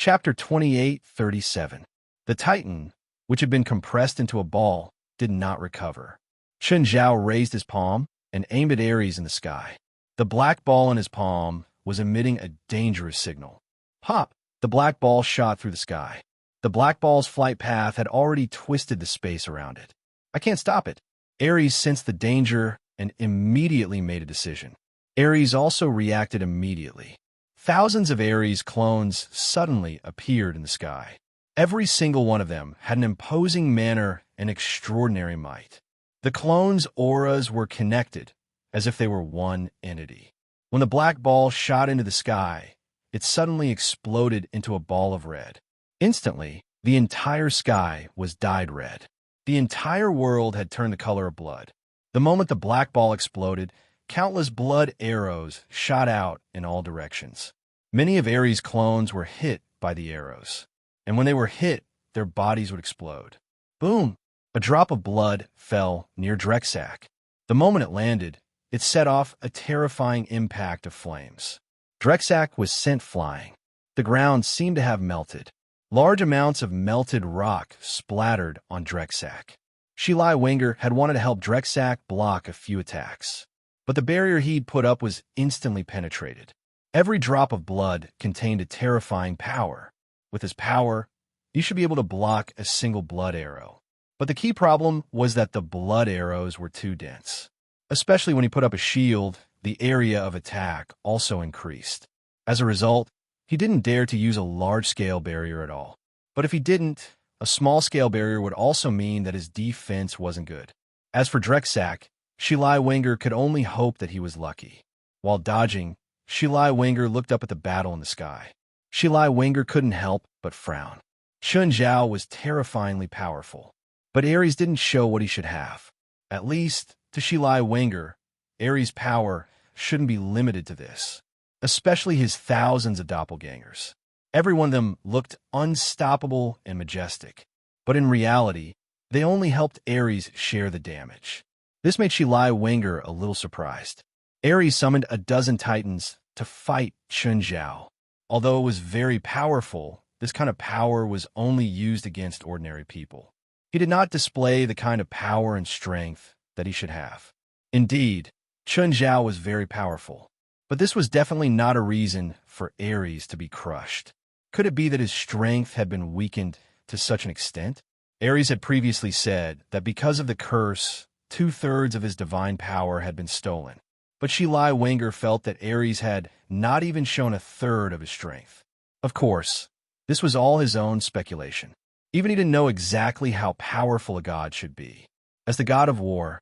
Chapter 28:37. The Titan, which had been compressed into a ball, did not recover. Chun Zhao raised his palm and aimed at Ares in the sky. The black ball in his palm was emitting a dangerous signal. Pop! The black ball shot through the sky. The black ball's flight path had already twisted the space around it. I can't stop it. Ares sensed the danger and immediately made a decision. Ares also reacted immediately. Thousands of Ares clones suddenly appeared in the sky. Every single one of them had an imposing manner and extraordinary might. The clones' auras were connected, as if they were one entity. When the black ball shot into the sky, it suddenly exploded into a ball of red. Instantly, the entire sky was dyed red. The entire world had turned the color of blood. The moment the black ball exploded, countless blood arrows shot out in all directions. Many of Ares' clones were hit by the arrows, and when they were hit, their bodies would explode. Boom! A drop of blood fell near Drexak. The moment it landed, it set off a terrifying impact of flames. Drexak was sent flying. The ground seemed to have melted. Large amounts of melted rock splattered on Drexak. Shilai Wenger had wanted to help Drexak block a few attacks, but the barrier he'd put up was instantly penetrated. Every drop of blood contained a terrifying power. With this power, you should be able to block a single blood arrow. But the key problem was that the blood arrows were too dense. Especially when he put up a shield, the area of attack also increased. As a result, he didn't dare to use a large-scale barrier at all. But if he didn't, a small-scale barrier would also mean that his defense wasn't good. As for Drexak, Shilai Wenger could only hope that he was lucky. While dodging, Shilai Wenger looked up at the battle in the sky. Shilai Wenger couldn't help but frown. Chun Zhao was terrifyingly powerful, but Ares didn't show what he should have. At least, to Shilai Wenger, Ares' power shouldn't be limited to this, especially his thousands of doppelgangers. Every one of them looked unstoppable and majestic, but in reality, they only helped Ares share the damage. This made Shilai Wenger a little surprised. Ares summoned a dozen titans to fight Chun Zhao. Although it was very powerful, this kind of power was only used against ordinary people. He did not display the kind of power and strength that he should have. Indeed, Chun Zhao was very powerful, but this was definitely not a reason for Ares to be crushed. Could it be that his strength had been weakened to such an extent? Ares had previously said that because of the curse, 2/3 of his divine power had been stolen. But Shilai Wenger felt that Ares had not even shown 1/3 of his strength. Of course, this was all his own speculation. Even he didn't know exactly how powerful a god should be. As the god of war,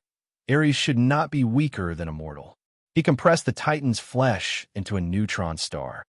Ares should not be weaker than a mortal. He compressed the Titan's flesh into a neutron star.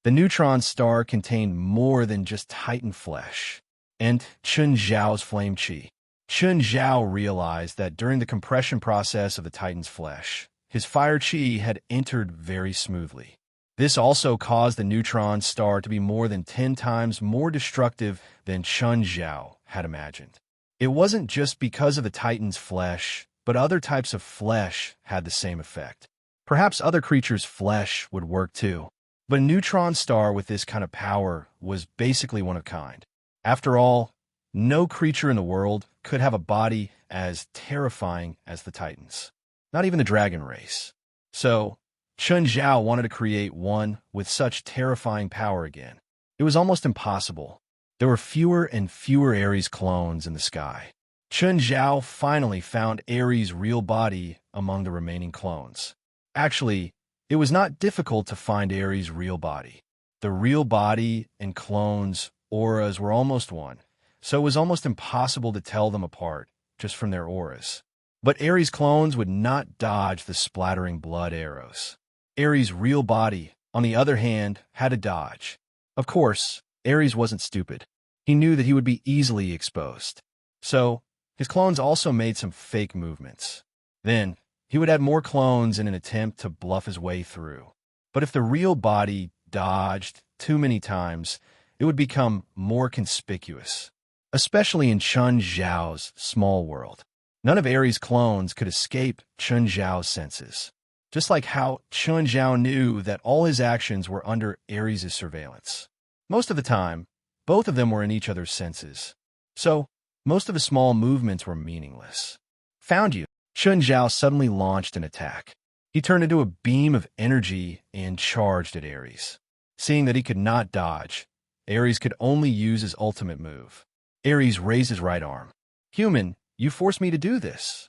The neutron star contained more than just Titan flesh, and Chun Zhao's flame chi. Chun Zhao realized that during the compression process of the Titan's flesh, his fire chi had entered very smoothly. This also caused the neutron star to be more than 10 times more destructive than Chun Zhao had imagined. It wasn't just because of the Titan's flesh, but other types of flesh had the same effect. Perhaps other creatures' flesh would work too. But a neutron star with this kind of power was basically one of a kind. After all, no creature in the world could have a body as terrifying as the Titans. Not even the dragon race. So, Chun Zhao wanted to create one with such terrifying power again. It was almost impossible. There were fewer and fewer Ares clones in the sky. Chun Zhao finally found Ares' real body among the remaining clones. Actually, it was not difficult to find Ares' real body. The real body and clones' auras were almost one, so it was almost impossible to tell them apart just from their auras. But Ares' clones would not dodge the splattering blood arrows. Ares' real body, on the other hand, had to dodge. Of course, Ares wasn't stupid. He knew that he would be easily exposed. So, his clones also made some fake movements. Then, he would add more clones in an attempt to bluff his way through. But if the real body dodged too many times, it would become more conspicuous, especially in Chun Zhao's small world. None of Ares' clones could escape Chun Zhao's senses, just like how Chun Zhao knew that all his actions were under Ares' surveillance. Most of the time, both of them were in each other's senses. So, most of his small movements were meaningless. Found you. Chun Zhao suddenly launched an attack. He turned into a beam of energy and charged at Ares. Seeing that he could not dodge, Ares could only use his ultimate move. Ares raised his right arm. Human, you forced me to do this.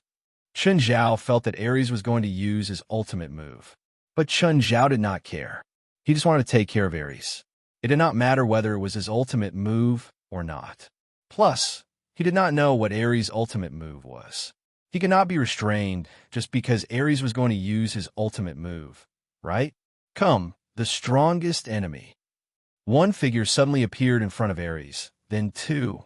Chun Zhao felt that Ares was going to use his ultimate move. But Chun Zhao did not care. He just wanted to take care of Ares. It did not matter whether it was his ultimate move or not. Plus, he did not know what Ares' ultimate move was. He could not be restrained just because Ares was going to use his ultimate move, right? Come, the strongest enemy. One figure suddenly appeared in front of Ares, then two,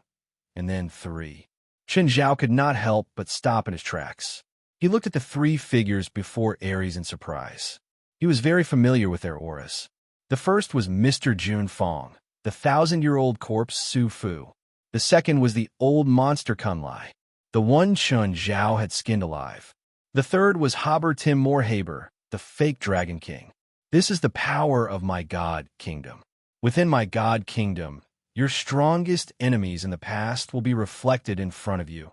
and then three. Chun Zhao could not help but stop in his tracks. He looked at the three figures before Ares in surprise. He was very familiar with their auras. The first was Mr. Jun Fong, the 1,000-year-old corpse Su Fu. The second was the old monster Kunlai, the one Chun Zhao had skinned alive. The third was Haber Timur Haber, the fake Dragon King. This is the power of my God Kingdom. Within my God Kingdom, your strongest enemies in the past will be reflected in front of you,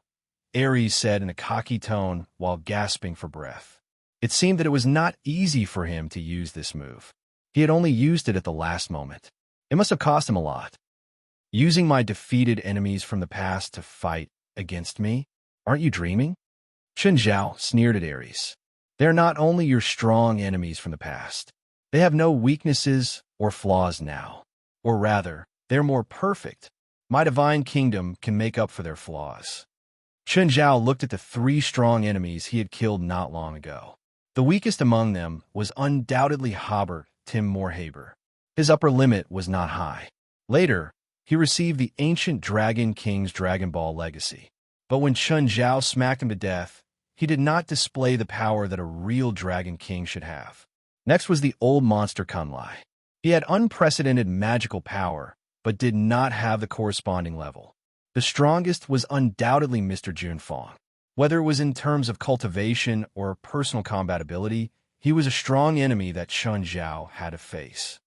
Ares said in a cocky tone while gasping for breath. It seemed that it was not easy for him to use this move. He had only used it at the last moment. It must have cost him a lot. Using my defeated enemies from the past to fight against me? Aren't you dreaming? Chun Zhao sneered at Ares. They are not only your strong enemies from the past. They have no weaknesses or flaws now. Or rather, they're more perfect. My divine kingdom can make up for their flaws. Chun Zhao looked at the three strong enemies he had killed not long ago. The weakest among them was undoubtedly Haber Timur Haber. His upper limit was not high. Later, he received the ancient Dragon King's Dragon Ball legacy. But when Chun Zhao smacked him to death, he did not display the power that a real Dragon King should have. Next was the old monster Kunlai. He had unprecedented magical power, but did not have the corresponding level. The strongest was undoubtedly Mr. Jun Fong. Whether it was in terms of cultivation or personal combat ability, he was a strong enemy that Chun Zhao had to face.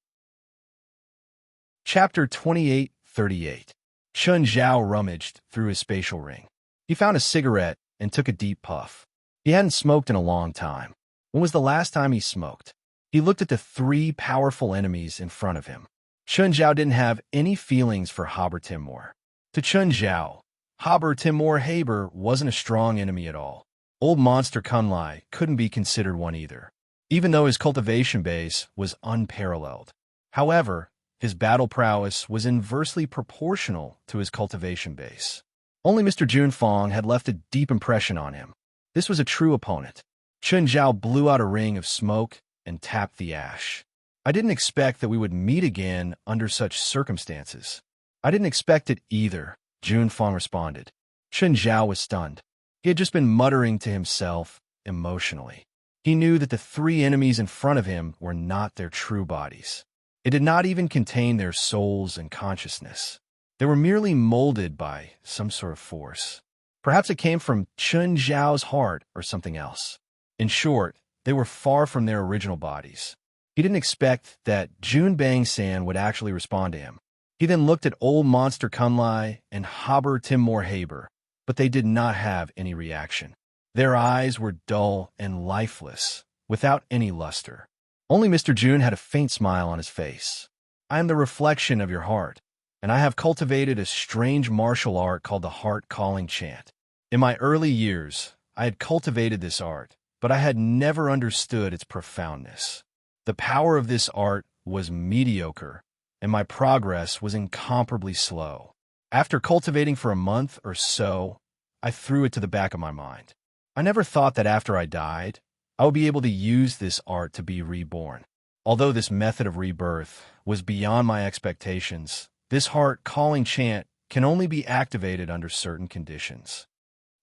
Chapter 28:38. Chun Zhao rummaged through his spatial ring. He found a cigarette and took a deep puff. He hadn't smoked in a long time. When was the last time he smoked? He looked at the three powerful enemies in front of him. Chun Zhao didn't have any feelings for Haber Timur. To Chun Zhao, Haber Timur Haber wasn't a strong enemy at all. Old monster Kunlai couldn't be considered one either, even though his cultivation base was unparalleled. However, his battle prowess was inversely proportional to his cultivation base. Only Mr. Jun Fong had left a deep impression on him. This was a true opponent. Chun Zhao blew out a ring of smoke and tapped the ash. I didn't expect that we would meet again under such circumstances. I didn't expect it either, Jun Fong responded. Chun Zhao was stunned. He had just been muttering to himself emotionally. He knew that the three enemies in front of him were not their true bodies. It did not even contain their souls and consciousness. They were merely molded by some sort of force. Perhaps it came from Chun Zhao's heart or something else. In short, they were far from their original bodies. He didn't expect that Jun Bang-san would actually respond to him. He then looked at old monster Kunlai and Haber Timur Haber, but they did not have any reaction. Their eyes were dull and lifeless, without any luster. Only Mr. Jun had a faint smile on his face. I am the reflection of your heart, and I have cultivated a strange martial art called the heart calling chant. In my early years, I had cultivated this art, but I had never understood its profoundness. The power of this art was mediocre, and my progress was incomparably slow. After cultivating for a month or so, I threw it to the back of my mind. I never thought that after I died, I would be able to use this art to be reborn. Although this method of rebirth was beyond my expectations, this heart calling chant can only be activated under certain conditions.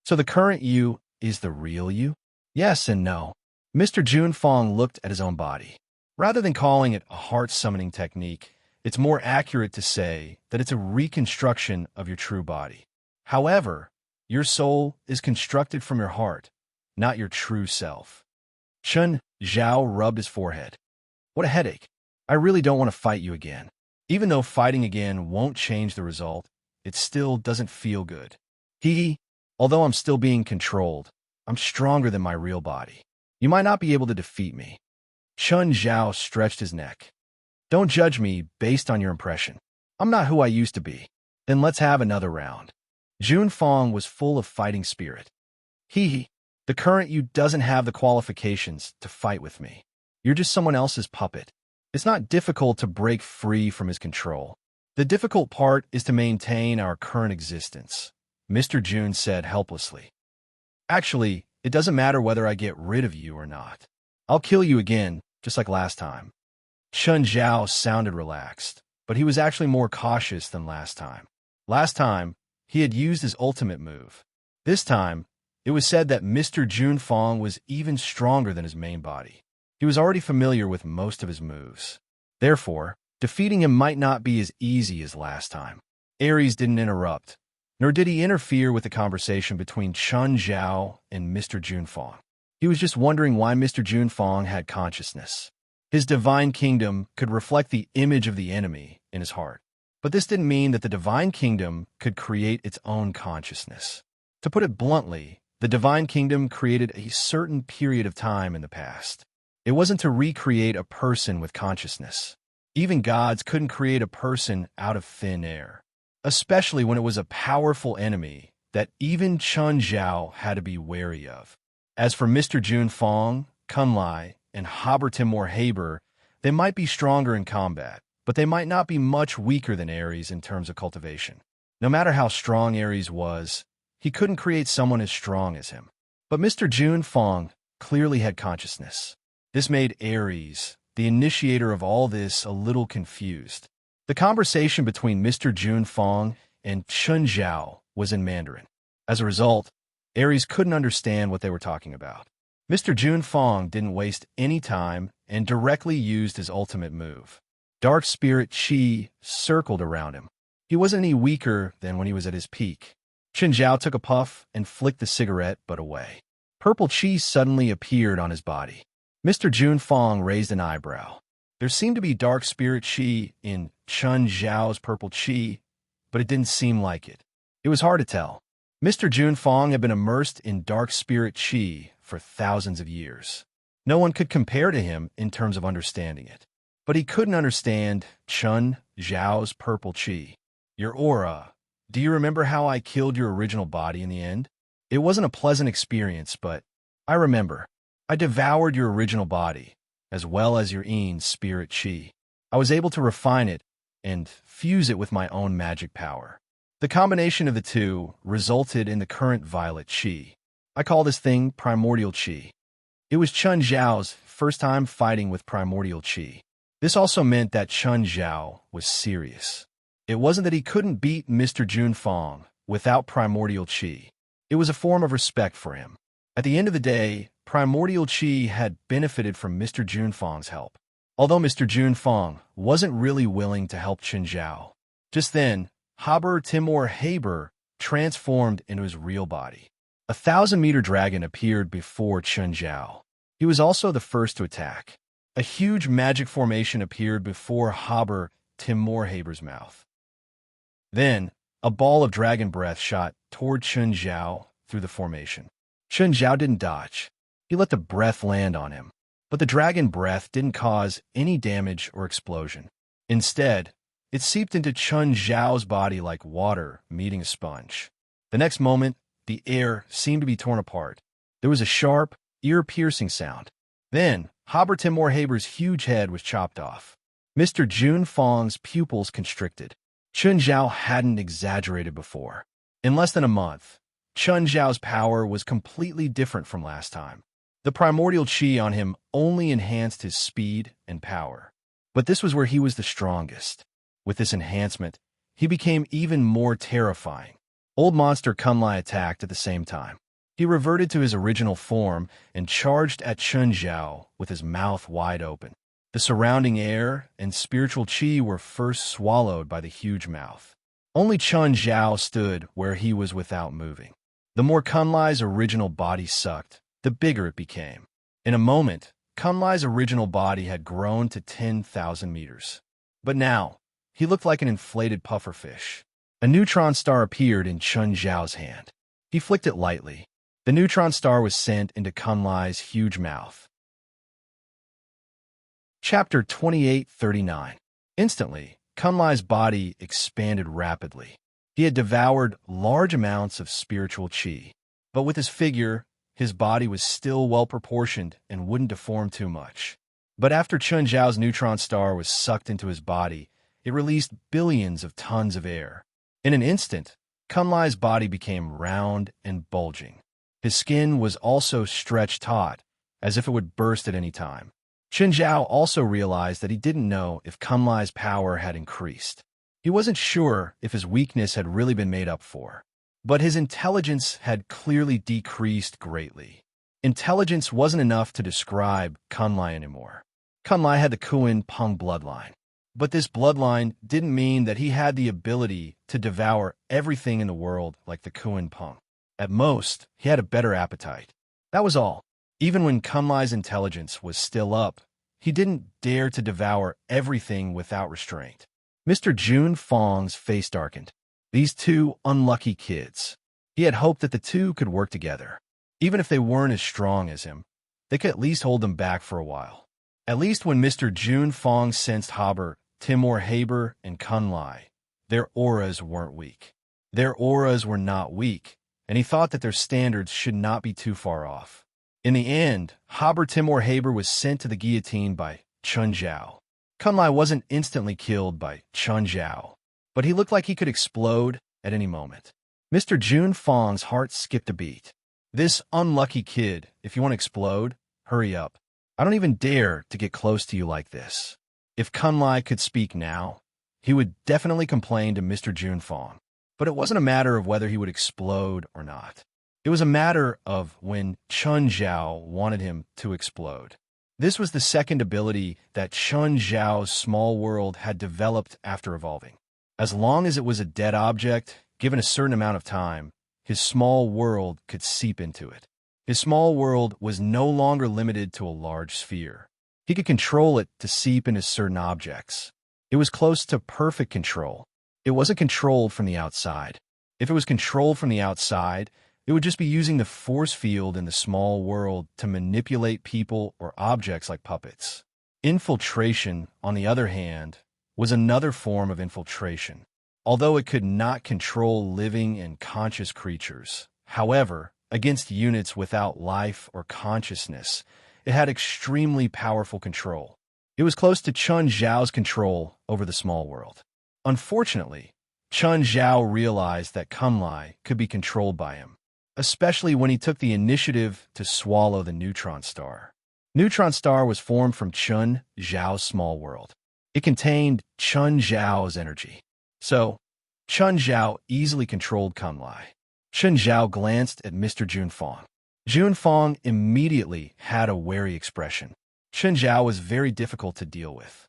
So the current you is the real you? Yes and no. Mr. Jun Fong looked at his own body. Rather than calling it a heart summoning technique, it's more accurate to say that it's a reconstruction of your true body. However, your soul is constructed from your heart, not your true self. Chun Zhao rubbed his forehead. What a headache. I really don't want to fight you again. Even though fighting again won't change the result, it still doesn't feel good. Although I'm still being controlled, I'm stronger than my real body. You might not be able to defeat me. Chun Zhao stretched his neck. Don't judge me based on your impression. I'm not who I used to be. Then let's have another round. Jun Fong was full of fighting spirit. The current you doesn't have the qualifications to fight with me. You're just someone else's puppet. It's not difficult to break free from his control. The difficult part is to maintain our current existence, Mr. Jun said helplessly. Actually, it doesn't matter whether I get rid of you or not. I'll kill you again, just like last time. Chun Zhao sounded relaxed, but he was actually more cautious than last time. Last time, he had used his ultimate move. This time, it was said that Mr. Jun Fong was even stronger than his main body. He was already familiar with most of his moves. Therefore, defeating him might not be as easy as last time. Ares didn't interrupt, nor did he interfere with the conversation between Chun Zhao and Mr. Jun Fong. He was just wondering why Mr. Jun Fong had consciousness. His divine kingdom could reflect the image of the enemy in his heart. But this didn't mean that the divine kingdom could create its own consciousness. To put it bluntly, the divine kingdom created a certain period of time in the past. It wasn't to recreate a person with consciousness. Even gods couldn't create a person out of thin air, especially when it was a powerful enemy that even Chun Zhao had to be wary of. As for Mr. Jun Fong, Kunlai, and Haber Timur Haber, they might be stronger in combat, but they might not be much weaker than Ares in terms of cultivation. No matter how strong Ares was, he couldn't create someone as strong as him. But Mr. Jun Fong clearly had consciousness. This made Ares, the initiator of all this, a little confused. The conversation between Mr. Jun Fong and Chun Zhao was in Mandarin. As a result, Ares couldn't understand what they were talking about. Mr. Jun Fong didn't waste any time and directly used his ultimate move. Dark Spirit Qi circled around him. He wasn't any weaker than when he was at his peak. Chun Zhao took a puff and flicked the cigarette butt away. Purple Qi suddenly appeared on his body. Mr. Jun Fong raised an eyebrow. There seemed to be Dark Spirit Qi in Chun Zhao's Purple Qi, but it didn't seem like it. It was hard to tell. Mr. Jun Fong had been immersed in Dark Spirit Qi for thousands of years. No one could compare to him in terms of understanding it. But he couldn't understand Chun Zhao's Purple Qi. Your aura. Do you remember how I killed your original body in the end? It wasn't a pleasant experience, but I remember. I devoured your original body, as well as your Spirit Qi. I was able to refine it and fuse it with my own magic power. The combination of the two resulted in the current Violet Qi. I call this thing Primordial Qi. It was Chun Zhao's first time fighting with Primordial Qi. This also meant that Chun Zhao was serious. It wasn't that he couldn't beat Mr. Jun Fong without Primordial Qi. It was a form of respect for him. At the end of the day, Primordial Qi had benefited from Mr. Jun Fong's help. Although Mr. Jun Fong wasn't really willing to help Chun Zhao. Just then, Haber Timur Haber transformed into his real body. A 1,000-meter dragon appeared before Chun Zhao. He was also the first to attack. A huge magic formation appeared before Haber Timur Haber's mouth. Then, a ball of dragon breath shot toward Chun Zhao through the formation. Chun Zhao didn't dodge. He let the breath land on him. But the dragon breath didn't cause any damage or explosion. Instead, it seeped into Chun Zhao's body like water meeting a sponge. The next moment, the air seemed to be torn apart. There was a sharp, ear-piercing sound. Then, Haber Timur Haber's huge head was chopped off. Mr. Jun Fong's pupils constricted. Chun Zhao hadn't exaggerated before. In less than a month, Chun Zhao's power was completely different from last time. The primordial qi on him only enhanced his speed and power. But this was where he was the strongest. With this enhancement, he became even more terrifying. Old monster Kunlai attacked at the same time. He reverted to his original form and charged at Chun Zhao with his mouth wide open. The surrounding air and spiritual qi were first swallowed by the huge mouth. Only Chun Zhao stood where he was without moving. The more Kunlai's original body sucked, the bigger it became. In a moment, Kunlai's original body had grown to 10,000 meters. But now, he looked like an inflated pufferfish. A neutron star appeared in Chun Zhao's hand. He flicked it lightly. The neutron star was sent into Kun Lai's huge mouth. Chapter 2839. Instantly, Kun Lai's body expanded rapidly. He had devoured large amounts of spiritual qi. But with his figure, his body was still well-proportioned and wouldn't deform too much. But after Chun Zhao's neutron star was sucked into his body, it released billions of tons of air. In an instant, Kun Lai's body became round and bulging. His skin was also stretched taut, as if it would burst at any time. Chun Zhao also realized that he didn't know if Kun Lai's power had increased. He wasn't sure if his weakness had really been made up for. But his intelligence had clearly decreased greatly. Intelligence wasn't enough to describe Kun Lai anymore. Kun Lai had the Kuan Peng bloodline. But this bloodline didn't mean that he had the ability to devour everything in the world like the Kuan Peng. At most, he had a better appetite. That was all. Even when Kun Lai's intelligence was still up, he didn't dare to devour everything without restraint. Mr. Jun Fong's face darkened. These two unlucky kids. He had hoped that the two could work together. Even if they weren't as strong as him, they could at least hold them back for a while. At least when Mr. Jun Fong sensed Haber, Timur Haber, and Kun Lai, their auras weren't weak. Their auras were not weak, and he thought that their standards should not be too far off. In the end, Haber Timur Haber was sent to the guillotine by Chun Zhao. Kun Lai wasn't instantly killed by Chun Zhao, but he looked like he could explode at any moment. Mr. Jun Fong's heart skipped a beat. This unlucky kid, if you want to explode, hurry up. I don't even dare to get close to you like this. If Kun Lai could speak now, he would definitely complain to Mr. Jun Fong. But it wasn't a matter of whether he would explode or not. It was a matter of when Chun Zhao wanted him to explode. This was the second ability that Chun Zhao's small world had developed after evolving. As long as it was a dead object, given a certain amount of time, his small world could seep into it. His small world was no longer limited to a large sphere. He could control it to seep into certain objects. It was close to perfect control. It wasn't controlled from the outside. If it was controlled from the outside, it would just be using the force field in the small world to manipulate people or objects like puppets. Infiltration, on the other hand, was another form of infiltration. Although it could not control living and conscious creatures, however, against units without life or consciousness, it had extremely powerful control. It was close to Chun Zhao's control over the small world. Unfortunately, Chun Zhao realized that Kun Lai could be controlled by him, especially when he took the initiative to swallow the neutron star. Neutron star was formed from Chun Zhao's small world. It contained Chun Zhao's energy. So, Chun Zhao easily controlled Kun Lai. Chun Zhao glanced at Mr. Jun Fong. Jun Fong immediately had a wary expression. Chun Zhao was very difficult to deal with.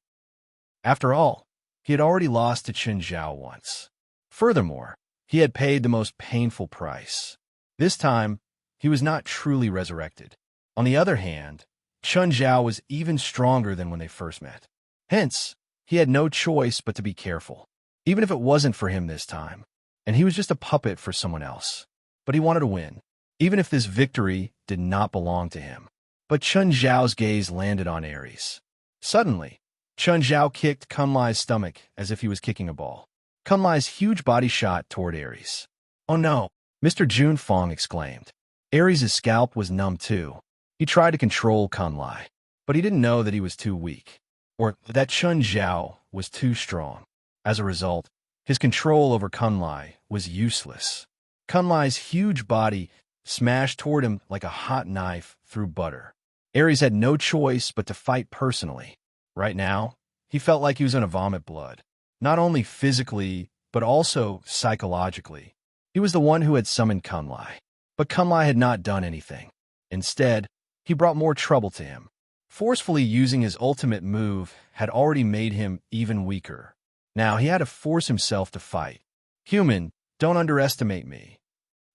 After all, he had already lost to Chun Zhao once. Furthermore, he had paid the most painful price. This time, he was not truly resurrected. On the other hand, Chun Zhao was even stronger than when they first met. Hence, he had no choice but to be careful, even if it wasn't for him this time, and he was just a puppet for someone else. But he wanted to win, even if this victory did not belong to him. But Chun Zhao's gaze landed on Ares. Suddenly, Chun Zhao kicked Kun Lai's stomach as if he was kicking a ball. Kun Lai's huge body shot toward Ares. "Oh no!" Mr. Jun Fong exclaimed. Ares' scalp was numb too. He tried to control Kun Lai, but he didn't know that he was too weak, or that Chun Zhao was too strong. As a result, his control over Kun Lai was useless. Kun Lai's huge body smashed toward him like a hot knife through butter. Ares had no choice but to fight personally. Right now, he felt like he was going to vomit blood, not only physically, but also psychologically. He was the one who had summoned Kun Lai, but Kun Lai had not done anything. Instead, he brought more trouble to him. Forcefully using his ultimate move had already made him even weaker. Now he had to force himself to fight. "Human, don't underestimate me."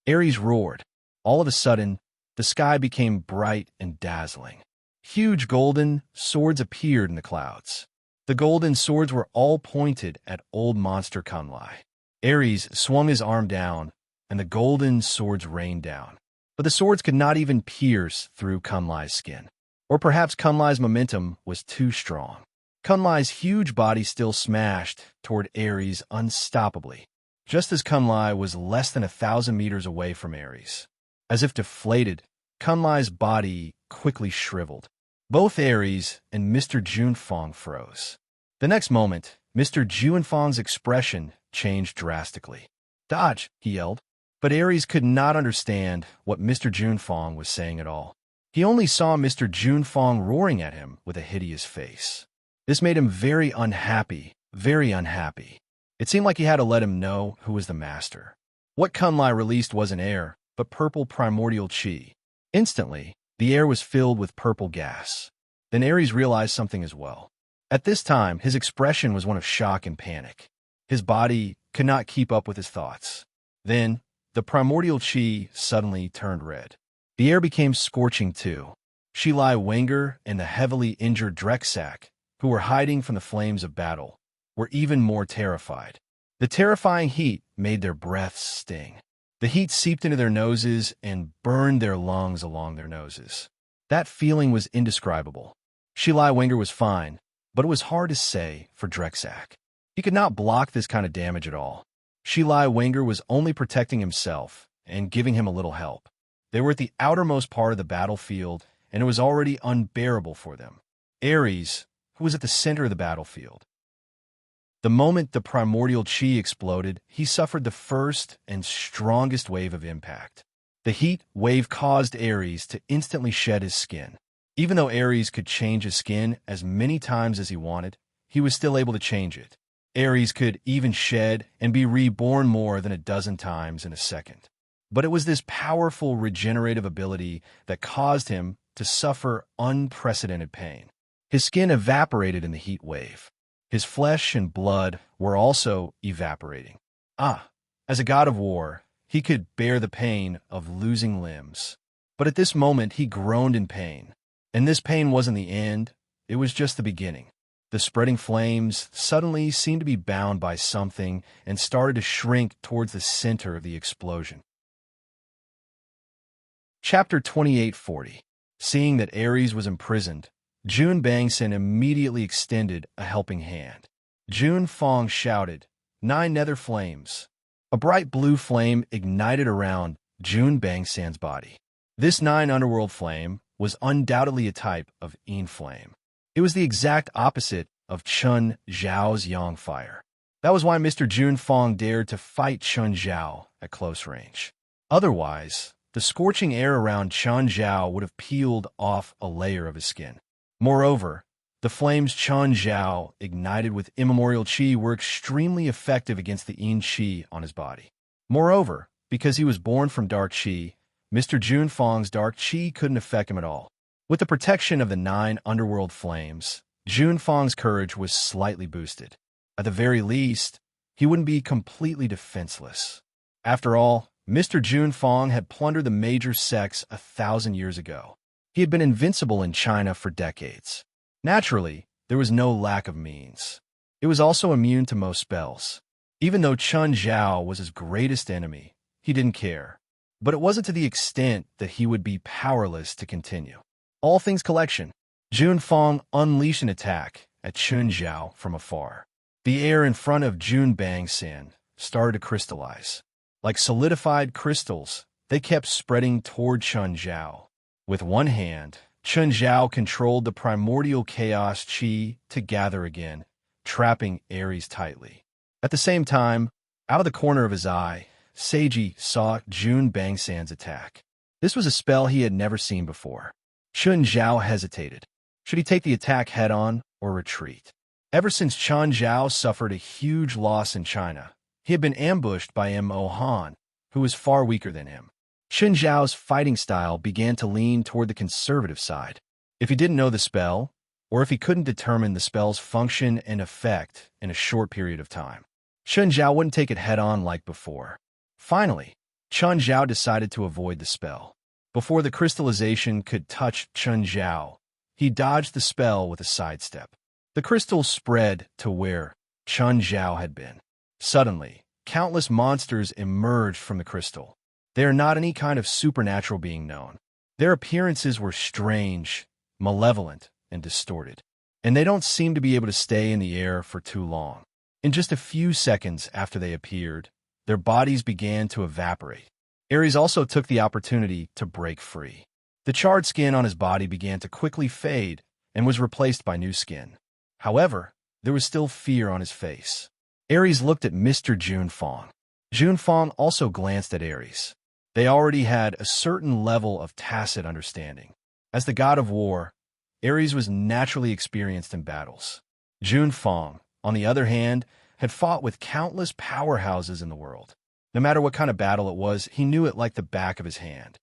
Ares roared. All of a sudden, the sky became bright and dazzling. Huge golden swords appeared in the clouds. The golden swords were all pointed at old monster Kunlai. Ares swung his arm down, and the golden swords rained down. But the swords could not even pierce through Kunlai's skin. Or perhaps Kunlai's momentum was too strong. Kunlai's huge body still smashed toward Ares unstoppably, just as Kunlai was less than 1,000 meters away from Ares. As if deflated, Kunlai's body quickly shriveled. Both Ares and Mr. Junfeng froze. The next moment, Mr. Junfeng's expression changed drastically. "Dodge!" he yelled. But Ares could not understand what Mr. Junfeng was saying at all. He only saw Mr. Junfeng roaring at him with a hideous face. This made him very unhappy, very unhappy. It seemed like he had to let him know who was the master. What Kunlai released wasn't air, but purple primordial chi. Instantly, the air was filled with purple gas. Then Ares realized something as well. At this time, his expression was one of shock and panic. His body could not keep up with his thoughts. Then, the primordial chi suddenly turned red. The air became scorching too. Shilai Wenger and the heavily injured Drexak, who were hiding from the flames of battle, were even more terrified. The terrifying heat made their breaths sting. The heat seeped into their noses and burned their lungs along their noses. That feeling was indescribable. Shilai Wenger was fine, but it was hard to say for Drexak. He could not block this kind of damage at all. Shilai Wenger was only protecting himself and giving him a little help. They were at the outermost part of the battlefield, and it was already unbearable for them. Ares, who was at the center of the battlefield. The moment the primordial chi exploded, he suffered the first and strongest wave of impact. The heat wave caused Ares to instantly shed his skin. Even though Ares could change his skin as many times as he wanted, he was still able to change it. Ares could even shed and be reborn more than a dozen times in a second. But it was this powerful regenerative ability that caused him to suffer unprecedented pain. His skin evaporated in the heat wave. His flesh and blood were also evaporating. As a god of war, he could bear the pain of losing limbs. But at this moment, he groaned in pain. And this pain wasn't the end, it was just the beginning. The spreading flames suddenly seemed to be bound by something and started to shrink towards the center of the explosion. Chapter 2840. Seeing that Ares was imprisoned, Jun Bangsen immediately extended a helping hand. Junfeng shouted, "9 nether flames." A bright blue flame ignited around Jun Bangsan's body. This 9 underworld flame was undoubtedly a type of Yin flame. It was the exact opposite of Chun Zhao's Yang fire. That was why Mr. Junfeng dared to fight Chun Zhao at close range. Otherwise, the scorching air around Chun Zhao would have peeled off a layer of his skin. Moreover, the flames Chun Zhao ignited with immemorial chi were extremely effective against the Yin chi on his body. Moreover, because he was born from dark chi, Mr. Junfeng's dark chi couldn't affect him at all. With the protection of the 9 underworld flames, Junfeng's courage was slightly boosted. At the very least, he wouldn't be completely defenseless. After all, Mr. Junfeng had plundered the major sects 1,000 years ago. He had been invincible in China for decades. Naturally, there was no lack of means. It was also immune to most spells. Even though Chun Zhao was his greatest enemy, he didn't care. But it wasn't to the extent that he would be powerless to continue. All things collection, Junfeng unleashed an attack at Chun Zhao from afar. The air in front of Jun Bangsan started to crystallize. Like solidified crystals, they kept spreading toward Chun Zhao. With one hand, Chun Zhao controlled the primordial chaos chi to gather again, trapping Ares tightly. At the same time, out of the corner of his eye, Seiji saw Jun Bangsan's attack. This was a spell he had never seen before. Chun Zhao hesitated. Should he take the attack head-on or retreat? Ever since Chun Zhao suffered a huge loss in China, he had been ambushed by Mo Han, who was far weaker than him. Chun Zhao's fighting style began to lean toward the conservative side. If he didn't know the spell, or if he couldn't determine the spell's function and effect in a short period of time, Chun Zhao wouldn't take it head-on like before. Finally, Chun Zhao decided to avoid the spell. Before the crystallization could touch Chun Zhao, he dodged the spell with a sidestep. The crystal spread to where Chun Zhao had been. Suddenly, countless monsters emerged from the crystal. They are not any kind of supernatural being known. Their appearances were strange, malevolent, and distorted. And they don't seem to be able to stay in the air for too long. In just a few seconds after they appeared, their bodies began to evaporate. Ares also took the opportunity to break free. The charred skin on his body began to quickly fade and was replaced by new skin. However, there was still fear on his face. Ares looked at Mr. Junfang. Junfang also glanced at Ares. They already had a certain level of tacit understanding. As the god of war, Ares was naturally experienced in battles. Junfang, on the other hand, had fought with countless powerhouses in the world. No matter what kind of battle it was, he knew it like the back of his hand.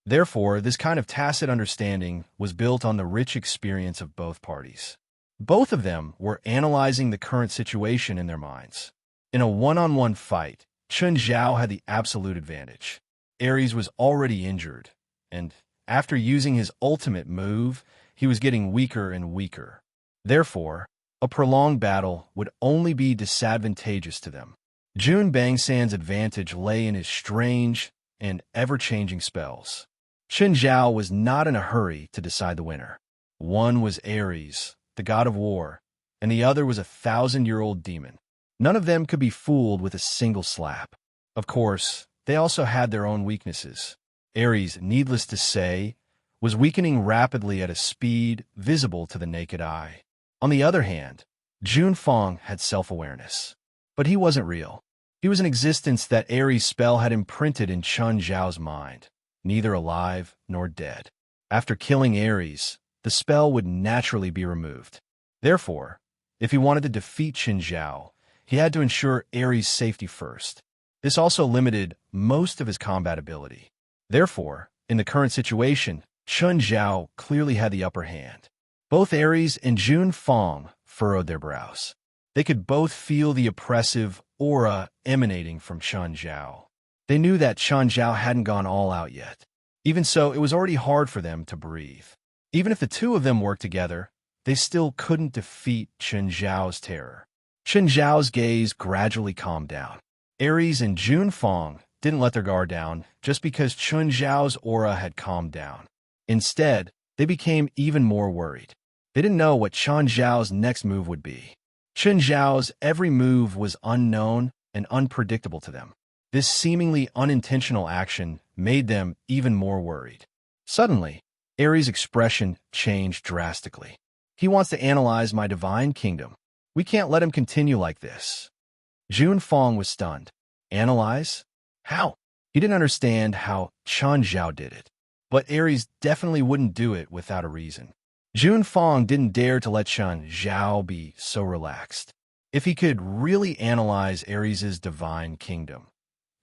Therefore, this kind of tacit understanding was built on the rich experience of both parties. Both of them were analyzing the current situation in their minds. In a one-on-one fight, Chun Zhao had the absolute advantage. Ares was already injured, and after using his ultimate move, he was getting weaker and weaker. Therefore, a prolonged battle would only be disadvantageous to them. Jun Bangsan's advantage lay in his strange and ever-changing spells. Chun Zhao was not in a hurry to decide the winner. One was Ares, the god of war, and the other was a 1,000-year-old demon. None of them could be fooled with a single slap. Of course, they also had their own weaknesses. Ares, needless to say, was weakening rapidly at a speed visible to the naked eye. On the other hand, Junfang had self-awareness. But he wasn't real. He was an existence that Ares' spell had imprinted in Chun Zhao's mind, neither alive nor dead. After killing Ares, the spell would naturally be removed. Therefore, if he wanted to defeat Chun Zhao, he had to ensure Ares' safety first. This also limited most of his combat ability. Therefore, in the current situation, Chun Zhao clearly had the upper hand. Both Ares and Junfang furrowed their brows. They could both feel the oppressive aura emanating from Chun Zhao. They knew that Chun Zhao hadn't gone all out yet. Even so, it was already hard for them to breathe. Even if the two of them worked together, they still couldn't defeat Chun Zhao's terror. Chun Zhao's gaze gradually calmed down. Ares and Junfang didn't let their guard down just because Chun Zhao's aura had calmed down. Instead, they became even more worried. They didn't know what Chun Zhao's next move would be. Chun Zhao's every move was unknown and unpredictable to them. This seemingly unintentional action made them even more worried. Suddenly, Ares' expression changed drastically. He wants to analyze my divine kingdom. We can't let him continue like this. Junfang was stunned. Analyze? How? He didn't understand how Chun Zhao did it. But Ares definitely wouldn't do it without a reason. Junfang didn't dare to let Chun Zhao be so relaxed. If he could really analyze Ares' divine kingdom,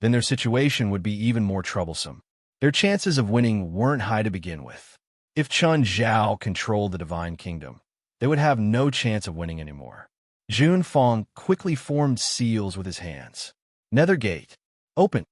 then their situation would be even more troublesome. Their chances of winning weren't high to begin with. If Chun Zhao controlled the divine kingdom, they would have no chance of winning anymore. Junfang quickly formed seals with his hands. Nether gate. Open.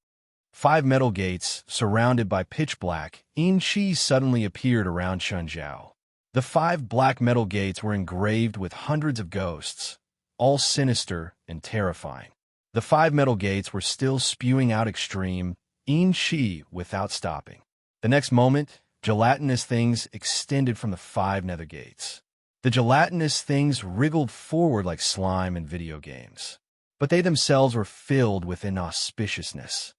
5 metal gates, surrounded by pitch black, enrich suddenly appeared around Chun Zhao. The 5 black metal gates were engraved with hundreds of ghosts, all sinister and terrifying. The 5 metal gates were still spewing out extreme enrich without stopping. The next moment, gelatinous things extended from the 5 nether gates. The gelatinous things wriggled forward like slime in video games, but they themselves were filled with inauspiciousness.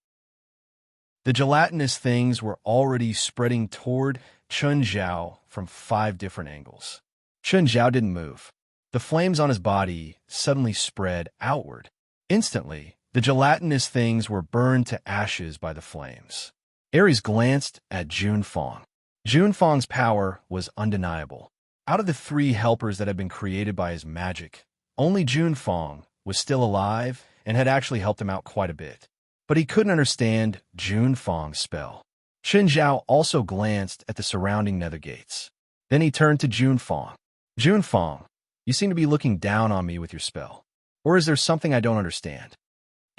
The gelatinous things were already spreading toward Chun Zhao from 5 different angles. Chun Zhao didn't move. The flames on his body suddenly spread outward. Instantly, the gelatinous things were burned to ashes by the flames. Ares glanced at Junfang. Junfang's power was undeniable. Out of the 3 helpers that had been created by his magic, only Junfang was still alive and had actually helped him out quite a bit. But he couldn't understand Junfang's spell. Chun Zhao also glanced at the surrounding nether gates. Then he turned to Junfang. Junfang, you seem to be looking down on me with your spell. Or is there something I don't understand?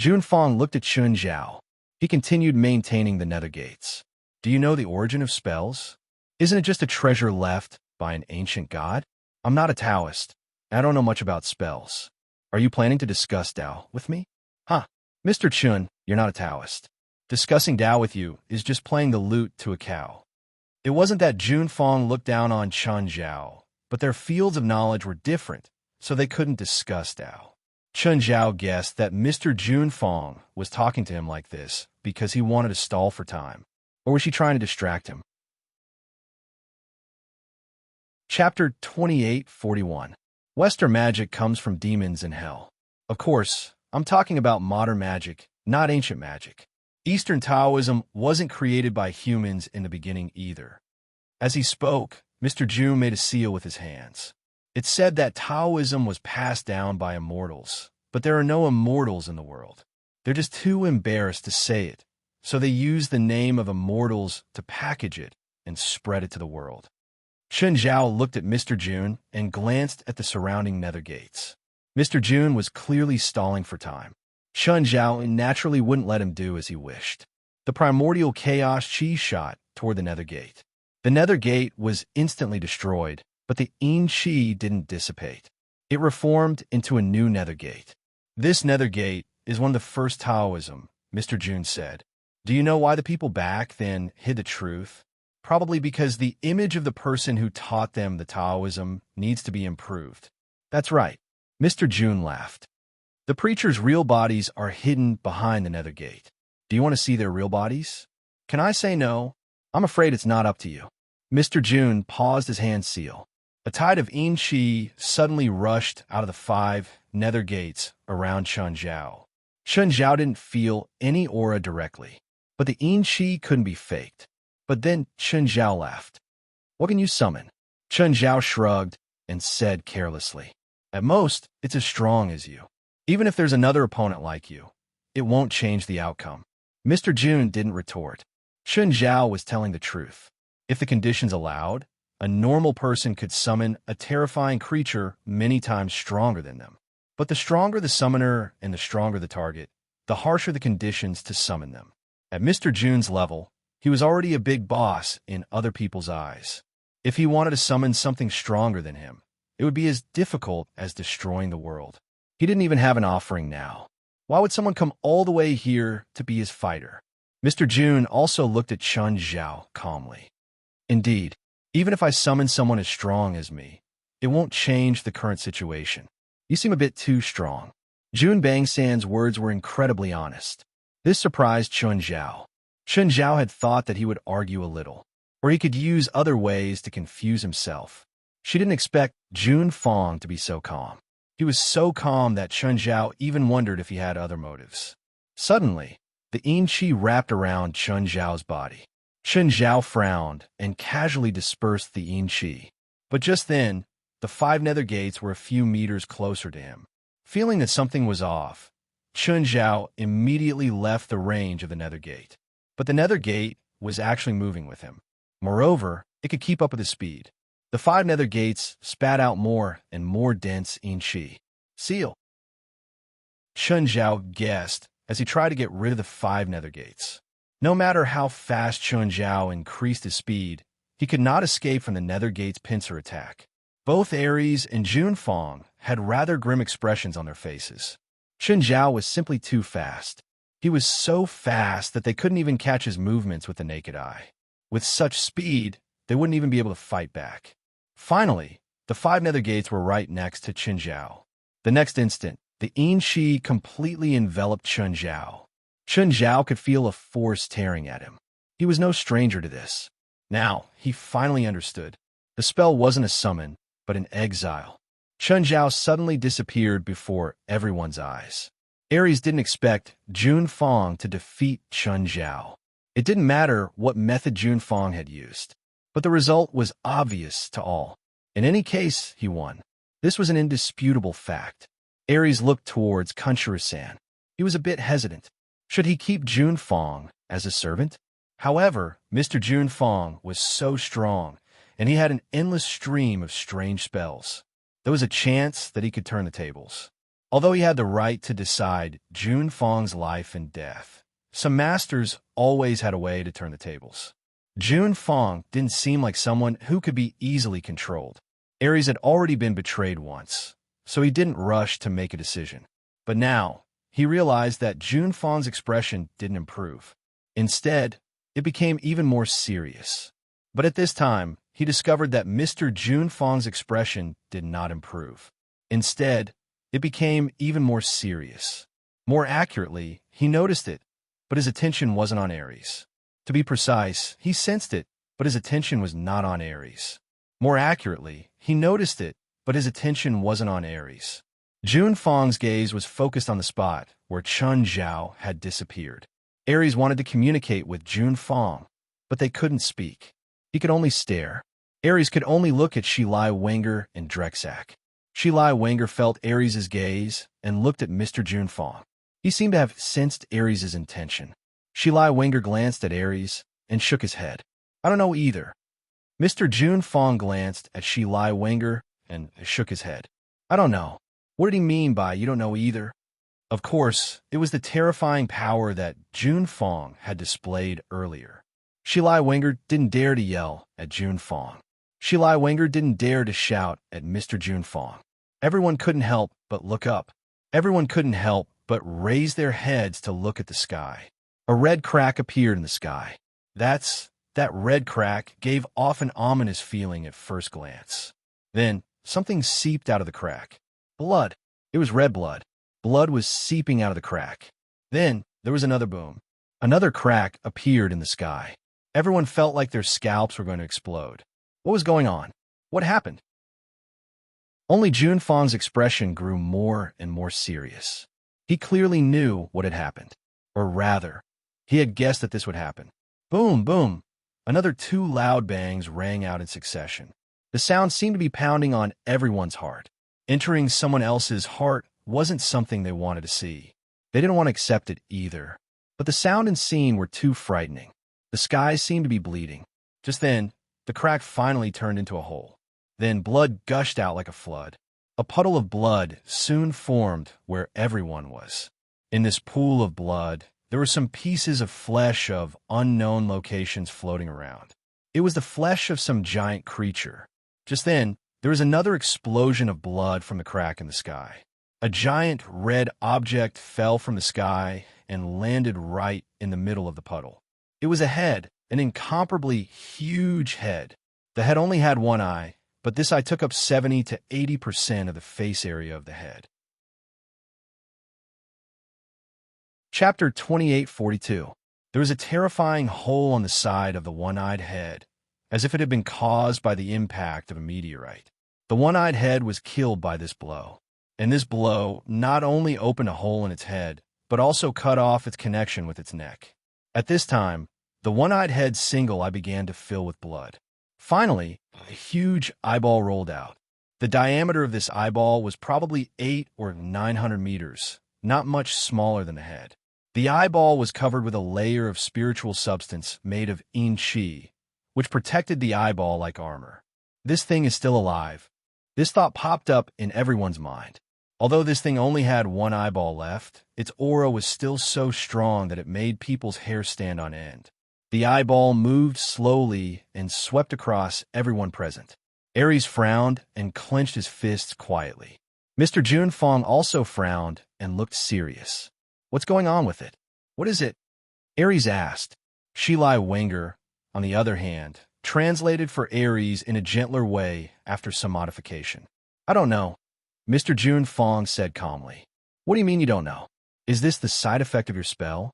Junfang looked at Chun Zhao. He continued maintaining the nether gates. Do you know the origin of spells? Isn't it just a treasure left by an ancient god? I'm not a Taoist. I don't know much about spells. Are you planning to discuss Tao with me? Huh. Mr. Chun, you're not a Taoist. Discussing Tao with you is just playing the lute to a cow. It wasn't that Jun Fong looked down on Chun Zhao, but their fields of knowledge were different, so they couldn't discuss Tao. Chun Zhao guessed that Mr. Jun Fong was talking to him like this because he wanted to stall for time. Or was she trying to distract him? Chapter 2841. Western magic comes from demons and hell. Of course, I'm talking about modern magic, not ancient magic. Eastern Taoism wasn't created by humans in the beginning either. As he spoke, Mr. Jun made a seal with his hands. It said that Taoism was passed down by immortals, but there are no immortals in the world. They're just too embarrassed to say it, so they use the name of immortals to package it and spread it to the world. Chun Zhao looked at Mr. Jun and glanced at the surrounding nether gates. Mr. Jun was clearly stalling for time. Chun Zhao naturally wouldn't let him do as he wished. The primordial chaos chi shot toward the nether gate. The nether gate was instantly destroyed, but the yin chi didn't dissipate. It reformed into a new nether gate. This nether gate is one of the first Taoism, Mr. Jun said. Do you know why the people back then hid the truth? Probably because the image of the person who taught them the Taoism needs to be improved. That's right. Mr. Jun laughed. The preacher's real bodies are hidden behind the nether gate. Do you want to see their real bodies? Can I say no? I'm afraid it's not up to you. Mr. Jun paused his hand seal. A tide of yin chi suddenly rushed out of the 5 nether gates around Chun Zhao. Chun Zhao didn't feel any aura directly, but the yin chi couldn't be faked. But then Chun Zhao laughed. What can you summon? Chun Zhao shrugged and said carelessly. At most, it's as strong as you. Even if there's another opponent like you, it won't change the outcome. Mr. Jun didn't retort. Chun Zhao was telling the truth. If the conditions allowed, a normal person could summon a terrifying creature many times stronger than them. But the stronger the summoner and the stronger the target, the harsher the conditions to summon them. At Mr. Jun's level, he was already a big boss in other people's eyes. If he wanted to summon something stronger than him, it would be as difficult as destroying the world. He didn't even have an offering now. Why would someone come all the way here to be his fighter? Mr. Jun also looked at Chun Zhao calmly. Indeed, even if I summon someone as strong as me, it won't change the current situation. You seem a bit too strong. Jun Bangsan's words were incredibly honest. This surprised Chun Zhao. Chun Zhao had thought that he would argue a little, or he could use other ways to confuse himself. She didn't expect Jun Fong to be so calm. He was so calm that Chun Zhao even wondered if he had other motives. Suddenly, the yin chi wrapped around Chun Zhao's body. Chun Zhao frowned and casually dispersed the yin chi. But just then, the 5 nether gates were a few meters closer to him. Feeling that something was off, Chun Zhao immediately left the range of the nether gate. But the nether gate was actually moving with him. Moreover, it could keep up with his speed. The 5 nether gates spat out more and more dense yin chi. Seal. Chun Zhao guessed as he tried to get rid of the 5 nether gates. No matter how fast Chun Zhao increased his speed, he could not escape from the nether gate's pincer attack. Both Ares and Jun Fong had rather grim expressions on their faces. Chun Zhao was simply too fast. He was so fast that they couldn't even catch his movements with the naked eye. With such speed, they wouldn't even be able to fight back. Finally, the 5 nether gates were right next to Chun Zhao. The next instant, the yin chi completely enveloped Chun Zhao. Chun Zhao could feel a force tearing at him. He was no stranger to this. Now, he finally understood. The spell wasn't a summon, but an exile. Chun Zhao suddenly disappeared before everyone's eyes. Ares didn't expect Jun Fong to defeat Chun Zhao. It didn't matter what method Jun Fong had used, but the result was obvious to all. In any case, he won. This was an indisputable fact. Ares looked towards Kunshiro-san. He was a bit hesitant. Should he keep Jun Fong as a servant? However, Mr. Jun Fong was so strong, and he had an endless stream of strange spells. There was a chance that he could turn the tables. Although he had the right to decide Jun Fong's life and death, some masters always had a way to turn the tables. Jun Fong didn't seem like someone who could be easily controlled. Aries had already been betrayed once, so he didn't rush to make a decision. But now, he realized that June Fang's expression didn't improve. Instead, it became even more serious. But at this time, he discovered that Mr. June Fang's expression did not improve. Instead, it became even more serious. More accurately, he noticed it, but his attention wasn't on Aries. To be precise, he sensed it, but his attention was not on Aries. More accurately, he noticed it, but his attention wasn't on Aries. June Fang's gaze was focused on the spot where Chun Zhao had disappeared. Aries wanted to communicate with June Fang, but they couldn't speak. He could only stare. Aries could only look at Shilai Wenger and Drexak. Shilai Wenger felt Aries' gaze and looked at Mr. June Fang. He seemed to have sensed Aries' intention. Shilai Wenger glanced at Aries and shook his head. I don't know either. Mr. June Fang glanced at Shilai Wenger and shook his head. I don't know. What did he mean by you don't know either? Of course, it was the terrifying power that June Fang had displayed earlier. Shilai Wenger didn't dare to yell at June Fang. Shilai Wenger didn't dare to shout at Mr. June Fang. Everyone couldn't help but look up. Everyone couldn't help but raise their heads to look at the sky. A red crack appeared in the sky. That red crack gave off an ominous feeling at first glance. Then, something seeped out of the crack. Blood. It was red blood. Blood was seeping out of the crack. Then, there was another boom. Another crack appeared in the sky. Everyone felt like their scalps were going to explode. What was going on? What happened? Only June Fang's expression grew more and more serious. He clearly knew what had happened. Or rather, he had guessed that this would happen. Boom, boom. Another 2 loud bangs rang out in succession. The sound seemed to be pounding on everyone's heart. Entering someone else's heart wasn't something they wanted to see. They didn't want to accept it either. But the sound and scene were too frightening. The sky seemed to be bleeding. Just then, the crack finally turned into a hole. Then blood gushed out like a flood. A puddle of blood soon formed where everyone was. In this pool of blood, there were some pieces of flesh of unknown locations floating around. It was the flesh of some giant creature. Just then, there was another explosion of blood from the crack in the sky. A giant red object fell from the sky and landed right in the middle of the puddle. It was a head, an incomparably huge head. The head only had one eye, but this eye took up 70 to 80% of the face area of the head. Chapter 2842. There was a terrifying hole on the side of the one-eyed head, as if it had been caused by the impact of a meteorite. The one-eyed head was killed by this blow, and this blow not only opened a hole in its head, but also cut off its connection with its neck. At this time, the one-eyed head's single eye began to fill with blood. Finally, a huge eyeball rolled out. The diameter of this eyeball was probably 800 or 900 meters, not much smaller than the head. The eyeball was covered with a layer of spiritual substance made of yin-chi, which protected the eyeball like armor. This thing is still alive. This thought popped up in everyone's mind. Although this thing only had one eyeball left, its aura was still so strong that it made people's hair stand on end. The eyeball moved slowly and swept across everyone present. Aries frowned and clenched his fists quietly. Mr. June Fang also frowned and looked serious. What's going on with it? What is it? Aries asked. Shilai Wenger, on the other hand, translated for Aries in a gentler way after some modification. I don't know. Mr. June Fang said calmly. What do you mean you don't know? Is this the side effect of your spell?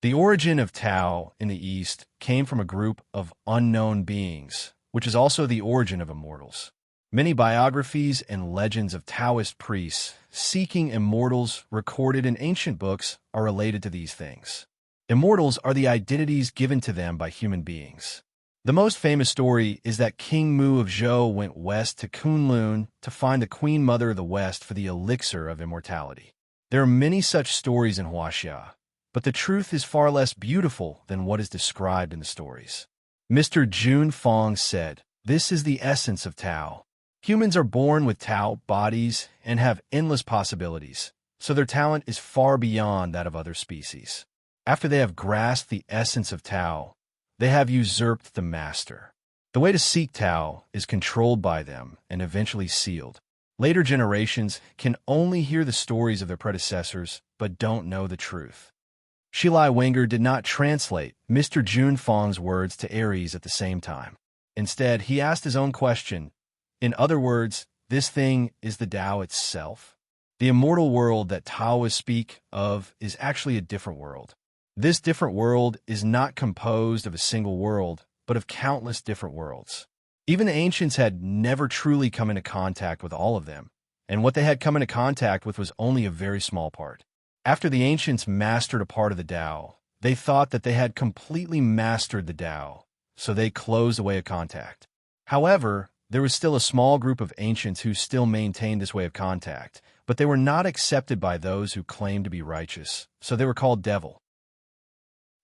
The origin of Tao in the East came from a group of unknown beings, which is also the origin of immortals. Many biographies and legends of Taoist priests seeking immortals recorded in ancient books are related to these things. Immortals are the identities given to them by human beings. The most famous story is that King Mu of Zhou went west to Kunlun to find the Queen Mother of the West for the elixir of immortality. There are many such stories in Huaxia, but the truth is far less beautiful than what is described in the stories. Mr. June Fang said, "This is the essence of Tao. Humans are born with Tao bodies and have endless possibilities, so their talent is far beyond that of other species. After they have grasped the essence of Tao, they have usurped the master. The way to seek Tao is controlled by them and eventually sealed. Later generations can only hear the stories of their predecessors but don't know the truth. Shilai Wenger did not translate Mr. Jun Fong's words to Aries at the same time. Instead, he asked his own question. In other words, this thing is the Tao itself? The immortal world that Taoists speak of is actually a different world. This different world is not composed of a single world, but of countless different worlds. Even the ancients had never truly come into contact with all of them, and what they had come into contact with was only a very small part. After the ancients mastered a part of the Tao, they thought that they had completely mastered the Tao, so they closed away a contact. However, there was still a small group of ancients who still maintained this way of contact, but they were not accepted by those who claimed to be righteous, so they were called devil.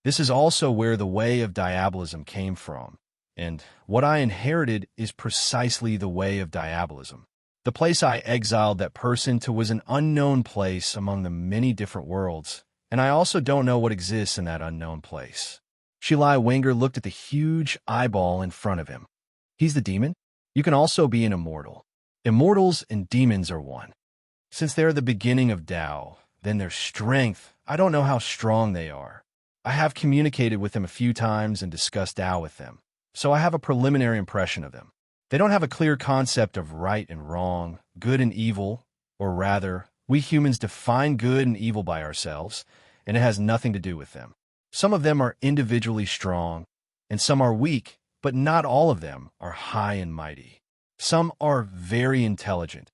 This is also where the way of diabolism came from, and what I inherited is precisely the way of diabolism. The place I exiled that person to was an unknown place among the many different worlds, and I also don't know what exists in that unknown place. Shilai Wenger looked at the huge eyeball in front of him. He's the demon? You can also be an immortal. Immortals and demons are one. Since they're the beginning of Tao, then their strength, I don't know how strong they are. I have communicated with them a few times and discussed Tao with them, so I have a preliminary impression of them. They don't have a clear concept of right and wrong, good and evil, or rather, we humans define good and evil by ourselves, and it has nothing to do with them. Some of them are individually strong, and some are weak, but not all of them are high and mighty. Some are very intelligent,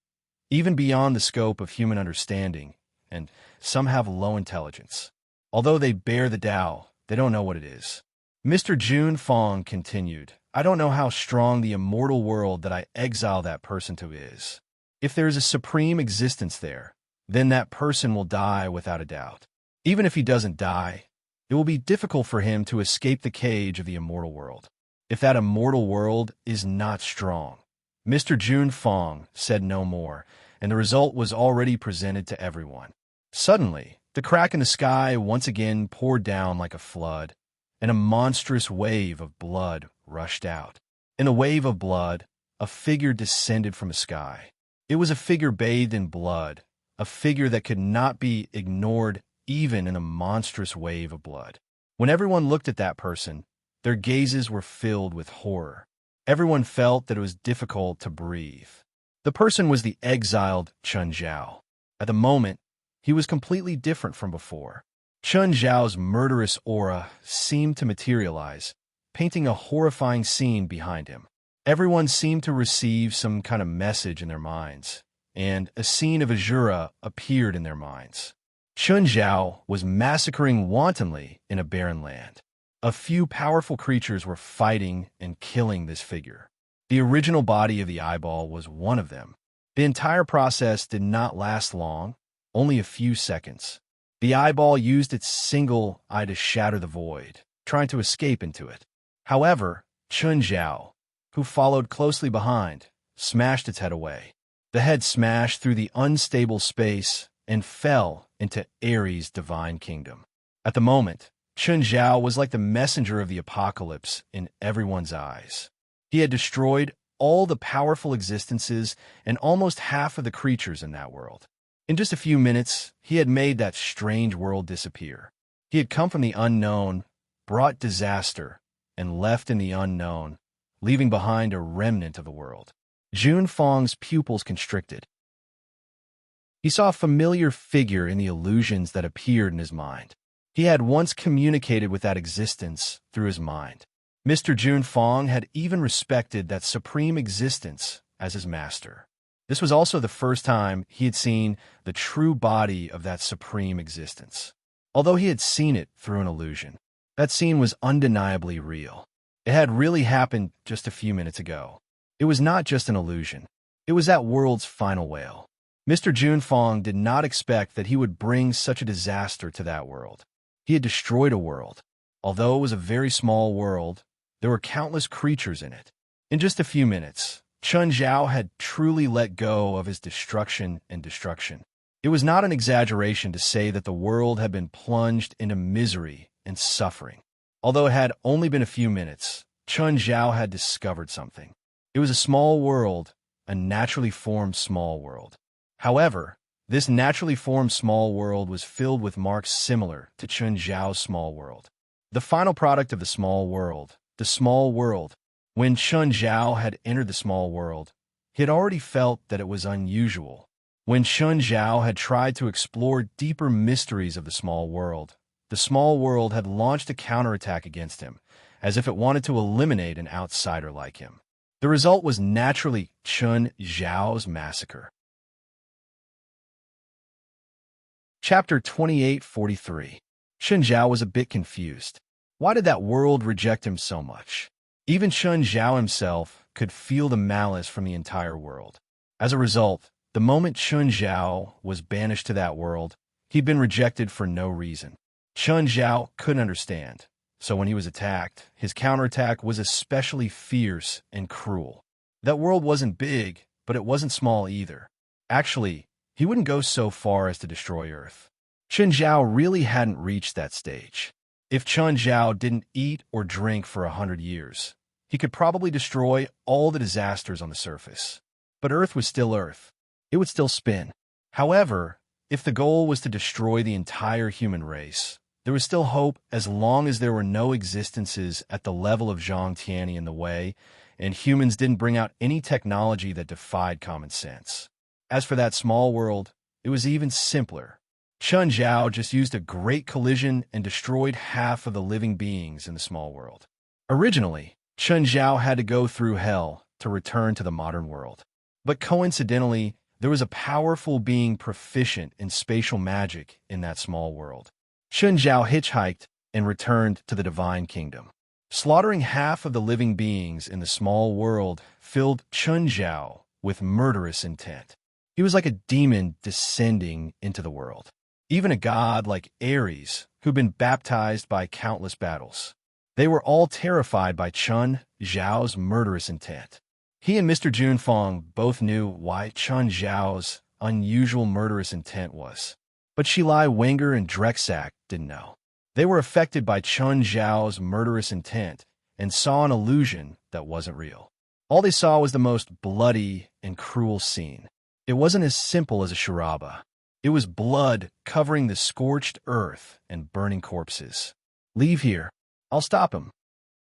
even beyond the scope of human understanding, and some have low intelligence. Although they bear the Tao, they don't know what it is. Mr. Jun Fong continued, I don't know how strong the immortal world that I exile that person to is. If there is a supreme existence there, then that person will die without a doubt. Even if he doesn't die, it will be difficult for him to escape the cage of the immortal world. If that immortal world is not strong. Mr. Jun Fong said no more, and the result was already presented to everyone. Suddenly, the crack in the sky once again poured down like a flood, and a monstrous wave of blood rushed out. In the wave of blood, a figure descended from the sky. It was a figure bathed in blood, a figure that could not be ignored even in a monstrous wave of blood. When everyone looked at that person, their gazes were filled with horror. Everyone felt that it was difficult to breathe. The person was the exiled Chun Zhao. At the moment, he was completely different from before. Chun Zhao's murderous aura seemed to materialize, painting a horrifying scene behind him. Everyone seemed to receive some kind of message in their minds, and a scene of Azura appeared in their minds. Chun Zhao was massacring wantonly in a barren land. A few powerful creatures were fighting and killing this figure. The original body of the eyeball was one of them. The entire process did not last long, only a few seconds. The eyeball used its single eye to shatter the void, trying to escape into it. However, Chun Zhao, who followed closely behind, smashed its head away. The head smashed through the unstable space and fell into Ares' divine kingdom. At the moment, Chun Zhao was like the messenger of the apocalypse in everyone's eyes. He had destroyed all the powerful existences and almost half of the creatures in that world. In just a few minutes, he had made that strange world disappear. He had come from the unknown, brought disaster, and left in the unknown, leaving behind a remnant of the world. Jun Fong's pupils constricted. He saw a familiar figure in the illusions that appeared in his mind. He had once communicated with that existence through his mind. Mr. Jun Fong had even respected that supreme existence as his master. This was also the first time he had seen the true body of that supreme existence. Although he had seen it through an illusion, that scene was undeniably real. It had really happened just a few minutes ago. It was not just an illusion. It was that world's final wail. Mr. Jun Fong did not expect that he would bring such a disaster to that world. He had destroyed a world. Although it was a very small world, there were countless creatures in it. In just a few minutes, Chun Zhao had truly let go of his destruction and destruction. It was not an exaggeration to say that the world had been plunged into misery and suffering. Although it had only been a few minutes, Chun Zhao had discovered something. It was a small world, a naturally formed small world. However, this naturally formed small world was filled with marks similar to Chun Zhao's small world. The final product of the small world, the small world. When Chun Zhao had entered the small world, he had already felt that it was unusual. When Chun Zhao had tried to explore deeper mysteries of the small world had launched a counterattack against him, as if it wanted to eliminate an outsider like him. The result was naturally Chun Zhao's massacre. Chapter 2843. Chun Zhao was a bit confused. Why did that world reject him so much? Even Chun Zhao himself could feel the malice from the entire world. As a result, the moment Chun Zhao was banished to that world, he'd been rejected for no reason. Chun Zhao couldn't understand, so when he was attacked, his counterattack was especially fierce and cruel. That world wasn't big, but it wasn't small either. Actually, he wouldn't go so far as to destroy Earth. Chun Zhao really hadn't reached that stage. If Chun Zhao didn't eat or drink for 100 years, he could probably destroy all the disasters on the surface. But Earth was still Earth. It would still spin. However, if the goal was to destroy the entire human race, there was still hope as long as there were no existences at the level of Zhang Tianyi in the way, and humans didn't bring out any technology that defied common sense. As for that small world, it was even simpler. Chun Zhao just used a great collision and destroyed half of the living beings in the small world. Originally, Chun Zhao had to go through hell to return to the modern world. But coincidentally, there was a powerful being proficient in spatial magic in that small world. Chun Zhao hitchhiked and returned to the Divine Kingdom. Slaughtering half of the living beings in the small world filled Chun Zhao with murderous intent. He was like a demon descending into the world. Even a god like Ares, who'd been baptized by countless battles. They were all terrified by Chun Zhao's murderous intent. He and Mr. Junfeng both knew why Chun Zhao's unusual murderous intent was. But Shilai Wenger and Drexak didn't know. They were affected by Chun Zhao's murderous intent and saw an illusion that wasn't real. All they saw was the most bloody and cruel scene. It wasn't as simple as a charaba. It was blood covering the scorched earth and burning corpses. "Leave here. I'll stop him."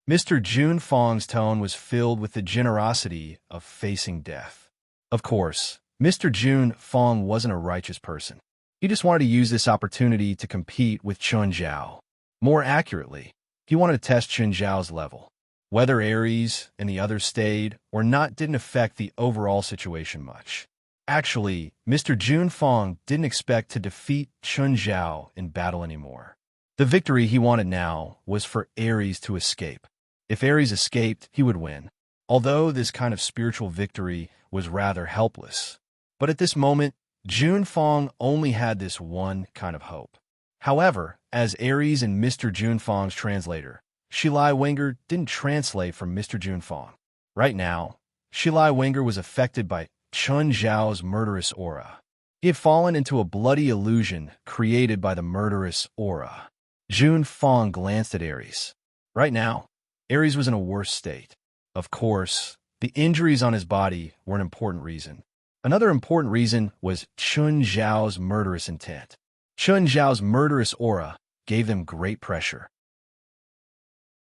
Mr. Junfeng's tone was filled with the generosity of facing death. Of course, Mr. Junfeng wasn't a righteous person. He just wanted to use this opportunity to compete with Chun Zhao. More accurately, he wanted to test Chun Zhao's level. Whether Ares and the others stayed or not didn't affect the overall situation much. Actually, Mr. Junfeng didn't expect to defeat Chun Zhao in battle anymore. The victory he wanted now was for Ares to escape. If Ares escaped, he would win, although this kind of spiritual victory was rather helpless. But at this moment, Junfeng only had this one kind of hope. However, as Ares and Mr. Junfeng's translator, Shilai Wenger didn't translate for Mr. Junfeng. Right now, Shilai Wenger was affected by Chun Zhao's murderous aura. He had fallen into a bloody illusion created by the murderous aura. Junfeng glanced at Ares. Right now, Ares was in a worse state. Of course, the injuries on his body were an important reason. Another important reason was Chun Zhao's murderous intent. Chun Zhao's murderous aura gave them great pressure.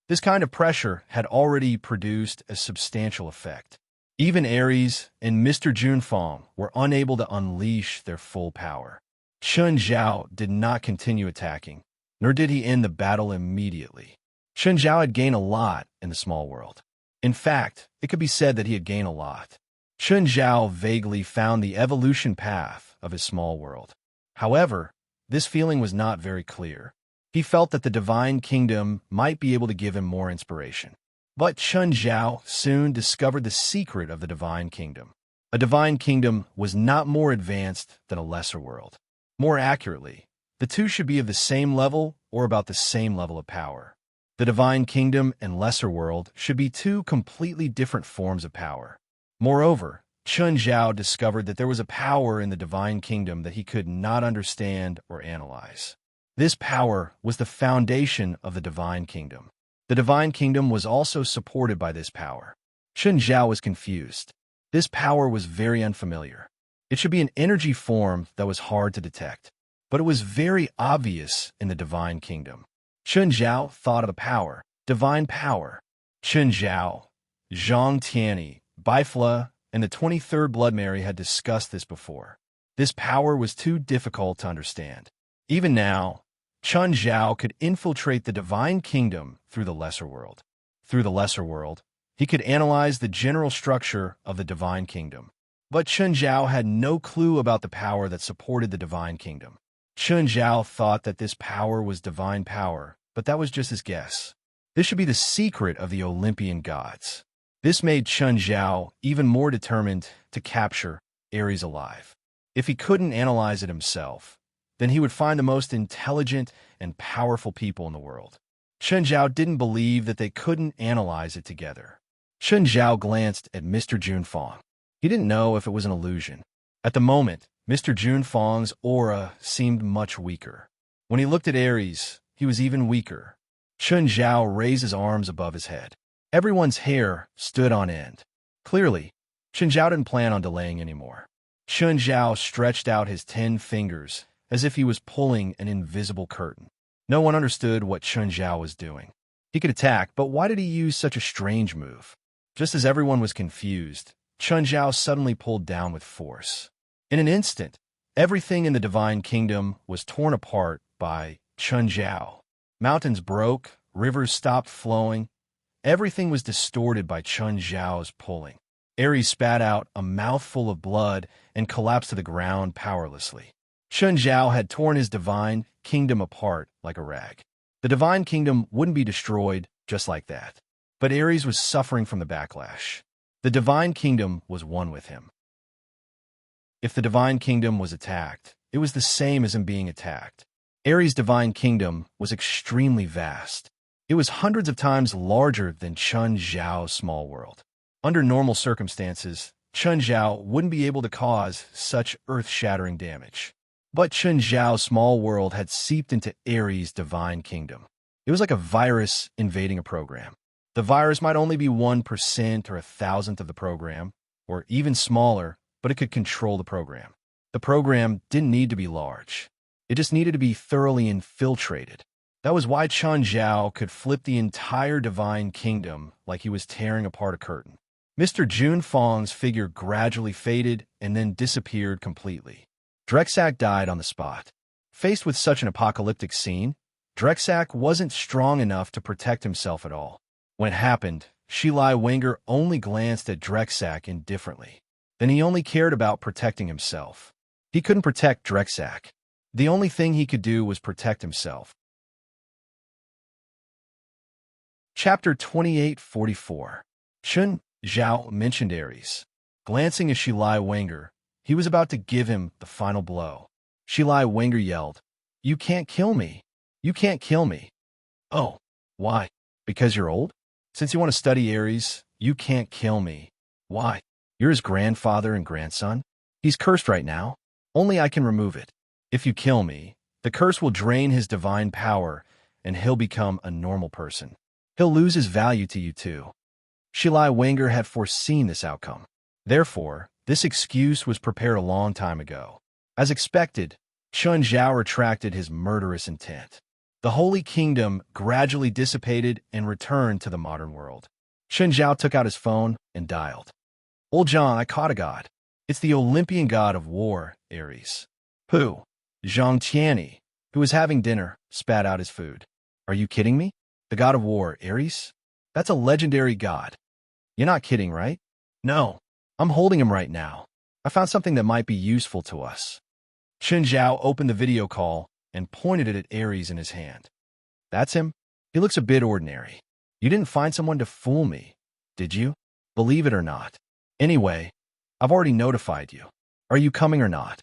This kind of pressure had already produced a substantial effect. Even Ares and Mr. Junfeng were unable to unleash their full power. Chun Zhao did not continue attacking, nor did he end the battle immediately. Chun Zhao had gained a lot in the small world. In fact, it could be said that he had gained a lot. Chun Zhao vaguely found the evolution path of his small world. However, this feeling was not very clear. He felt that the Divine Kingdom might be able to give him more inspiration. But Chun Zhao soon discovered the secret of the Divine Kingdom. A Divine Kingdom was not more advanced than a lesser world. More accurately, the two should be of the same level or about the same level of power. The Divine Kingdom and lesser world should be two completely different forms of power. Moreover, Chun Zhao discovered that there was a power in the Divine Kingdom that he could not understand or analyze. This power was the foundation of the Divine Kingdom. The divine kingdom was also supported by this power. Chen Zhao was confused. This power was very unfamiliar. It should be an energy form that was hard to detect, but it was very obvious in the divine kingdom. Chen Zhao thought of a power, divine power. Chen Zhao, Zhang Tianyi, Baifla, and the 23rd Blood Mary had discussed this before. This power was too difficult to understand. Even now, Chen Zhao could infiltrate the divine kingdom through the lesser world. Through the lesser world, he could analyze the general structure of the divine kingdom. But Chen Zhao had no clue about the power that supported the divine kingdom. Chen Zhao thought that this power was divine power, but that was just his guess. This should be the secret of the Olympian gods. This made Chen Zhao even more determined to capture Ares alive. If he couldn't analyze it himself, then he would find the most intelligent and powerful people in the world. Chen Zhao didn't believe that they couldn't analyze it together. Chen Zhao glanced at Mr. Junfang. He didn't know if it was an illusion. At the moment, Mr. Junfang's aura seemed much weaker. When he looked at Ares, he was even weaker. Chen Zhao raised his arms above his head. Everyone's hair stood on end. Clearly, Chen Zhao didn't plan on delaying anymore. Chen Zhao stretched out his 10 fingers as if he was pulling an invisible curtain. No one understood what Chen Zhao was doing. He could attack, but why did he use such a strange move? Just as everyone was confused, Chen Zhao suddenly pulled down with force. In an instant, everything in the divine kingdom was torn apart by Chen Zhao. Mountains broke, rivers stopped flowing. Everything was distorted by Chen Zhao's pulling. Ares spat out a mouthful of blood and collapsed to the ground powerlessly. Chen Zhao had torn his divine kingdom apart like a rag. The divine kingdom wouldn't be destroyed just like that. But Ares was suffering from the backlash. The divine kingdom was one with him. If the divine kingdom was attacked, it was the same as him being attacked. Ares' divine kingdom was extremely vast. It was hundreds of times larger than Chen Zhao's small world. Under normal circumstances, Chen Zhao wouldn't be able to cause such earth-shattering damage. But Chen Zhao's small world had seeped into Ares' divine kingdom. It was like a virus invading a program. The virus might only be 1% or 1,000th of the program, or even smaller, but it could control the program. The program didn't need to be large. It just needed to be thoroughly infiltrated. That was why Chen Zhao could flip the entire divine kingdom like he was tearing apart a curtain. Mr. Junfang's figure gradually faded and then disappeared completely. Drexak died on the spot. Faced with such an apocalyptic scene, Drexak wasn't strong enough to protect himself at all. When it happened, Shilai Wenger only glanced at Drexak indifferently. Then he only cared about protecting himself. He couldn't protect Drexak. The only thing he could do was protect himself. Chapter 2844. Chen Zhao mentioned Ares. Glancing at Shilai Wenger, he was about to give him the final blow. Shilai Wenger yelled, "You can't kill me. You can't kill me." "Oh, why? Because you're old? Since you want to study Ares, you can't kill me. Why? You're his grandfather and grandson. He's cursed right now. Only I can remove it. If you kill me, the curse will drain his divine power, and he'll become a normal person. He'll lose his value to you too." Shilai Wenger had foreseen this outcome. Therefore, this excuse was prepared a long time ago. As expected, Chen Zhao retracted his murderous intent. The Holy Kingdom gradually dissipated and returned to the modern world. Chen Zhao took out his phone and dialed. "Old John, I caught a god. It's the Olympian god of war, Ares." "Who?" Zhang Tianyi, who was having dinner, spat out his food. "Are you kidding me? The god of war, Ares? That's a legendary god. You're not kidding, right?" "No. I'm holding him right now. I found something that might be useful to us." Chen Zhao opened the video call and pointed it at Ares in his hand. "That's him? He looks a bit ordinary. You didn't find someone to fool me, did you? Believe it or not. Anyway, I've already notified you. Are you coming or not?"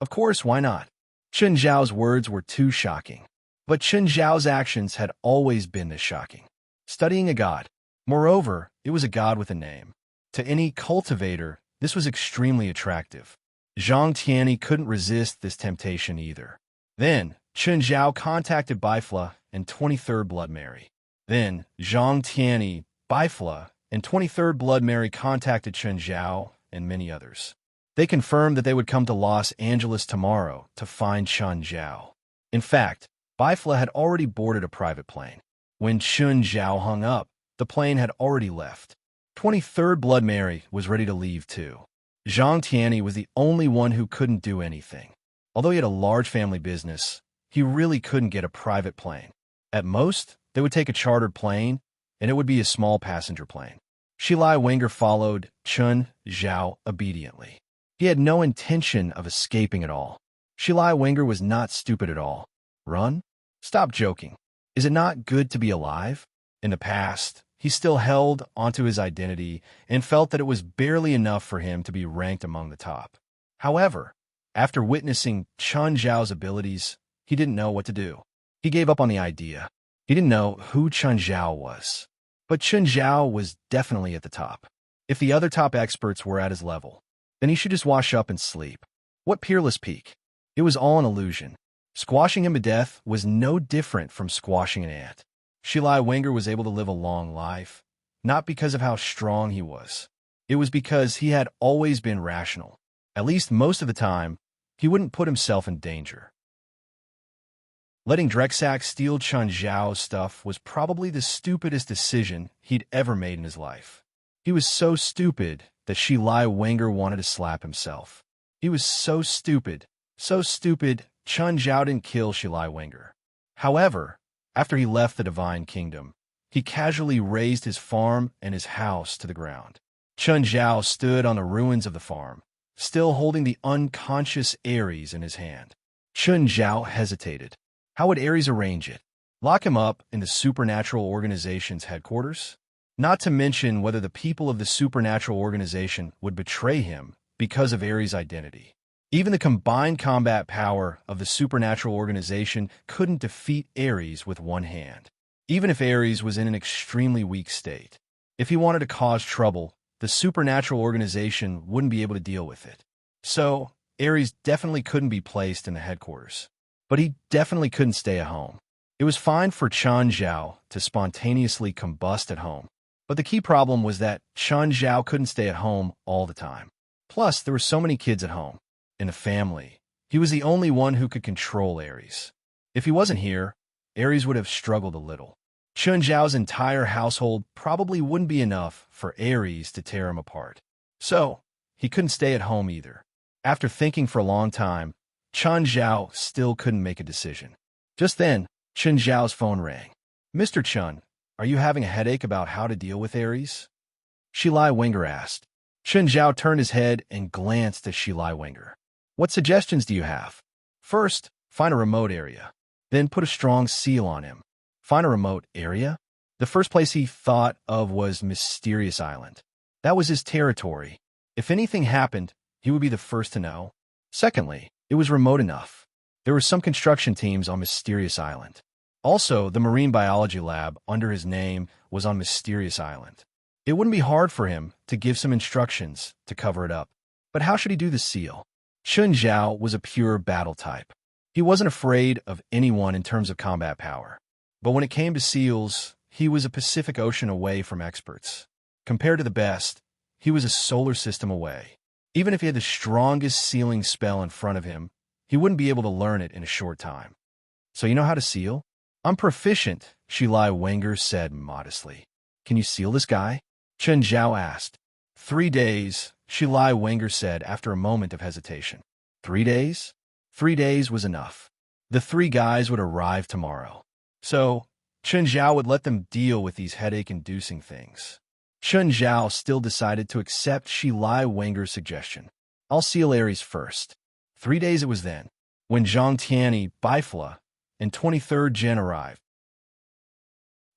"Of course, why not?" Chen Zhao's words were too shocking. But Chen Zhao's actions had always been this shocking. Studying a god. Moreover, it was a god with a name. To any cultivator, this was extremely attractive. Zhang Tianyi couldn't resist this temptation either. Then, Chen Zhao contacted Baifla and 23rd Blood Mary. Then Zhang Tianyi, Bifla, and 23rd Blood Mary contacted Chen Zhao and many others. They confirmed that they would come to Los Angeles tomorrow to find Chen Zhao. In fact, Bifla had already boarded a private plane. When Chen Zhao hung up, the plane had already left. 23rd Blood Mary was ready to leave too. Zhang Tianyi was the only one who couldn't do anything. Although he had a large family business, he really couldn't get a private plane. At most, they would take a chartered plane, and it would be a small passenger plane. Shilai Wenger followed Chen Zhao obediently. He had no intention of escaping at all. Shilai Wenger was not stupid at all. Run? Stop joking. Is it not good to be alive? In the past, he still held onto his identity and felt that it was barely enough for him to be ranked among the top. However, after witnessing Chen Zhao's abilities, he didn't know what to do. He gave up on the idea. He didn't know who Chen Zhao was. But Chen Zhao was definitely at the top. If the other top experts were at his level, then he should just wash up and sleep. What peerless peak? It was all an illusion. Squashing him to death was no different from squashing an ant. Shilai Wenger was able to live a long life, not because of how strong he was. It was because he had always been rational. At least most of the time, he wouldn't put himself in danger. Letting Drexak steal Chen Zhao's stuff was probably the stupidest decision he'd ever made in his life. He was so stupid that Shilai Wenger wanted to slap himself. He was so stupid, Chen Zhao didn't kill Shilai Wenger. However, after he left the Divine Kingdom, he casually razed his farm and his house to the ground. Chen Zhao stood on the ruins of the farm, still holding the unconscious Ares in his hand. Chen Zhao hesitated. How would Ares arrange it? Lock him up in the Supernatural Organization's headquarters? Not to mention whether the people of the Supernatural Organization would betray him because of Ares' identity. Even the combined combat power of the Supernatural Organization couldn't defeat Ares with one hand, even if Ares was in an extremely weak state. If he wanted to cause trouble, the Supernatural Organization wouldn't be able to deal with it. So, Ares definitely couldn't be placed in the headquarters. But he definitely couldn't stay at home. It was fine for Chen Zhao to spontaneously combust at home, but the key problem was that Chen Zhao couldn't stay at home all the time. Plus, there were so many kids at home. In the family, he was the only one who could control Ares. If he wasn't here, Ares would have struggled a little. Chen Zhao's entire household probably wouldn't be enough for Ares to tear him apart. So, he couldn't stay at home either. After thinking for a long time, Chen Zhao still couldn't make a decision. Just then, Chen Zhao's phone rang. "Mr. Chen, are you having a headache about how to deal with Ares?" Shilai Wenger asked. Chen Zhao turned his head and glanced at Shilai Wenger. "What suggestions do you have?" "First, find a remote area. Then put a strong seal on him." Find a remote area? The first place he thought of was Mysterious Island. That was his territory. If anything happened, he would be the first to know. Secondly, it was remote enough. There were some construction teams on Mysterious Island. Also, the marine biology lab under his name was on Mysterious Island. It wouldn't be hard for him to give some instructions to cover it up. But how should he do the seal? Chen Zhao was a pure battle type. He wasn't afraid of anyone in terms of combat power. But when it came to seals, he was a Pacific Ocean away from experts. Compared to the best, he was a solar system away. Even if he had the strongest sealing spell in front of him, he wouldn't be able to learn it in a short time. "So you know how to seal?" "I'm proficient," Shilai Wenger said modestly. "Can you seal this guy?" Chen Zhao asked. 3 days, Shilai Wenger said after a moment of hesitation. 3 days? 3 days was enough. The 3 guys would arrive tomorrow. So, Chen Zhao would let them deal with these headache-inducing things. Chen Zhao still decided to accept Shilai Wenger's suggestion. "I'll seal Ares first." 3 days it was then, when Zhang Tianyi, Bifla, and 23rd Gen arrived.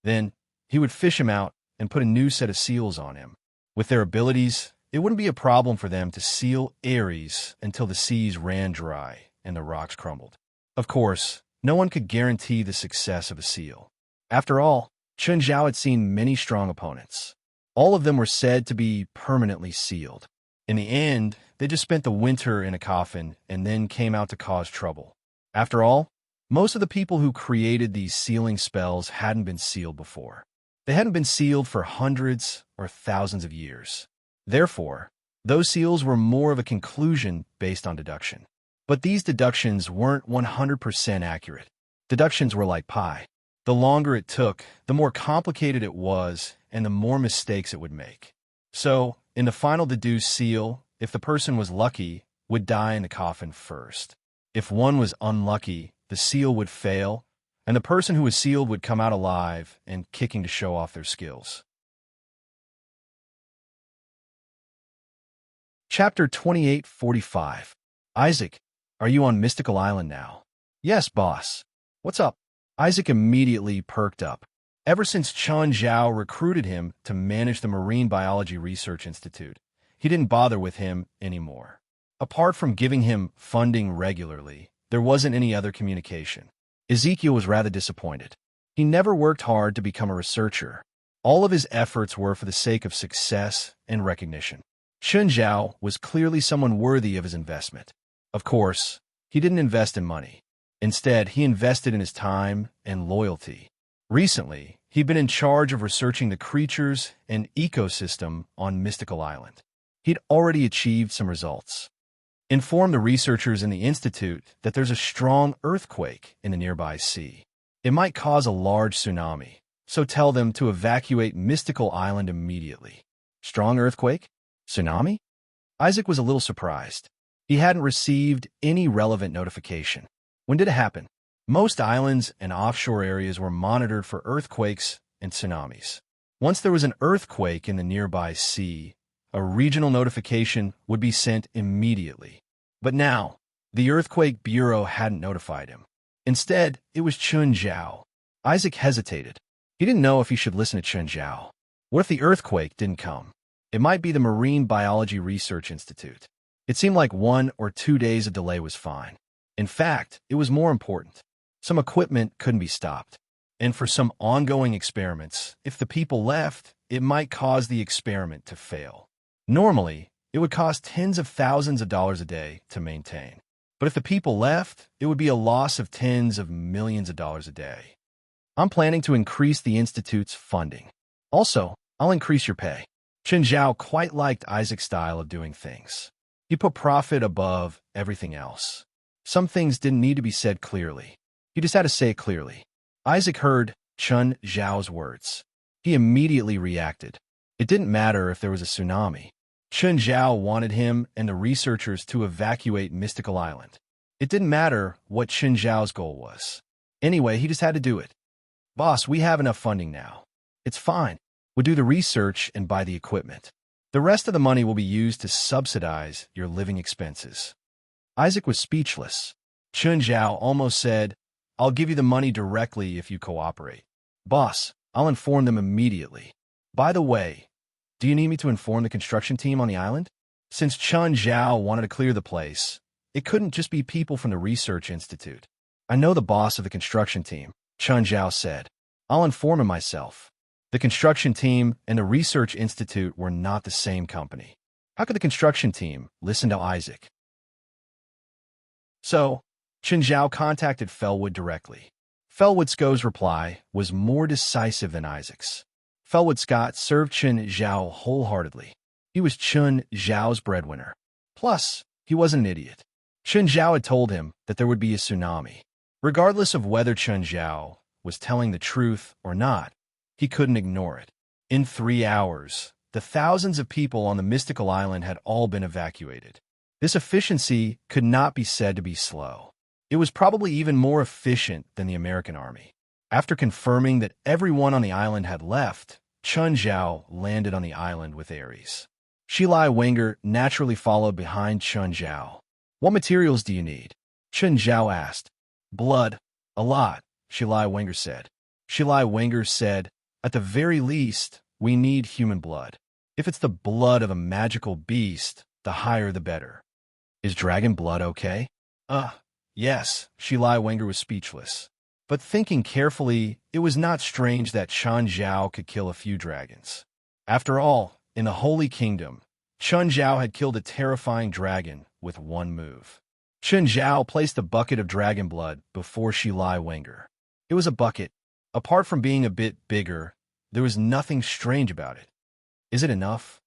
Then, he would fish him out and put a new set of seals on him. With their abilities, it wouldn't be a problem for them to seal Ares until the seas ran dry and the rocks crumbled. Of course, no one could guarantee the success of a seal. After all, Chen Zhao had seen many strong opponents. All of them were said to be permanently sealed. In the end, they just spent the winter in a coffin and then came out to cause trouble. After all, Most of the people who created these sealing spells hadn't been sealed before. They hadn't been sealed for hundreds or thousands of years. Therefore, those seals were more of a conclusion based on deduction. But these deductions weren't 100% accurate. Deductions were like pie. The longer it took, the more complicated it was, and the more mistakes it would make. So, in the final deduced seal, if the person was lucky, would die in the coffin first. If one was unlucky, the seal would fail, and the person who was sealed would come out alive and kicking to show off their skills. Chapter 2845. Isaac, are you on Mystical Island now? Yes, boss. What's up? Isaac immediately perked up. Ever since Chun Zhao recruited him to manage the Marine Biology Research Institute, he didn't bother with him anymore. Apart from giving him funding regularly, there wasn't any other communication. Ezekiel was rather disappointed. He never worked hard to become a researcher. All of his efforts were for the sake of success and recognition. Chun Zhao was clearly someone worthy of his investment. Of course, he didn't invest in money. Instead, he invested in his time and loyalty. Recently, he'd been in charge of researching the creatures and ecosystem on Mystical Island. He'd already achieved some results. Inform the researchers in the Institute that there's a strong earthquake in the nearby sea. It might cause a large tsunami, so tell them to evacuate Mystical Island immediately. Strong earthquake? Tsunami? Isaac was a little surprised. He hadn't received any relevant notification. When did it happen? Most islands and offshore areas were monitored for earthquakes and tsunamis. Once there was an earthquake in the nearby sea, a regional notification would be sent immediately. But now, the Earthquake Bureau hadn't notified him. Instead, it was Chun Zhao. Isaac hesitated. He didn't know if he should listen to Chun Zhao. What if the earthquake didn't come? It might be the Marine Biology Research Institute. It seemed like 1 or 2 days of delay was fine. In fact, it was more important. Some equipment couldn't be stopped. And for some ongoing experiments, if the people left, it might cause the experiment to fail. Normally, it would cost tens of thousands of dollars a day to maintain. But if the people left, it would be a loss of tens of millions of dollars a day. I'm planning to increase the Institute's funding. Also, I'll increase your pay. Chun Zhao quite liked Isaac's style of doing things. He put profit above everything else. Some things didn't need to be said clearly. He just had to say it clearly. Isaac heard Chun Zhao's words. He immediately reacted. It didn't matter if there was a tsunami. Chun Zhao wanted him and the researchers to evacuate Mystical Island. It didn't matter what Chun Zhao's goal was. Anyway, he just had to do it. Boss, we have enough funding now. It's fine. We'll do the research and buy the equipment. The rest of the money will be used to subsidize your living expenses. Isaac was speechless. Chun Zhao almost said, I'll give you the money directly if you cooperate. Boss, I'll inform them immediately. By the way, do you need me to inform the construction team on the island? Since Chun Zhao wanted to clear the place, it couldn't just be people from the Research Institute. I know the boss of the construction team, Chun Zhao said. I'll inform him myself. The construction team and the Research Institute were not the same company. How could the construction team listen to Isaac? So, Chun Zhao contacted Felwood directly. Felwood Sco's reply was more decisive than Isaac's. Felwood Scott served Chun Zhao wholeheartedly. He was Chun Zhao's breadwinner. Plus, he wasn't an idiot. Chun Zhao had told him that there would be a tsunami. Regardless of whether Chun Zhao was telling the truth or not, he couldn't ignore it. In 3 hours, the thousands of people on the Mystical Island had all been evacuated. This efficiency could not be said to be slow. It was probably even more efficient than the American Army. After confirming that everyone on the island had left, Chun Zhao landed on the island with Ares. Shilai Wenger naturally followed behind Chun Zhao. What materials do you need? Chun Zhao asked. Blood. A lot, Shilai Wenger said. Shilai Wenger said, at the very least, we need human blood. If it's the blood of a magical beast, the higher the better. Is dragon blood okay? Yes, Shilai Wenger was speechless. But thinking carefully, it was not strange that Chun Zhao could kill a few dragons. After all, in the Holy Kingdom, Chun Zhao had killed a terrifying dragon with one move. Chen Zhao placed a bucket of dragon blood before Shilai Wenger. It was a bucket. Apart from being a bit bigger, there was nothing strange about it. Is it enough?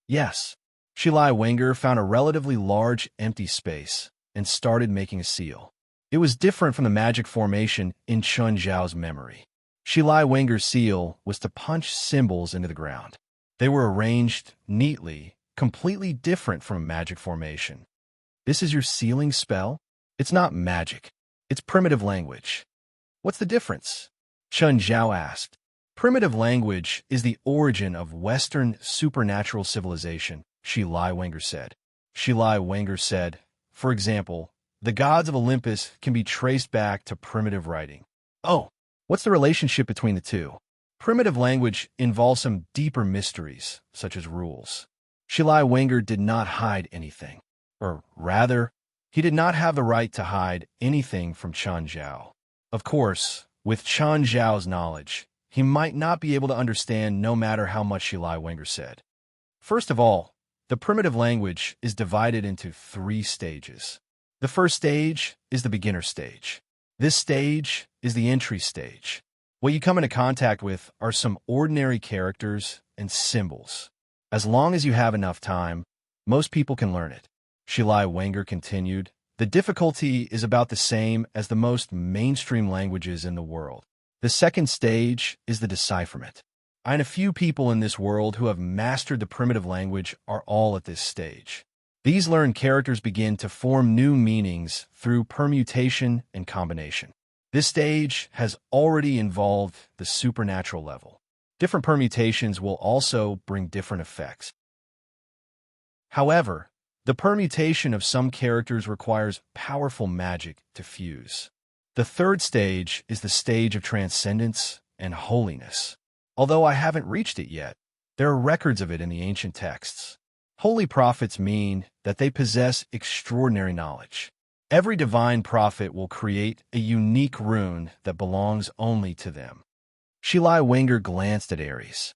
Yes. Shilai Wenger found a relatively large empty space and started making a seal. It was different from the magic formation in Chen Zhao's memory. Shilai Wenger's seal was to punch symbols into the ground. They were arranged neatly, completely different from a magic formation. This is your sealing spell? It's not magic. It's primitive language. What's the difference? Chen Zhao asked. Primitive language is the origin of Western supernatural civilization, Shilai Wenger said. Shilai Wenger said, for example, the gods of Olympus can be traced back to primitive writing. Oh, what's the relationship between the two? Primitive language involves some deeper mysteries, such as rules. Shilai Wenger did not hide anything. Or rather, he did not have the right to hide anything from Chen Zhao. Of course, with Chen Zhao's knowledge, he might not be able to understand no matter how much Shilai Wenger said. First of all, the primitive language is divided into 3 stages. The first stage is the beginner stage. This stage is the entry stage. What you come into contact with are some ordinary characters and symbols. As long as you have enough time, most people can learn it. Shilai Wenger continued, the difficulty is about the same as the most mainstream languages in the world. The second stage is the decipherment. I know a few people in this world who have mastered the primitive language are all at this stage. These learned characters begin to form new meanings through permutation and combination. This stage has already involved the supernatural level. Different permutations will also bring different effects. However, the permutation of some characters requires powerful magic to fuse. The third stage is the stage of transcendence and holiness. Although I haven't reached it yet, there are records of it in the ancient texts. Holy prophets mean that they possess extraordinary knowledge. Every divine prophet will create a unique rune that belongs only to them. Shilai Wenger glanced at Ares.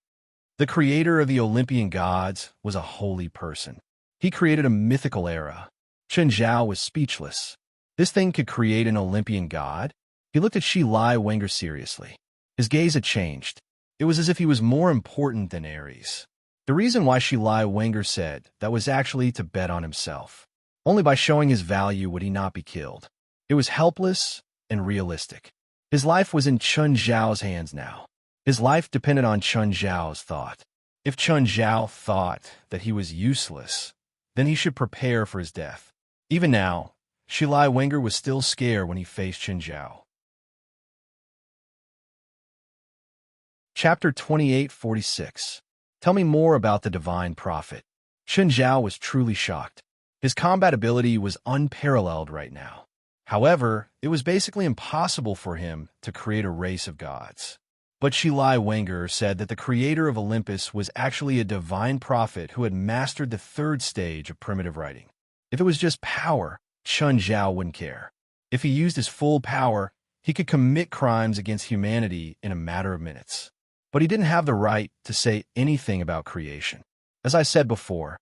The creator of the Olympian gods was a holy person. He created a mythical era. Chen Zhao was speechless. This thing could create an Olympian god? He looked at Shilai Wenger seriously. His gaze had changed. It was as if he was more important than Ares. The reason why Shilai Wenger said that was actually to bet on himself. Only by showing his value would he not be killed. It was helpless and realistic. His life was in Chen Zhao's hands now. His life depended on Chen Zhao's thought. If Chen Zhao thought that he was useless, then he should prepare for his death. Even now, Shilai Wenger was still scared when he faced Chen Zhao. Chapter 2846. Tell me more about the divine prophet. Chen Zhao was truly shocked. His combat ability was unparalleled right now. However, it was basically impossible for him to create a race of gods. But Shilai Wenger said that the creator of Olympus was actually a divine prophet who had mastered the third stage of primitive writing. If it was just power, Chen Zhao wouldn't care. If he used his full power, he could commit crimes against humanity in a matter of minutes. But he didn't have the right to say anything about creation. As I said before,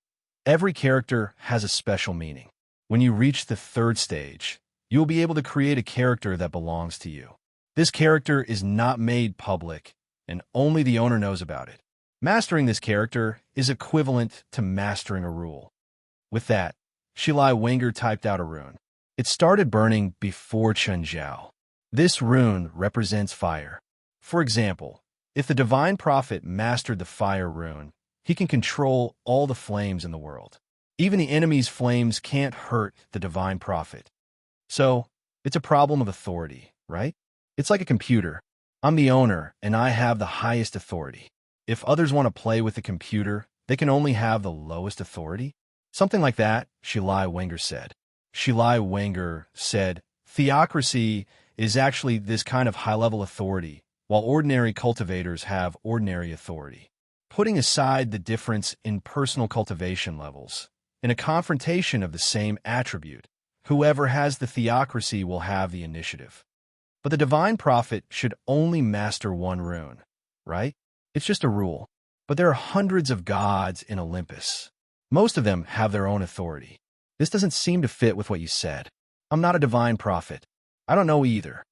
every character has a special meaning. When you reach the third stage, you will be able to create a character that belongs to you. This character is not made public, and only the owner knows about it. Mastering this character is equivalent to mastering a rule. With that, Shilai Wenger typed out a rune. It started burning before Chen Zhao. This rune represents fire. For example, if the divine prophet mastered the fire rune, he can control all the flames in the world. Even the enemy's flames can't hurt the divine prophet. So, it's a problem of authority, right? It's like a computer. I'm the owner, and I have the highest authority. If others want to play with the computer, they can only have the lowest authority? Something like that, Shilai Wenger said. Shilai Wenger said, theocracy is actually this kind of high-level authority, while ordinary cultivators have ordinary authority. Putting aside the difference in personal cultivation levels, in a confrontation of the same attribute, whoever has the theocracy will have the initiative. But the divine prophet should only master one rune, right? It's just a rule. But there are hundreds of gods in Olympus. Most of them have their own authority. This doesn't seem to fit with what you said. I'm not a divine prophet. I don't know either.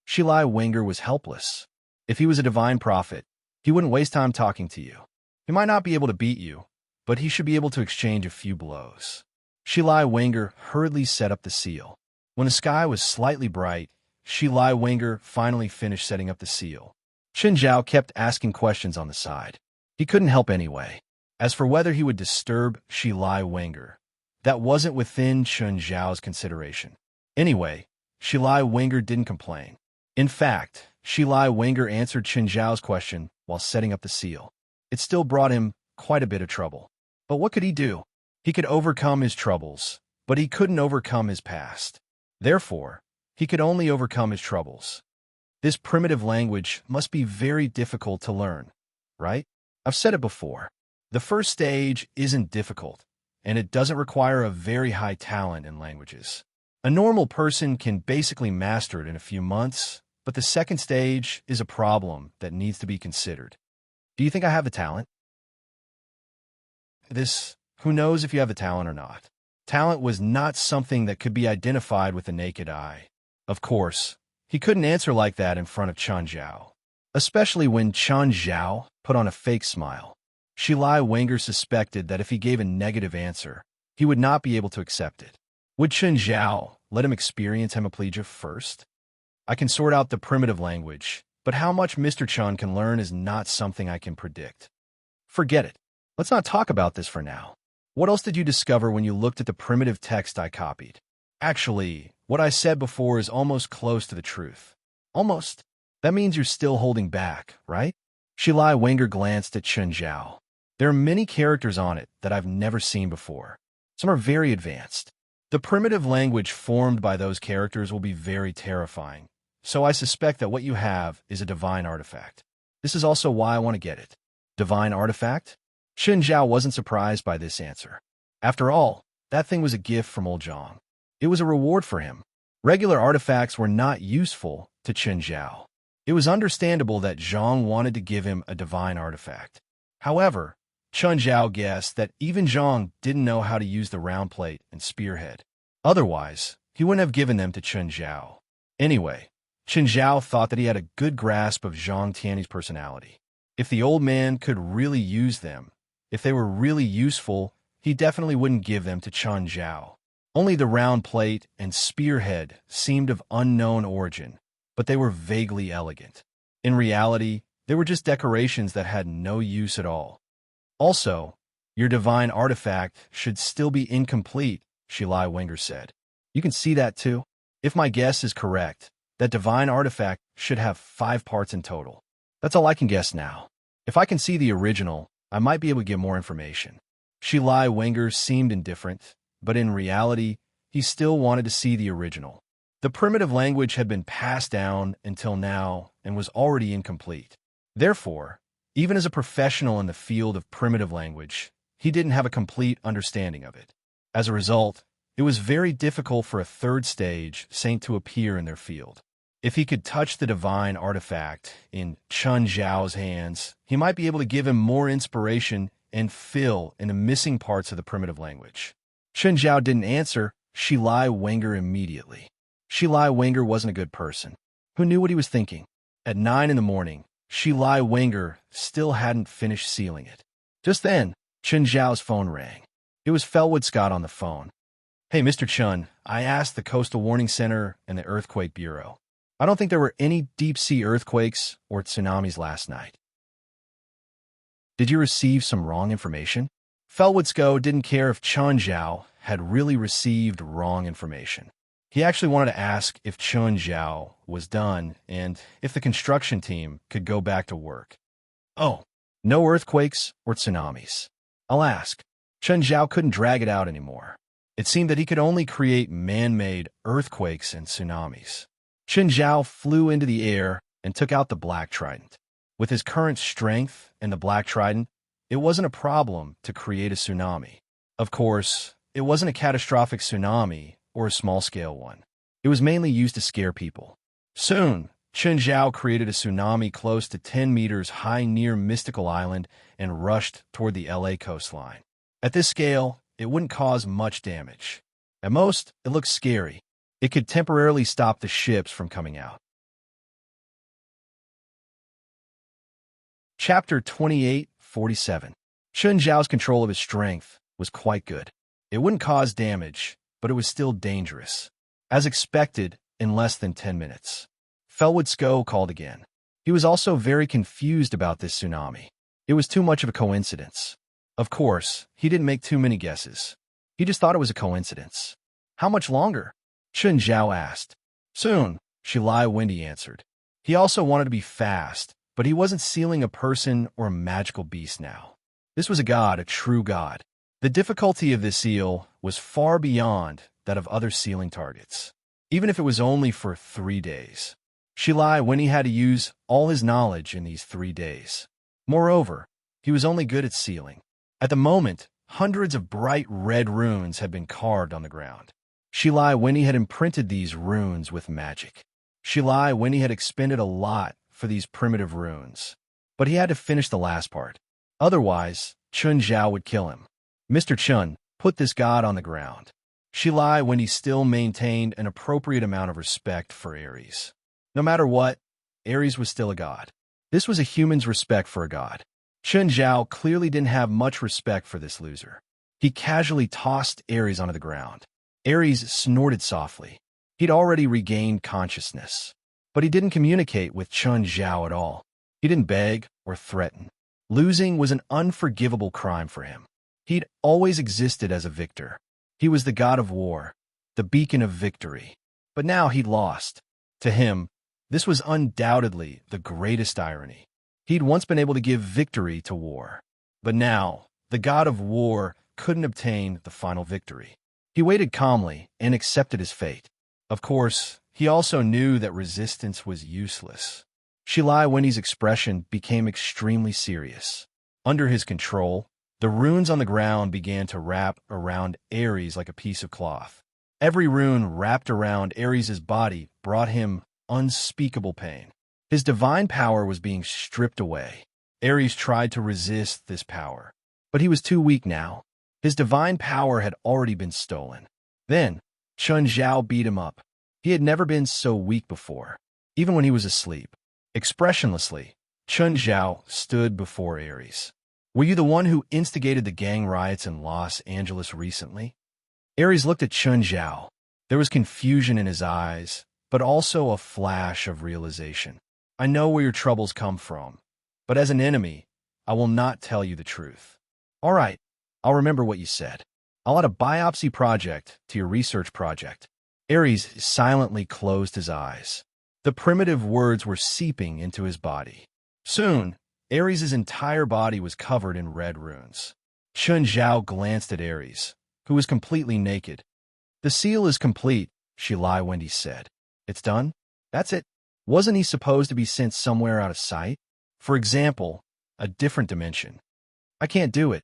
Shilai Wenger was helpless. If he was a divine prophet, he wouldn't waste time talking to you. He might not be able to beat you, but he should be able to exchange a few blows. Shilai Wenger hurriedly set up the seal. When the sky was slightly bright, Shilai Wenger finally finished setting up the seal. Chen Zhao kept asking questions on the side. He couldn't help anyway. As for whether he would disturb Shilai Wenger, that wasn't within Chen Zhao's consideration. Anyway, Shilai Wenger didn't complain. In fact, Shilai Wenger answered Chen Zhao's question while setting up the seal. It still brought him quite a bit of trouble. But what could he do? He could overcome his troubles, but he couldn't overcome his past. Therefore, he could only overcome his troubles. This primitive language must be very difficult to learn, right? I've said it before. The first stage isn't difficult, and it doesn't require a very high talent in languages. A normal person can basically master it in a few months, but the second stage is a problem that needs to be considered. Do you think I have the talent? Who knows if you have the talent or not? Talent was not something that could be identified with the naked eye. Of course, he couldn't answer like that in front of Chen Zhao, especially when Chen Zhao put on a fake smile. Shilai Wenger suspected that if he gave a negative answer, he would not be able to accept it. Would Chen Zhao let him experience hemiplegia first? I can sort out the primitive language, but how much Mr. Chen can learn is not something I can predict. Forget it. Let's not talk about this for now. What else did you discover when you looked at the primitive text I copied? Actually, what I said before is almost close to the truth. Almost. That means you're still holding back, right? Shilai Wenger glanced at Chen Zhao. There are many characters on it that I've never seen before. Some are very advanced. The primitive language formed by those characters will be very terrifying, so I suspect that what you have is a divine artifact. This is also why I want to get it. Divine artifact? Chen Zhao wasn't surprised by this answer. After all, that thing was a gift from old Zhang. It was a reward for him. Regular artifacts were not useful to Chen Zhao. It was understandable that Zhang wanted to give him a divine artifact. However, Chen Zhao guessed that even Zhang didn't know how to use the round plate and spearhead. Otherwise, he wouldn't have given them to Chen Zhao. Anyway, Chen Zhao thought that he had a good grasp of Zhang Tiany's personality. If the old man could really use them, if they were really useful, he definitely wouldn't give them to Chen Zhao. Only the round plate and spearhead seemed of unknown origin, but they were vaguely elegant. In reality, they were just decorations that had no use at all. Also, your divine artifact should still be incomplete, Shilai Wenger said. You can see that too? If my guess is correct, that divine artifact should have 5 parts in total. That's all I can guess now. If I can see the original, I might be able to get more information. Shilai Wenger seemed indifferent, but in reality, he still wanted to see the original. The primitive language had been passed down until now and was already incomplete. Therefore, even as a professional in the field of primitive language, he didn't have a complete understanding of it. As a result, it was very difficult for a third stage saint to appear in their field. If he could touch the divine artifact in Chen Zhao's hands, he might be able to give him more inspiration and fill in the missing parts of the primitive language. Chen Zhao didn't answer Shilai Wenger immediately. Shilai Wenger wasn't a good person. Who knew what he was thinking? At 9 in the morning, Shilai Wenger still hadn't finished sealing it. Just then, Chen Zhao's phone rang. It was Felwood Scott on the phone. Hey, Mr. Chen, I asked the Coastal Warning Center and the Earthquake Bureau. I don't think there were any deep-sea earthquakes or tsunamis last night. Did you receive some wrong information? Felwood Scott didn't care if Chen Zhao had really received wrong information. He actually wanted to ask if Chen Zhao was done and if the construction team could go back to work. Oh, no earthquakes or tsunamis. I'll ask. Chen Zhao couldn't drag it out anymore. It seemed that he could only create man-made earthquakes and tsunamis. Chen Zhao flew into the air and took out the Black Trident. With his current strength and the Black Trident, it wasn't a problem to create a tsunami. Of course, it wasn't a catastrophic tsunami or a small-scale one. It was mainly used to scare people. Soon, Chen Zhao created a tsunami close to 10 meters high near Mystical Island and rushed toward the LA coastline. At this scale, it wouldn't cause much damage. At most, it looked scary. It could temporarily stop the ships from coming out. Chapter 28:47. Chun Zhao's control of his strength was quite good. It wouldn't cause damage, but it was still dangerous. As expected, in less than 10 minutes, Felwood Sko called again. He was also very confused about this tsunami. It was too much of a coincidence. Of course, he didn't make too many guesses. He just thought it was a coincidence. How much longer? Chun Zhao asked. Soon, Shilai Wendy answered. He also wanted to be fast, but he wasn't sealing a person or a magical beast now. This was a god, a true god. The difficulty of this seal was far beyond that of other sealing targets, even if it was only for 3 days. Shilai Wendy had to use all his knowledge in these 3 days. Moreover, he was only good at sealing. At the moment, hundreds of bright red runes had been carved on the ground. Shilai Wendy had imprinted these runes with magic. Shilai Wendy had expended a lot for these primitive runes, but he had to finish the last part. Otherwise, Chun Zhao would kill him. Mr. Chun put this god on the ground. Shilai Wendy still maintained an appropriate amount of respect for Ares. No matter what, Ares was still a god. This was a human's respect for a god. Chun Zhao clearly didn't have much respect for this loser. He casually tossed Ares onto the ground. Ares snorted softly. He'd already regained consciousness, but he didn't communicate with Chun Zhao at all. He didn't beg or threaten. Losing was an unforgivable crime for him. He'd always existed as a victor. He was the god of war, the beacon of victory. But now he'd lost. To him, this was undoubtedly the greatest irony. He'd once been able to give victory to war, but now the god of war couldn't obtain the final victory. He waited calmly and accepted his fate. Of course, he also knew that resistance was useless. Shilai Wendy's expression became extremely serious. Under his control, the runes on the ground began to wrap around Ares like a piece of cloth. Every rune wrapped around Ares' body brought him unspeakable pain. His divine power was being stripped away. Ares tried to resist this power, but he was too weak now. His divine power had already been stolen. Then, Chun Zhao beat him up. He had never been so weak before, even when he was asleep. Expressionlessly, Chun Zhao stood before Ares. Were you the one who instigated the gang riots in Los Angeles recently? Ares looked at Chun Zhao. There was confusion in his eyes, but also a flash of realization. I know where your troubles come from, but as an enemy, I will not tell you the truth. All right, I'll remember what you said. I'll add a biopsy project to your research project. Ares silently closed his eyes. The primitive words were seeping into his body. Soon, Ares' entire body was covered in red runes. Chun Zhao glanced at Ares, who was completely naked. The seal is complete, Shilai Wendy said. It's done? That's it. Wasn't he supposed to be sent somewhere out of sight? For example, a different dimension. I can't do it.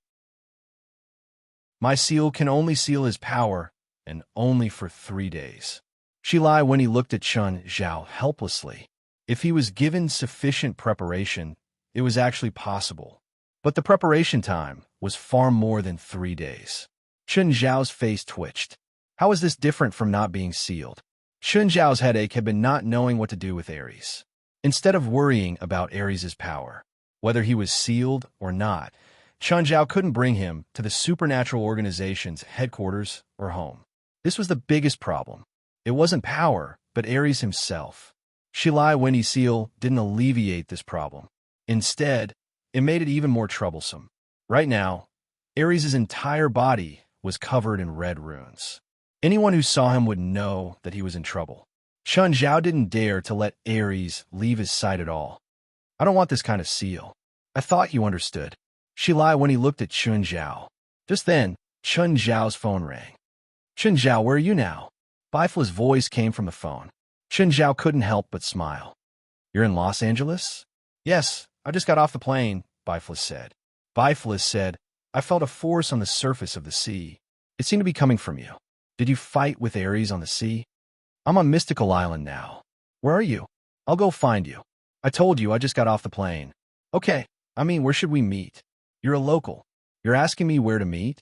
My seal can only seal his power, and only for 3 days. Shilai Wendy looked at Chun Zhao helplessly. If he was given sufficient preparation, it was actually possible. But the preparation time was far more than 3 days. Chun Zhao's face twitched. How is this different from not being sealed? Chun Zhao's headache had been not knowing what to do with Ares. Instead of worrying about Ares' power, whether he was sealed or not, Chun Zhao couldn't bring him to the supernatural organization's headquarters or home. This was the biggest problem. It wasn't power, but Ares himself. Shilai Wendy's seal didn't alleviate this problem. Instead, it made it even more troublesome. Right now, Ares' entire body was covered in red runes. Anyone who saw him would know that he was in trouble. Chun Zhao didn't dare to let Ares leave his sight at all. I don't want this kind of seal. I thought you understood. Shilai Wendy looked at Chun Zhao. Just then, Chun Zhao's phone rang. Chun Zhao, where are you now? Bifla's voice came from the phone. Chun Zhao couldn't help but smile. You're in Los Angeles? Yes, I just got off the plane, Bifla said. Bifla said, I felt a force on the surface of the sea. It seemed to be coming from you. Did you fight with Ares on the sea? I'm on Mystical Island now. Where are you? I'll go find you. I told you I just got off the plane. Okay, where should we meet? You're a local. You're asking me where to meet?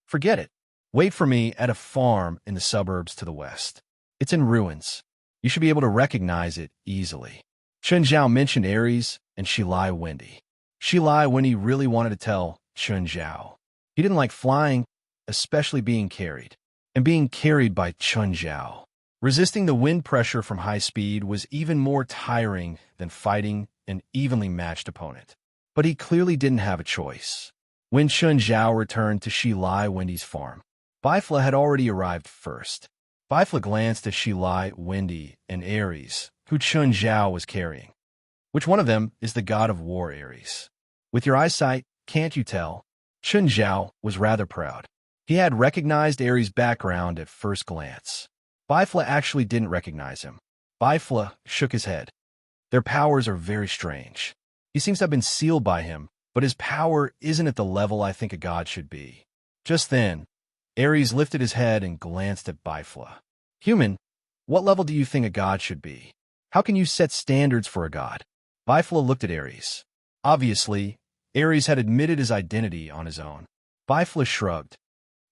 Forget it. Wait for me at a farm in the suburbs to the west. It's in ruins. You should be able to recognize it easily. Chen Zhao mentioned Aries and Shilai Wendy. Shilai Wendy really wanted to tell Chen Zhao. He didn't like flying, especially being carried. And being carried by Chen Zhao. Resisting the wind pressure from high speed was even more tiring than fighting an evenly matched opponent. But he clearly didn't have a choice. When Chen Zhao returned to Shilai Wendy's farm, Bifla had already arrived first. Bifla glanced at Shilai Wendy and Aries, who Chen Zhao was carrying. Which one of them is the god of war, Aries? With your eyesight, can't you tell? Chen Zhao was rather proud. He had recognized Aries' background at first glance. Bifla actually didn't recognize him. Bifla shook his head. Their powers are very strange. He seems to have been sealed by him, but his power isn't at the level I think a god should be. Just then, Aries lifted his head and glanced at Bifla. Human, what level do you think a god should be? How can you set standards for a god? Bifla looked at Aries. Obviously, Aries had admitted his identity on his own. Bifla shrugged.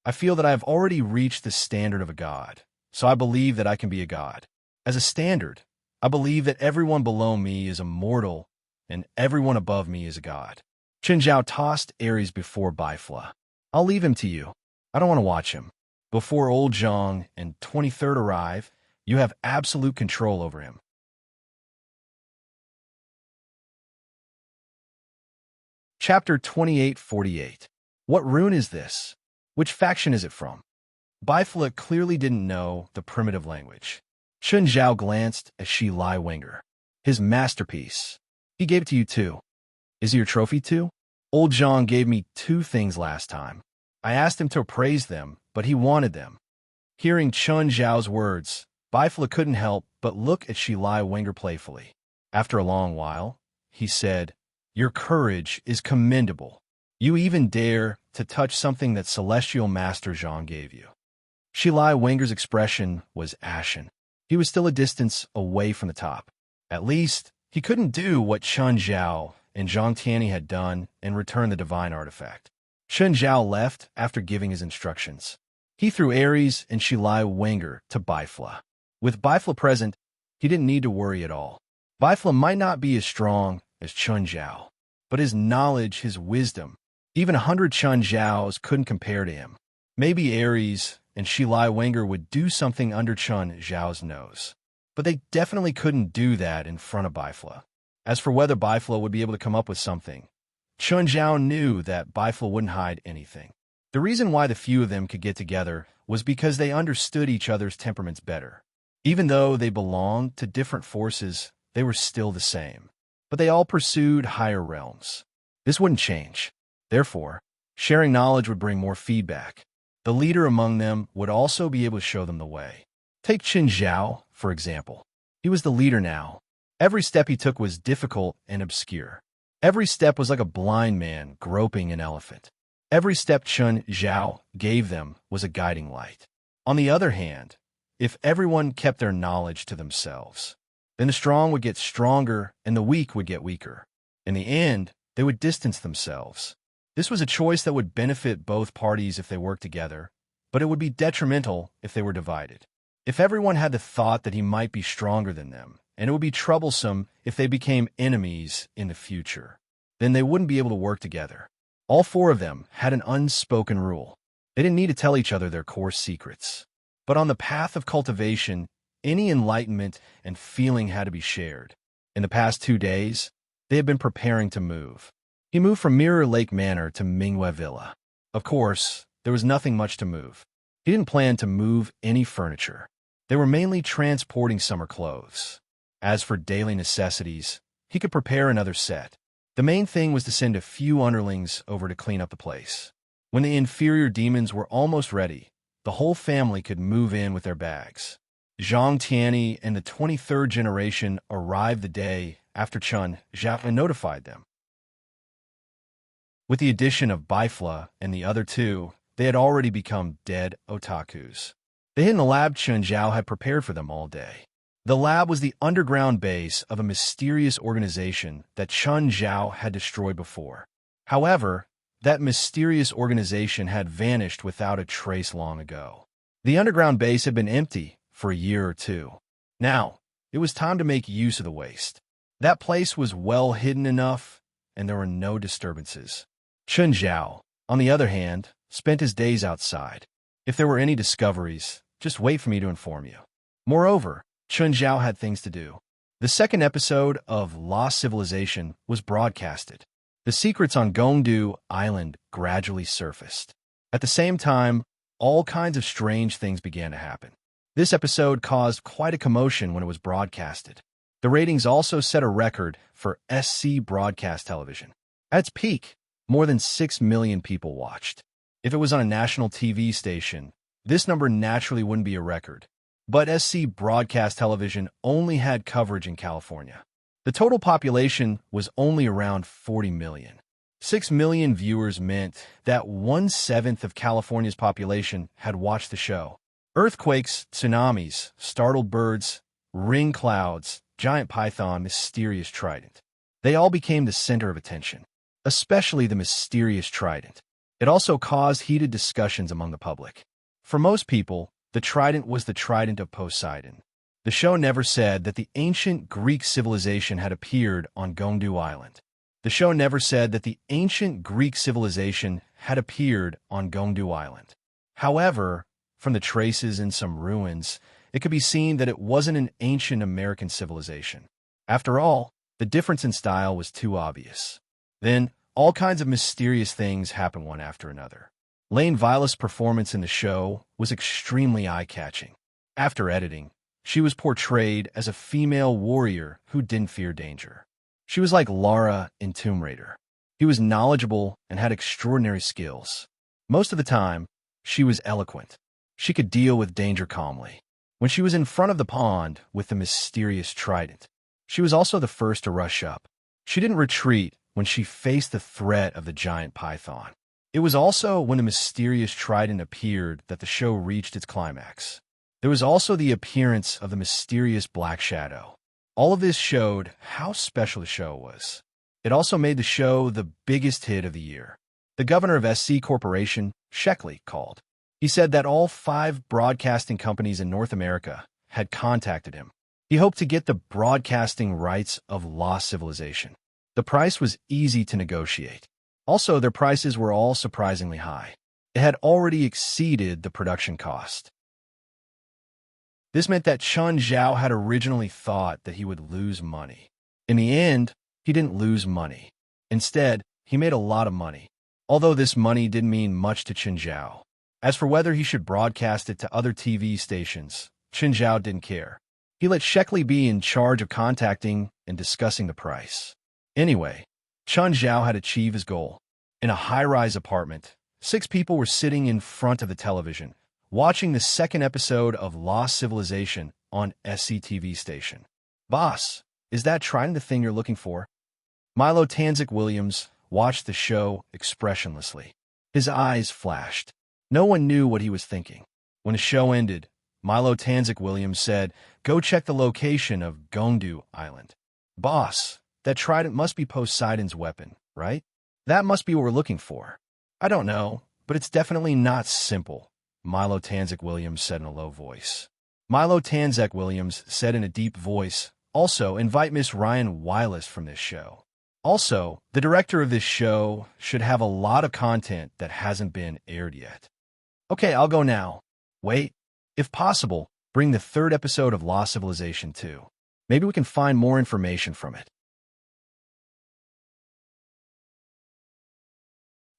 I feel that I have already reached the standard of a god, so I believe that I can be a god. As a standard, I believe that everyone below me is a mortal and everyone above me is a god. Chen Zhao tossed Aries before Bifla. I'll leave him to you. I don't want to watch him. Before Old Zhang and 23rd arrive, you have absolute control over him. Chapter 2848. What rune is this? Which faction is it from? Bifla clearly didn't know the primitive language. Chen Zhao glanced at Shilai Wenger. His masterpiece. He gave it to you too. Is he your trophy too? Old Zhang gave me 2 things last time. I asked him to praise them, but he wanted them. Hearing Chen Zhao's words, Bifla couldn't help but look at Shilai Wenger playfully. After a long while, he said, Your courage is commendable. You even dare to touch something that Celestial Master Zhang gave you. Shilai Wenger's expression was ashen. He was still a distance away from the top. At least, he couldn't do what Chen Zhao and Zhang Tianyi had done and return the divine artifact. Chen Zhao left after giving his instructions. He threw Aries and Shilai Wenger to Bifla. With Bifla present, he didn't need to worry at all. Bifla might not be as strong as Chen Zhao, but his knowledge, his wisdom, even 100 Chen Zhaos couldn't compare to him. Maybe Aries and Shilai Wenger would do something under Chen Zhao's nose, but they definitely couldn't do that in front of Bifla. As for whether Bifla would be able to come up with something, Chen Zhao knew that Bifla wouldn't hide anything. The reason why the few of them could get together was because they understood each other's temperaments better. Even though they belonged to different forces, they were still the same. But they all pursued higher realms. This wouldn't change. Therefore, sharing knowledge would bring more feedback. The leader among them would also be able to show them the way. Take Chen Zhao, for example. He was the leader now. Every step he took was difficult and obscure. Every step was like a blind man groping an elephant. Every step Chen Zhao gave them was a guiding light. On the other hand, if everyone kept their knowledge to themselves, then the strong would get stronger and the weak would get weaker. In the end, they would distance themselves. This was a choice that would benefit both parties if they worked together, but it would be detrimental if they were divided. If everyone had the thought that he might be stronger than them, and it would be troublesome if they became enemies in the future, then they wouldn't be able to work together. All 4 of them had an unspoken rule. They didn't need to tell each other their core secrets. But on the path of cultivation, any enlightenment and feeling had to be shared. In the past 2 days, they had been preparing to move. He moved from Mirror Lake Manor to Mingyue Villa. Of course, there was nothing much to move. He didn't plan to move any furniture. They were mainly transporting summer clothes. As for daily necessities, he could prepare another set. The main thing was to send a few underlings over to clean up the place. When the inferior demons were almost ready, the whole family could move in with their bags. Zhang Tianyi and the 23rd generation arrived the day after Chen Zhao notified them. With the addition of Bifla and the other 2, they had already become dead otakus. They hid in the lab Chen Zhao had prepared for them all day. The lab was the underground base of a mysterious organization that Chen Zhao had destroyed before. However, that mysterious organization had vanished without a trace long ago. The underground base had been empty for a year or two. Now, it was time to make use of the waste. That place was well hidden enough, and there were no disturbances. Chun Zhao, on the other hand, spent his days outside. If there were any discoveries, just wait for me to inform you. Moreover, Chun Zhao had things to do. The second episode of Lost Civilization was broadcasted. The secrets on Gongdu Island gradually surfaced. At the same time, all kinds of strange things began to happen. This episode caused quite a commotion when it was broadcasted. The ratings also set a record for SC broadcast television. At its peak, more than 6 million people watched. If it was on a national TV station, this number naturally wouldn't be a record. But SC broadcast television only had coverage in California. The total population was only around 40 million. 6 million viewers meant that 1/7 of California's population had watched the show. Earthquakes, tsunamis, startled birds, ring clouds, giant python, mysterious trident. They all became the center of attention, especially the mysterious trident. It also caused heated discussions among the public. For most people, the trident was the trident of Poseidon. The show never said that the ancient Greek civilization had appeared on Gongdu Island. The show never said that the ancient Greek civilization had appeared on Gongdu Island. However, from the traces in some ruins, it could be seen that it wasn't an ancient American civilization. After all, the difference in style was too obvious. Then, all kinds of mysterious things happened one after another. Lane Vilas' performance in the show was extremely eye-catching. After editing, she was portrayed as a female warrior who didn't fear danger. She was like Lara in Tomb Raider. She was knowledgeable and had extraordinary skills. Most of the time, she was eloquent. She could deal with danger calmly. When she was in front of the pond with the mysterious trident, she was also the first to rush up. She didn't retreat when she faced the threat of the giant python. It was also when the mysterious trident appeared that the show reached its climax. There was also the appearance of the mysterious black shadow. All of this showed how special the show was. It also made the show the biggest hit of the year. The governor of SC Corporation, Sheckley, called. He said that all 5 broadcasting companies in North America had contacted him. He hoped to get the broadcasting rights of Lost Civilization. The price was easy to negotiate. Also, their prices were all surprisingly high. It had already exceeded the production cost. This meant that Chun Zhao had originally thought that he would lose money. In the end, he didn't lose money. Instead, he made a lot of money. Although this money didn't mean much to Chun Zhao. As for whether he should broadcast it to other TV stations, Chun Zhao didn't care. He let Sheckley be in charge of contacting and discussing the price. Anyway, Chun Zhao had achieved his goal. In a high-rise apartment, 6 people were sitting in front of the television, watching the second episode of Lost Civilization on SCTV station. Boss, is that trident the thing you're looking for? Milo Tanzik Williams watched the show expressionlessly. His eyes flashed. No one knew what he was thinking. When the show ended, Milo Tanzik Williams said, "Go check the location of Gongdu Island." Boss, that trident must be Poseidon's weapon, right? That must be what we're looking for. I don't know, but it's definitely not simple, Milo Tanzik Williams said in a low voice. Milo Tanzik Williams said in a deep voice, "Also, invite Miss Ryan Wiles from this show. Also, the director of this show should have a lot of content that hasn't been aired yet." Okay, I'll go now. Wait, if possible, bring the 3rd episode of Lost Civilization too. Maybe we can find more information from it.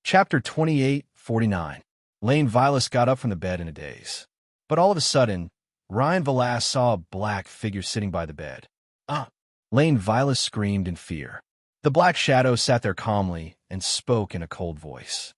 Chapter 28:49. Lane Vilas got up from the bed in a daze. But all of a sudden, Ryan Vilas saw a black figure sitting by the bed. "Ah!" Lane Vilas screamed in fear. The black shadow sat there calmly and spoke in a cold voice.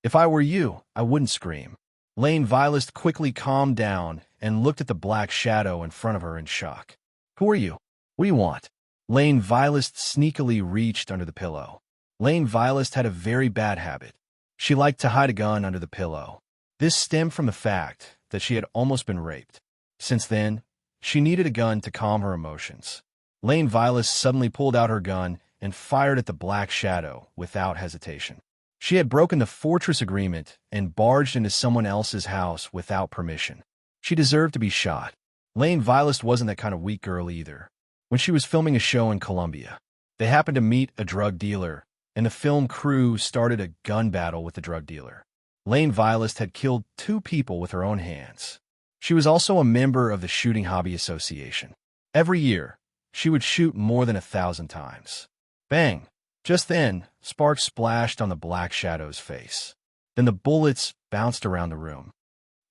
"If I were you, I wouldn't scream." Lane Vilas quickly calmed down and looked at the black shadow in front of her in shock. "Who are you? What do you want?" Lane Vilas sneakily reached under the pillow. Lane Vilas had a very bad habit. She liked to hide a gun under the pillow. This stemmed from the fact that she had almost been raped. Since then, she needed a gun to calm her emotions. Lane Vilas suddenly pulled out her gun and fired at the black shadow without hesitation. She had broken the fortress agreement and barged into someone else's house without permission. She deserved to be shot. Lane Vilest wasn't that kind of weak girl either. When she was filming a show in Colombia, they happened to meet a drug dealer, and the film crew started a gun battle with the drug dealer. Lane Vilest had killed 2 people with her own hands. She was also a member of the Shooting Hobby Association. Every year, she would shoot more than 1,000 times. Bang! Just then, sparks splashed on the Black Shadow's face. Then the bullets bounced around the room.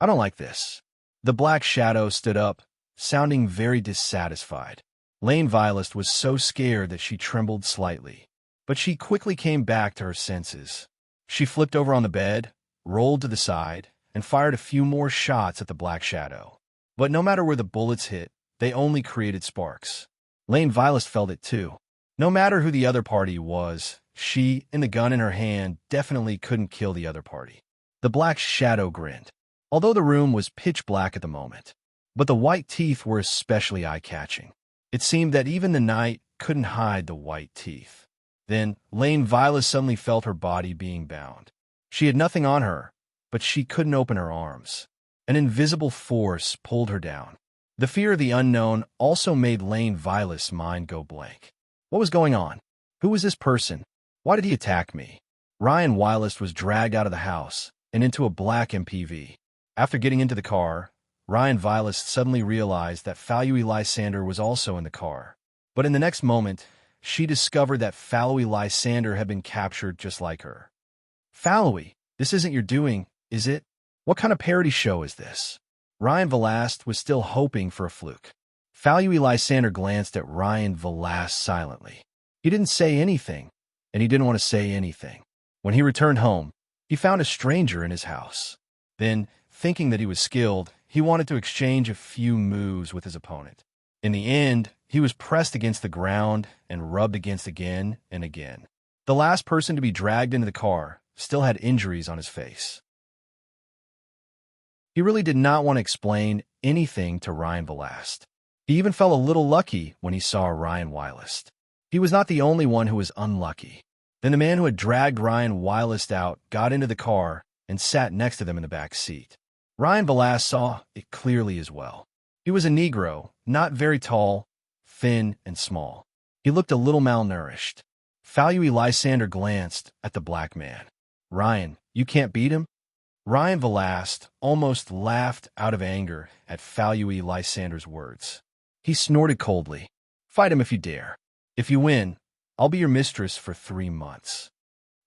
I don't like this. The Black Shadow stood up, sounding very dissatisfied. Lane Vilest was so scared that she trembled slightly. But she quickly came back to her senses. She flipped over on the bed, rolled to the side, and fired a few more shots at the Black Shadow. But no matter where the bullets hit, they only created sparks. Lane Vilest felt it too. No matter who the other party was, she, and the gun in her hand, definitely couldn't kill the other party. The Black Shadow grinned, although the room was pitch black at the moment. But the white teeth were especially eye-catching. It seemed that even the night couldn't hide the white teeth. Then, Lane Vilest suddenly felt her body being bound. She had nothing on her, but she couldn't open her arms. An invisible force pulled her down. The fear of the unknown also made Lane Vilest's mind go blank. What was going on? Who was this person? Why did he attack me? Ryan Vilest was dragged out of the house and into a black MPV. After getting into the car, Ryan Vilest suddenly realized that Fallowy Lysander was also in the car. But in the next moment, she discovered that Fallowy Lysander had been captured just like her. Fallowy, this isn't your doing, is it? What kind of parody show is this? Ryan Vilest was still hoping for a fluke. Fallowy Lysander glanced at Ryan Vilest silently. He didn't say anything, and he didn't want to say anything. When he returned home, he found a stranger in his house. Then, thinking that he was skilled, he wanted to exchange a few moves with his opponent. In the end, he was pressed against the ground and rubbed against again and again. The last person to be dragged into the car still had injuries on his face. He really did not want to explain anything to Ryan Vilest. He even felt a little lucky when he saw Ryan Vilest. He was not the only one who was unlucky. Then the man who had dragged Ryan Vilest out got into the car and sat next to them in the back seat. Ryan Vilest saw it clearly as well. He was a Negro, not very tall, thin, and small. He looked a little malnourished. Fallowy Lysander glanced at the black man. Ryan, you can't beat him? Ryan Vilest almost laughed out of anger at Fallowy Lysander's words. He snorted coldly. Fight him if you dare. If you win, I'll be your mistress for 3 months.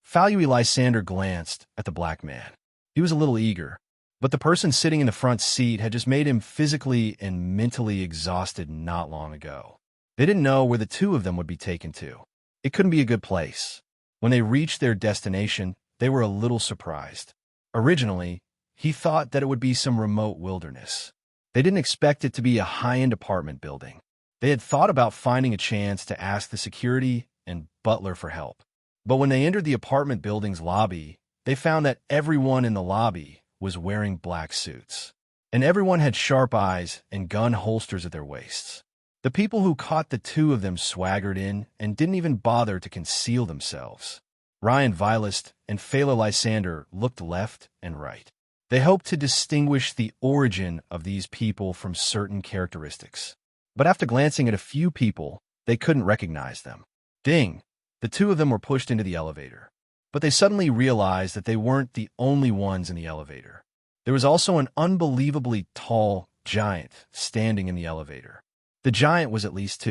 Fallowy Lysander glanced at the black man. He was a little eager, but the person sitting in the front seat had just made him physically and mentally exhausted not long ago. They didn't know where the 2 of them would be taken to. It couldn't be a good place. When they reached their destination, they were a little surprised. Originally, he thought that it would be some remote wilderness. They didn't expect it to be a high-end apartment building. They had thought about finding a chance to ask the security and butler for help. But when they entered the apartment building's lobby, they found that everyone in the lobby was wearing black suits. And everyone had sharp eyes and gun holsters at their waists. The people who caught the 2 of them swaggered in and didn't even bother to conceal themselves. Ryan Vilest and Fallowy Lysander looked left and right. They hoped to distinguish the origin of these people from certain characteristics. But after glancing at a few people, they couldn't recognize them. Ding! The 2 of them were pushed into the elevator. But they suddenly realized that they weren't the only ones in the elevator. There was also an unbelievably tall giant standing in the elevator. The giant was at least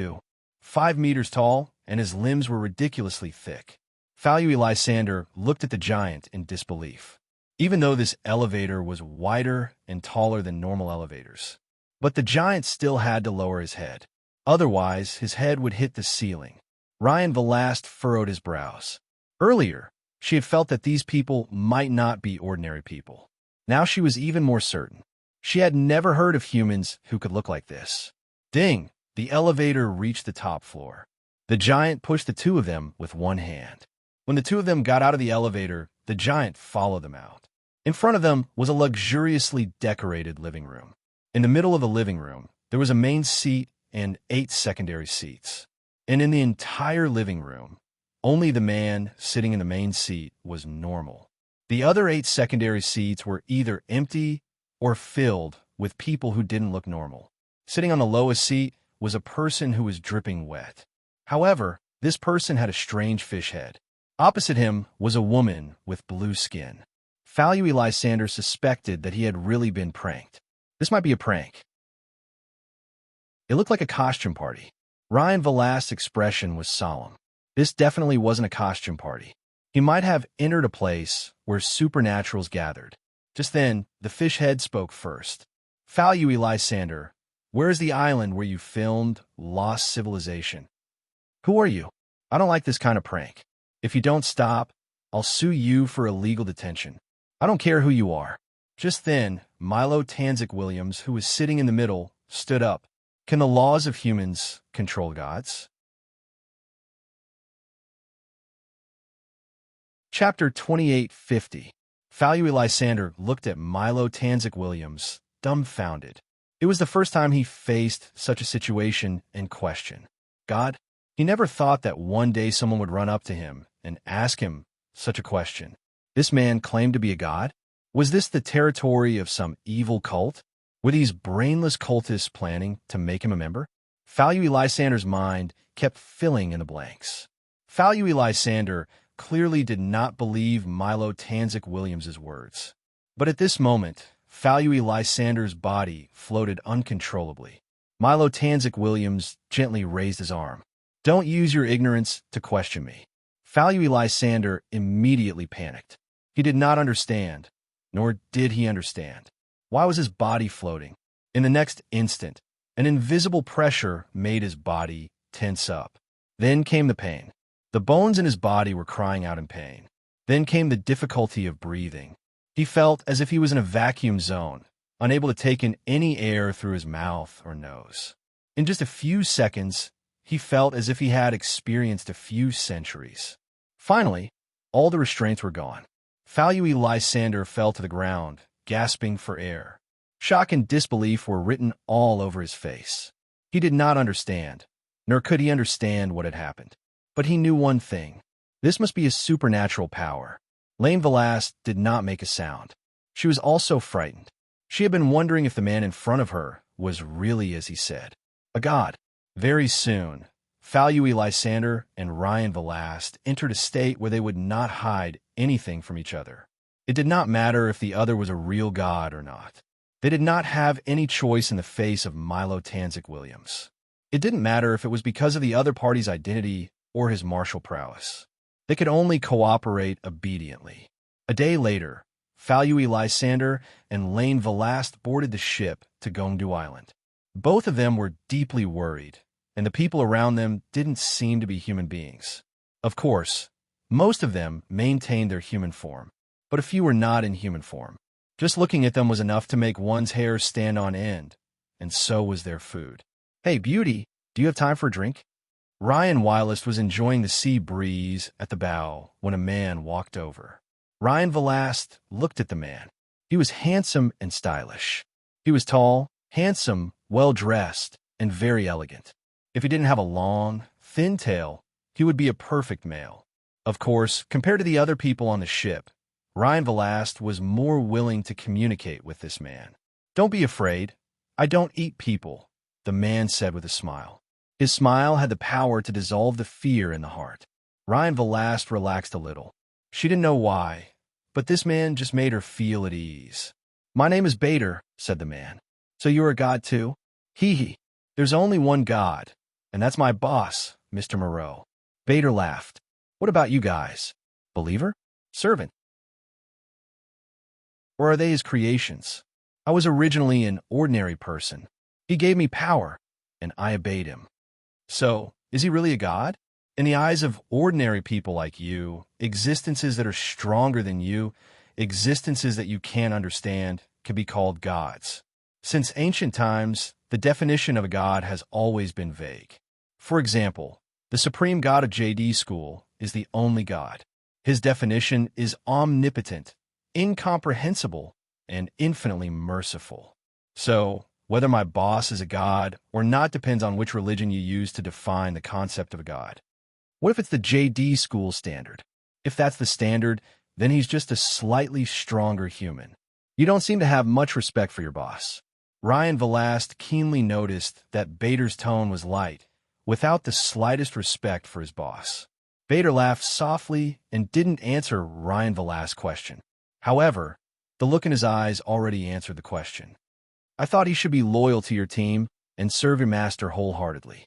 5 meters tall, and his limbs were ridiculously thick. Fallowy Lysander looked at the giant in disbelief, even though this elevator was wider and taller than normal elevators. But the giant still had to lower his head. Otherwise, his head would hit the ceiling. Ryan Vilest furrowed his brows. Earlier, she had felt that these people might not be ordinary people. Now she was even more certain. She had never heard of humans who could look like this. Ding! The elevator reached the top floor. The giant pushed the 2 of them with one hand. When the 2 of them got out of the elevator, the giant followed them out. In front of them was a luxuriously decorated living room. In the middle of the living room, there was a main seat and 8 secondary seats. And in the entire living room, only the man sitting in the main seat was normal. The other 8 secondary seats were either empty or filled with people who didn't look normal. Sitting on the lowest seat was a person who was dripping wet. However, this person had a strange fish head. Opposite him was a woman with blue skin. Falui Lysander suspected that he had really been pranked. This might be a prank. It looked like a costume party. Ryan Velast's expression was solemn. This definitely wasn't a costume party. He might have entered a place where supernaturals gathered. Just then, the fish head spoke first. Falui Lysander, where is the island where you filmed Lost Civilization? Who are you? I don't like this kind of prank. If you don't stop, I'll sue you for illegal detention. I don't care who you are. Just then, Milo Tanzik Williams, who was sitting in the middle, stood up. Can the laws of humans control gods? Chapter 2850. Falui Lysander looked at Milo Tanzik Williams, dumbfounded. It was the first time he faced such a situation and question. God? He never thought that one day someone would run up to him and ask him such a question. This man claimed to be a god? Was this the territory of some evil cult? Were these brainless cultists planning to make him a member? Falui Lysander's mind kept filling in the blanks. Falui Lysander clearly did not believe Milo Tanzik Williams' words. But at this moment, Falui Lysander's body floated uncontrollably. Milo Tanzik Williams gently raised his arm. Don't use your ignorance to question me. Falui Lysander immediately panicked. He did not understand, nor did he understand. Why was his body floating? In the next instant, an invisible pressure made his body tense up. Then came the pain. The bones in his body were crying out in pain. Then came the difficulty of breathing. He felt as if he was in a vacuum zone, unable to take in any air through his mouth or nose. In just a few seconds, he felt as if he had experienced a few centuries. Finally, all the restraints were gone. Falui Lysander fell to the ground, gasping for air. Shock and disbelief were written all over his face. He did not understand, nor could he understand what had happened. But he knew one thing. This must be a supernatural power. Lane Velast did not make a sound. She was also frightened. She had been wondering if the man in front of her was really as he said, a god. Very soon, Falui Lysander and Ryan Velast entered a state where they would not hide anything from each other. It did not matter if the other was a real god or not. They did not have any choice in the face of Milo Tanzik Williams. It didn't matter if it was because of the other party's identity or his martial prowess. They could only cooperate obediently. A day later, Falui Lysander and Lane Velast boarded the ship to Gongdu Island. Both of them were deeply worried, and the people around them didn't seem to be human beings. Of course, most of them maintained their human form, but a few were not in human form. Just looking at them was enough to make one's hair stand on end, and so was their food. Hey, beauty, do you have time for a drink? Ryan Wylist was enjoying the sea breeze at the bow when a man walked over. Ryan Velast looked at the man. He was handsome and stylish. He was tall, handsome, well-dressed, and very elegant. If he didn't have a long, thin tail, he would be a perfect male. Of course, compared to the other people on the ship, Ryan Velast was more willing to communicate with this man. Don't be afraid. I don't eat people, the man said with a smile. His smile had the power to dissolve the fear in the heart. Ryan Velast relaxed a little. She didn't know why, but this man just made her feel at ease. My name is Bader, said the man. So you're a god too? Hee hee. There's only one god, and that's my boss, Mr. Moreau. Bader laughed. What about you guys? Believer? Servant? Or are they his creations? I was originally an ordinary person. He gave me power, and I obeyed him. So, is he really a god? In the eyes of ordinary people like you, existences that are stronger than you, existences that you can't understand, can be called gods. Since ancient times, the definition of a god has always been vague. For example, the supreme god of JD School is the only god. His definition is omnipotent, incomprehensible, and infinitely merciful. So, whether my boss is a god or not depends on which religion you use to define the concept of a god. What if it's the JD School standard? If that's the standard, then he's just a slightly stronger human. You don't seem to have much respect for your boss. Ryan Velast keenly noticed that Bader's tone was light, without the slightest respect for his boss. Bader laughed softly and didn't answer Ryan Velast's question. However, the look in his eyes already answered the question. I thought he should be loyal to your team and serve your master wholeheartedly.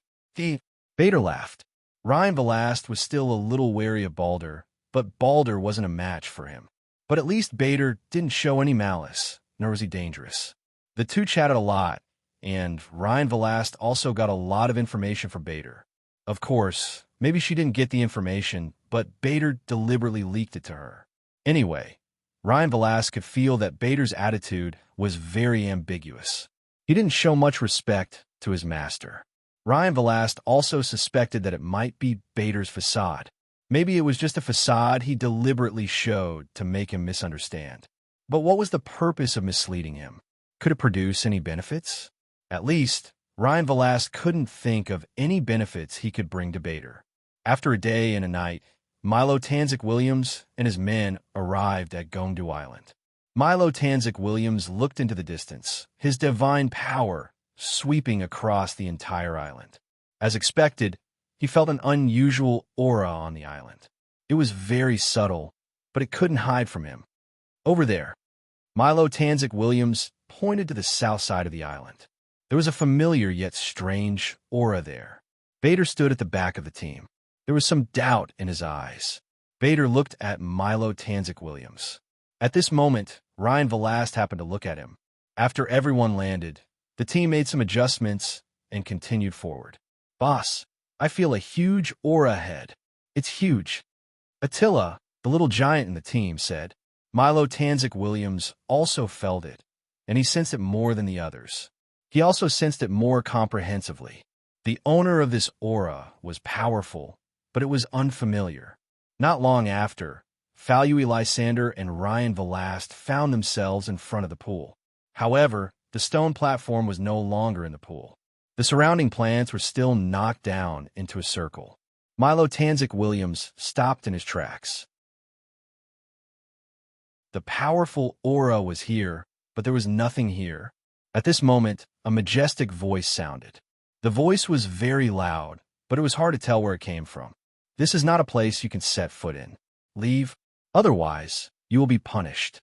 Bader laughed. Ryan Velast was still a little wary of Balder, but Balder wasn't a match for him. But at least Bader didn't show any malice, nor was he dangerous. The two chatted a lot, and Ryan Velast also got a lot of information from Bader. Of course, maybe she didn't get the information, but Bader deliberately leaked it to her. Anyway, Ryan Velast could feel that Bader's attitude was very ambiguous. He didn't show much respect to his master. Ryan Velast also suspected that it might be Bader's facade. Maybe it was just a facade he deliberately showed to make him misunderstand. But what was the purpose of misleading him? Could it produce any benefits? At least, Ryan Velast couldn't think of any benefits he could bring to Bader. After a day and a night, Milo Tanzik Williams and his men arrived at Gongdu Island. Milo Tanzik Williams looked into the distance, his divine power sweeping across the entire island. As expected, he felt an unusual aura on the island. It was very subtle, but it couldn't hide from him. Over there, Milo Tanzik Williams pointed to the south side of the island. There was a familiar yet strange aura there. Bader stood at the back of the team. There was some doubt in his eyes. Bader looked at Milo Tanzik Williams. At this moment, Ryan Velast happened to look at him. After everyone landed, the team made some adjustments and continued forward. Boss, I feel a huge aura ahead. It's huge. Attila, the little giant in the team, said. Milo Tanzik Williams also felt it, and he sensed it more than the others. He also sensed it more comprehensively. The owner of this aura was powerful, but it was unfamiliar. Not long after, Falui Lysander and Ryan Velast found themselves in front of the pool. However, the stone platform was no longer in the pool. The surrounding plants were still knocked down into a circle. Milo Tanzik Williams stopped in his tracks. The powerful aura was here, but there was nothing here. At this moment, a majestic voice sounded. The voice was very loud, but it was hard to tell where it came from. This is not a place you can set foot in. Leave, otherwise you will be punished.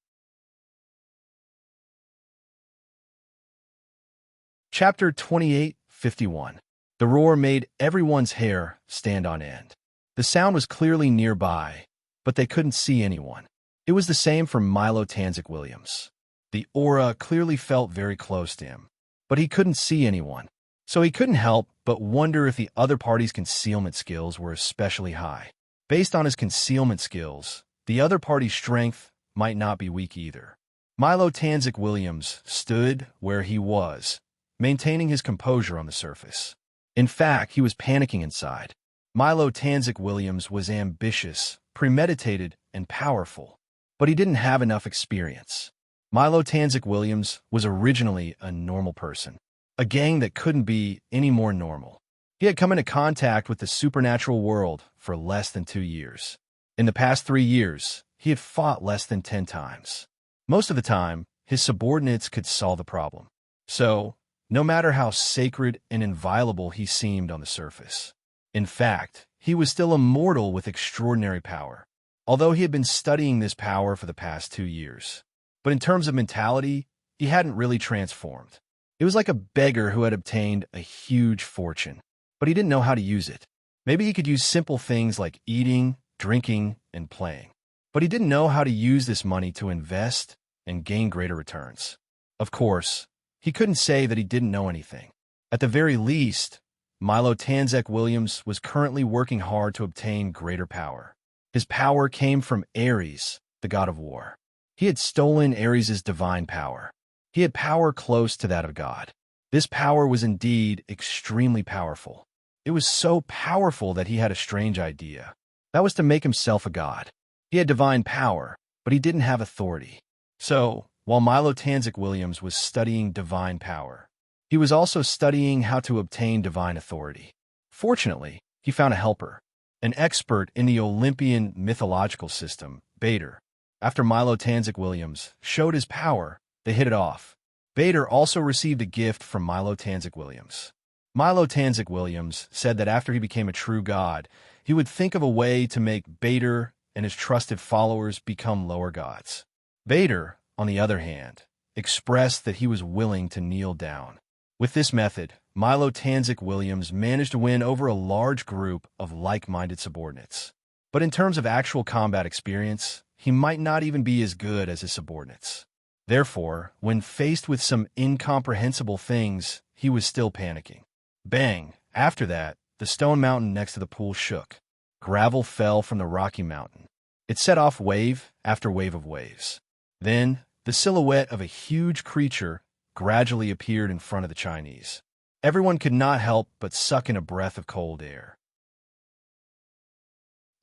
Chapter 28:51. The roar made everyone's hair stand on end. The sound was clearly nearby, but they couldn't see anyone. It was the same for Milo Tanzik Williams. The aura clearly felt very close to him, but he couldn't see anyone. So he couldn't help but wonder if the other party's concealment skills were especially high. Based on his concealment skills, the other party's strength might not be weak either. Milo Tanzik Williams stood where he was, maintaining his composure on the surface. In fact, he was panicking inside. Milo Tanzik Williams was ambitious, premeditated, and powerful, but he didn't have enough experience. Milo Tanzik Williams was originally a normal person, a gang that couldn't be any more normal. He had come into contact with the supernatural world for less than 2 years. In the past 3 years, he had fought less than 10 times. Most of the time, his subordinates could solve the problem. So, no matter how sacred and inviolable he seemed on the surface, in fact, he was still a mortal with extraordinary power, although he had been studying this power for the past 2 years. But in terms of mentality, he hadn't really transformed. It was like a beggar who had obtained a huge fortune, but he didn't know how to use it. Maybe he could use simple things like eating, drinking, and playing, but he didn't know how to use this money to invest and gain greater returns. Of course, he couldn't say that he didn't know anything. At the very least, Milo Tanzik Williams was currently working hard to obtain greater power. His power came from Ares, the god of war. He had stolen Ares' divine power. He had power close to that of God. This power was indeed extremely powerful. It was so powerful that he had a strange idea. That was to make himself a god. He had divine power, but he didn't have authority. So, while Milo Tanzik Williams was studying divine power, he was also studying how to obtain divine authority. Fortunately, he found a helper, an expert in the Olympian mythological system, Bader. After Milo Tanzik Williams showed his power, they hit it off. Bader also received a gift from Milo Tanzik Williams. Milo Tanzik Williams said that after he became a true god, he would think of a way to make Bader and his trusted followers become lower gods. Bader, on the other hand, expressed that he was willing to kneel down. With this method, Milo Tanzik Williams managed to win over a large group of like-minded subordinates. But in terms of actual combat experience, he might not even be as good as his subordinates. Therefore, when faced with some incomprehensible things, he was still panicking. Bang! After that, the stone mountain next to the pool shook. Gravel fell from the rocky mountain. It set off wave after wave of waves. Then, the silhouette of a huge creature gradually appeared in front of the Chinese. Everyone could not help but suck in a breath of cold air.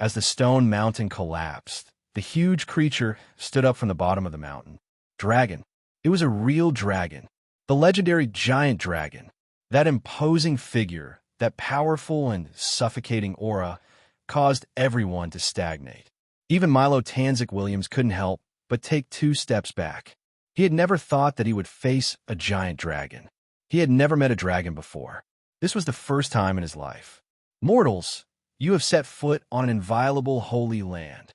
As the stone mountain collapsed, the huge creature stood up from the bottom of the mountain. Dragon. It was a real dragon. The legendary giant dragon. That imposing figure, that powerful and suffocating aura, caused everyone to stagnate. Even Milo Tanzik Williams couldn't help but take 2 steps back. He had never thought that he would face a giant dragon. He had never met a dragon before. This was the first time in his life. Mortals, you have set foot on an inviolable holy land.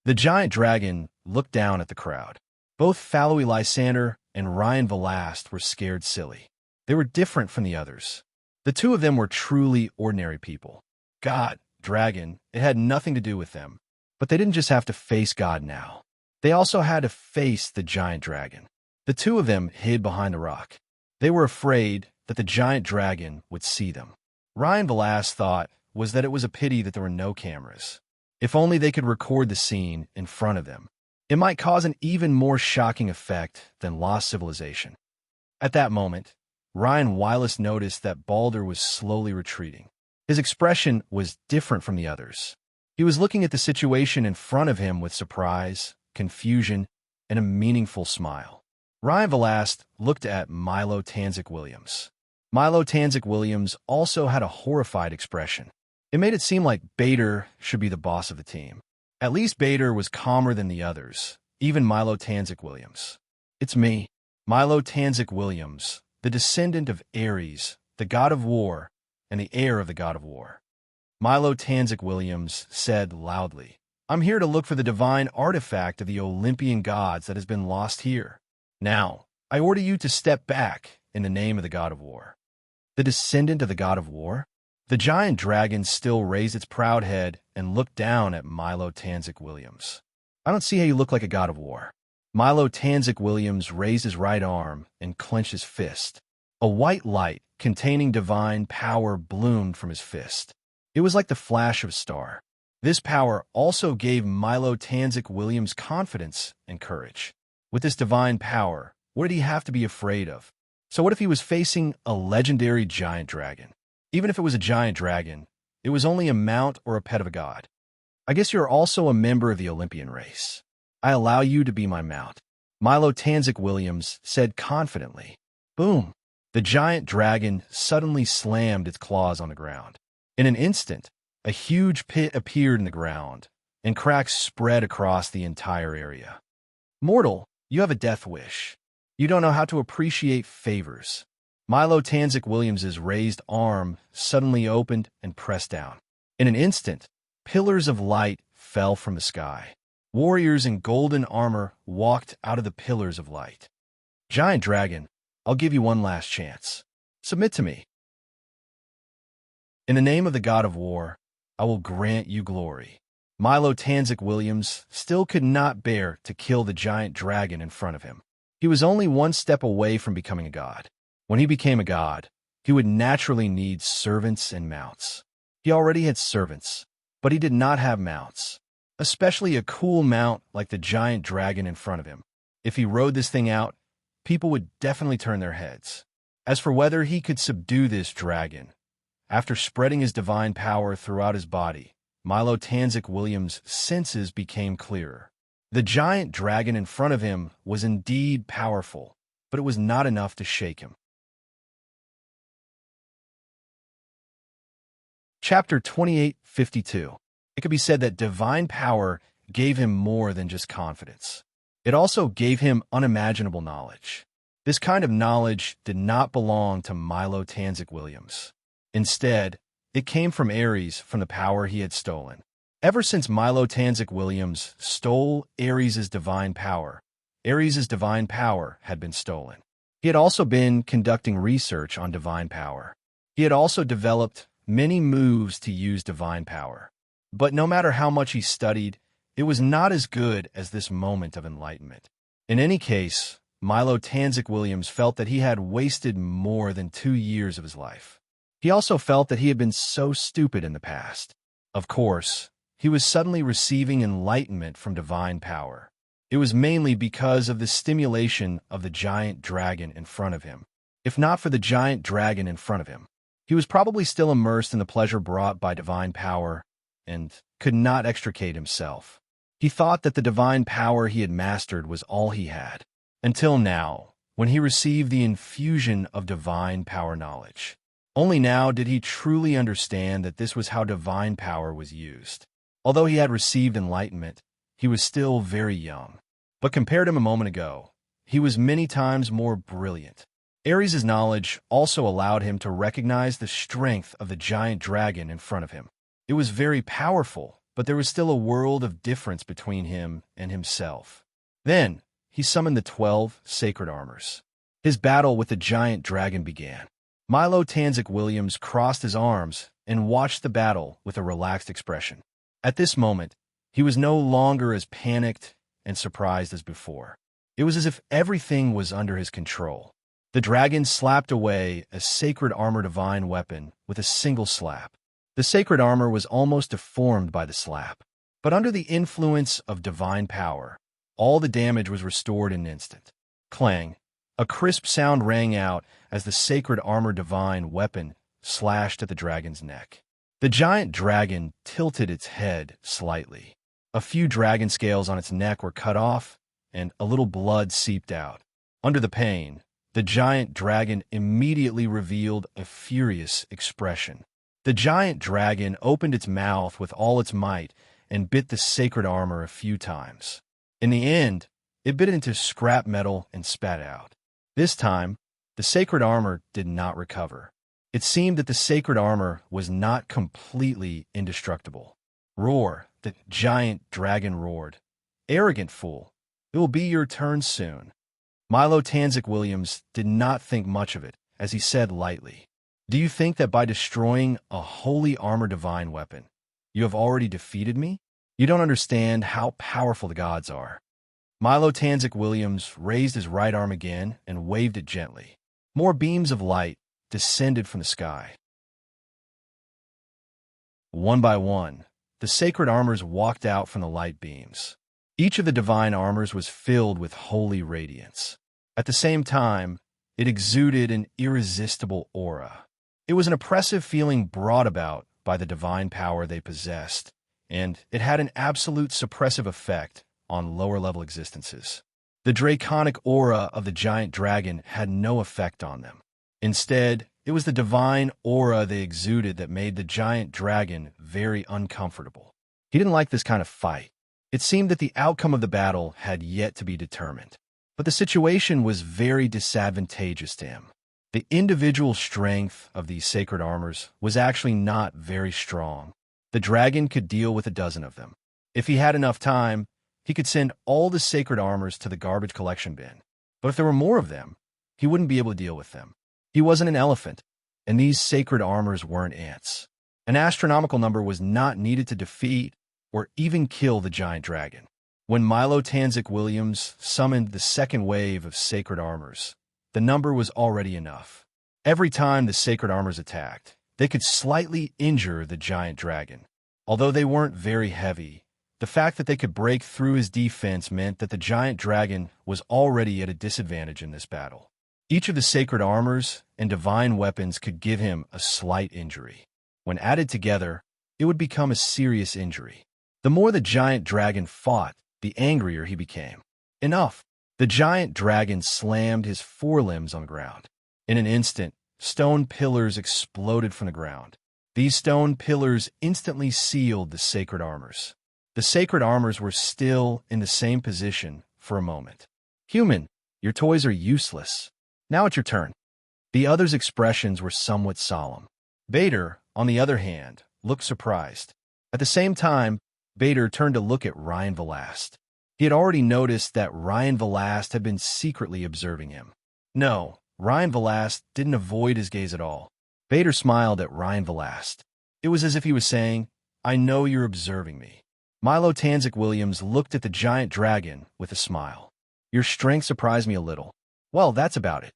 The giant dragon looked down at the crowd. Both Faloy Lysander and Ryan Velast were scared silly. They were different from the others. The two of them were truly ordinary people. God, dragon, it had nothing to do with them. But they didn't just have to face God now. They also had to face the giant dragon. The two of them hid behind the rock. They were afraid that the giant dragon would see them. Ryan Velast thought was that it was a pity that there were no cameras. If only they could record the scene in front of them. It might cause an even more shocking effect than lost civilization. At that moment, Ryan Wylis noticed that Balder was slowly retreating. His expression was different from the others. He was looking at the situation in front of him with surprise, confusion, and a meaningful smile. Ryan Velast looked at Milo Tanzik Williams. Milo Tanzik Williams also had a horrified expression. It made it seem like Bader should be the boss of the team. At least Bader was calmer than the others, even Milo Tanzik Williams. It's me, Milo Tanzik Williams, the descendant of Ares, the god of war, and the heir of the god of war. Milo Tanzik Williams said loudly, I'm here to look for the divine artifact of the Olympian gods that has been lost here. Now, I order you to step back in the name of the god of war. The descendant of the god of war? The giant dragon still raised its proud head and looked down at Milo Tanzik Williams. I don't see how you look like a god of war. Milo Tanzik Williams raised his right arm and clenched his fist. A white light containing divine power bloomed from his fist. It was like the flash of a star. This power also gave Milo Tanzik Williams confidence and courage. With this divine power, what did he have to be afraid of? So what if he was facing a legendary giant dragon? Even if it was a giant dragon, it was only a mount or a pet of a god. I guess you're also a member of the Olympian race. I allow you to be my mount. Milo Tanzik Williams said confidently. Boom! The giant dragon suddenly slammed its claws on the ground. In an instant, a huge pit appeared in the ground, and cracks spread across the entire area. Mortal, you have a death wish. You don't know how to appreciate favors. Milo Tanzik Williams's raised arm suddenly opened and pressed down. In an instant, pillars of light fell from the sky. Warriors in golden armor walked out of the pillars of light. Giant dragon, I'll give you one last chance. Submit to me. In the name of the god of war, I will grant you glory. Milo Tanzik Williams still could not bear to kill the giant dragon in front of him. He was only one step away from becoming a god. When he became a god, he would naturally need servants and mounts. He already had servants, but he did not have mounts, especially a cool mount like the giant dragon in front of him. If he rode this thing out, people would definitely turn their heads. As for whether he could subdue this dragon, after spreading his divine power throughout his body, Milo Tanzik Williams' senses became clearer. The giant dragon in front of him was indeed powerful, but it was not enough to shake him. Chapter 28:52. It could be said that divine power gave him more than just confidence. It also gave him unimaginable knowledge. This kind of knowledge did not belong to Milo Tanzik Williams. Instead, it came from Ares, from the power he had stolen. Ever since Milo Tanzik Williams stole Ares's divine power had been stolen. He had also been conducting research on divine power. He had also developed many moves to use divine power. But no matter how much he studied, it was not as good as this moment of enlightenment. In any case, Milo Tanzik Williams felt that he had wasted more than 2 years of his life. He also felt that he had been so stupid in the past. Of course, he was suddenly receiving enlightenment from divine power. It was mainly because of the stimulation of the giant dragon in front of him. If not for the giant dragon in front of him, he was probably still immersed in the pleasure brought by divine power and could not extricate himself. He thought that the divine power he had mastered was all he had, until now, when he received the infusion of divine power knowledge. Only now did he truly understand that this was how divine power was used. Although he had received enlightenment, he was still very young. But compared to him a moment ago, he was many times more brilliant. Ares's knowledge also allowed him to recognize the strength of the giant dragon in front of him. It was very powerful, but there was still a world of difference between him and himself. Then, he summoned the 12 sacred armors. His battle with the giant dragon began. Milo Tanzik Williams crossed his arms and watched the battle with a relaxed expression. At this moment, he was no longer as panicked and surprised as before. It was as if everything was under his control. The dragon slapped away a sacred armor divine weapon with a single slap. The sacred armor was almost deformed by the slap, but under the influence of divine power, all the damage was restored in an instant. Clang! A crisp sound rang out as the sacred armor divine weapon slashed at the dragon's neck. The giant dragon tilted its head slightly. A few dragon scales on its neck were cut off, and a little blood seeped out. Under the pain, the giant dragon immediately revealed a furious expression. The giant dragon opened its mouth with all its might and bit the sacred armor a few times. In the end, it bit it into scrap metal and spat out. This time, the sacred armor did not recover. It seemed that the sacred armor was not completely indestructible. Roar! The giant dragon roared. Arrogant fool! It will be your turn soon. Milo Tanzik Williams did not think much of it, as he said lightly, "Do you think that by destroying a holy armor divine weapon, you have already defeated me? You don't understand how powerful the gods are." Milo Tanzik Williams raised his right arm again and waved it gently. More beams of light descended from the sky. One by one, the sacred armors walked out from the light beams. Each of the divine armors was filled with holy radiance. At the same time, it exuded an irresistible aura. It was an oppressive feeling brought about by the divine power they possessed, and it had an absolute suppressive effect on lower-level existences. The draconic aura of the giant dragon had no effect on them. Instead, it was the divine aura they exuded that made the giant dragon very uncomfortable. He didn't like this kind of fight. It seemed that the outcome of the battle had yet to be determined. But the situation was very disadvantageous to him. The individual strength of these sacred armors was actually not very strong. The dragon could deal with a dozen of them. If he had enough time, he could send all the sacred armors to the garbage collection bin. But if there were more of them, he wouldn't be able to deal with them. He wasn't an elephant, and these sacred armors weren't ants. An astronomical number was not needed to defeat or even kill the giant dragon. When Milo Tanzik Williams summoned the second wave of sacred armors, the number was already enough. Every time the sacred armors attacked, they could slightly injure the giant dragon. Although they weren't very heavy, the fact that they could break through his defense meant that the giant dragon was already at a disadvantage in this battle. Each of the sacred armors and divine weapons could give him a slight injury. When added together, it would become a serious injury. The more the giant dragon fought, the angrier he became. Enough! The giant dragon slammed his forelimbs on the ground. In an instant, stone pillars exploded from the ground. These stone pillars instantly sealed the sacred armors. The sacred armors were still in the same position for a moment. "Human, your toys are useless," Now it's your turn." The others' expressions were somewhat solemn. Bader, on the other hand, looked surprised. At the same time, Bader turned to look at Ryan Velast. He had already noticed that Ryan Velast had been secretly observing him. No, Ryan Velast didn't avoid his gaze at all. Bader smiled at Ryan Velast. It was as if he was saying, "I know you're observing me." Milo Tanzik Williams looked at the giant dragon with a smile. "Your strength surprised me a little." "Well, that's about it."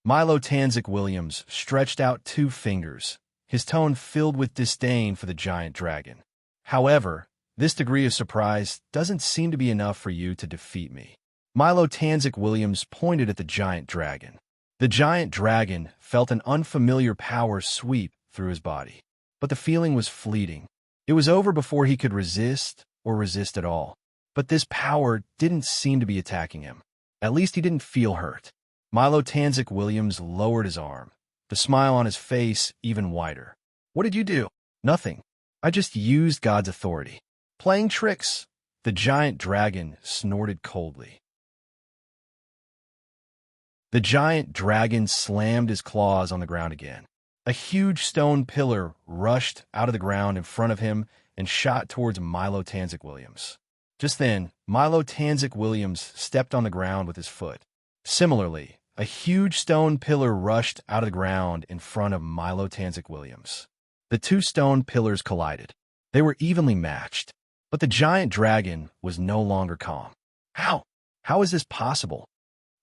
Milo Tanzik Williams stretched out 2 fingers, his tone filled with disdain for the giant dragon. "However, this degree of surprise doesn't seem to be enough for you to defeat me." Milo Tanzik Williams pointed at the giant dragon. The giant dragon felt an unfamiliar power sweep through his body. But the feeling was fleeting. It was over before he could resist or resist at all. But this power didn't seem to be attacking him. At least he didn't feel hurt. Milo Tanzik Williams lowered his arm, the smile on his face even wider. "What did you do?" "Nothing. I just used God's authority." "Playing tricks." The giant dragon snorted coldly. The giant dragon slammed his claws on the ground again. A huge stone pillar rushed out of the ground in front of him and shot towards Milo Tanzik Williams. Just then, Milo Tanzik Williams stepped on the ground with his foot. Similarly, a huge stone pillar rushed out of the ground in front of Milo Tanzik Williams. The 2 stone pillars collided. They were evenly matched, but the giant dragon was no longer calm. How? How is this possible?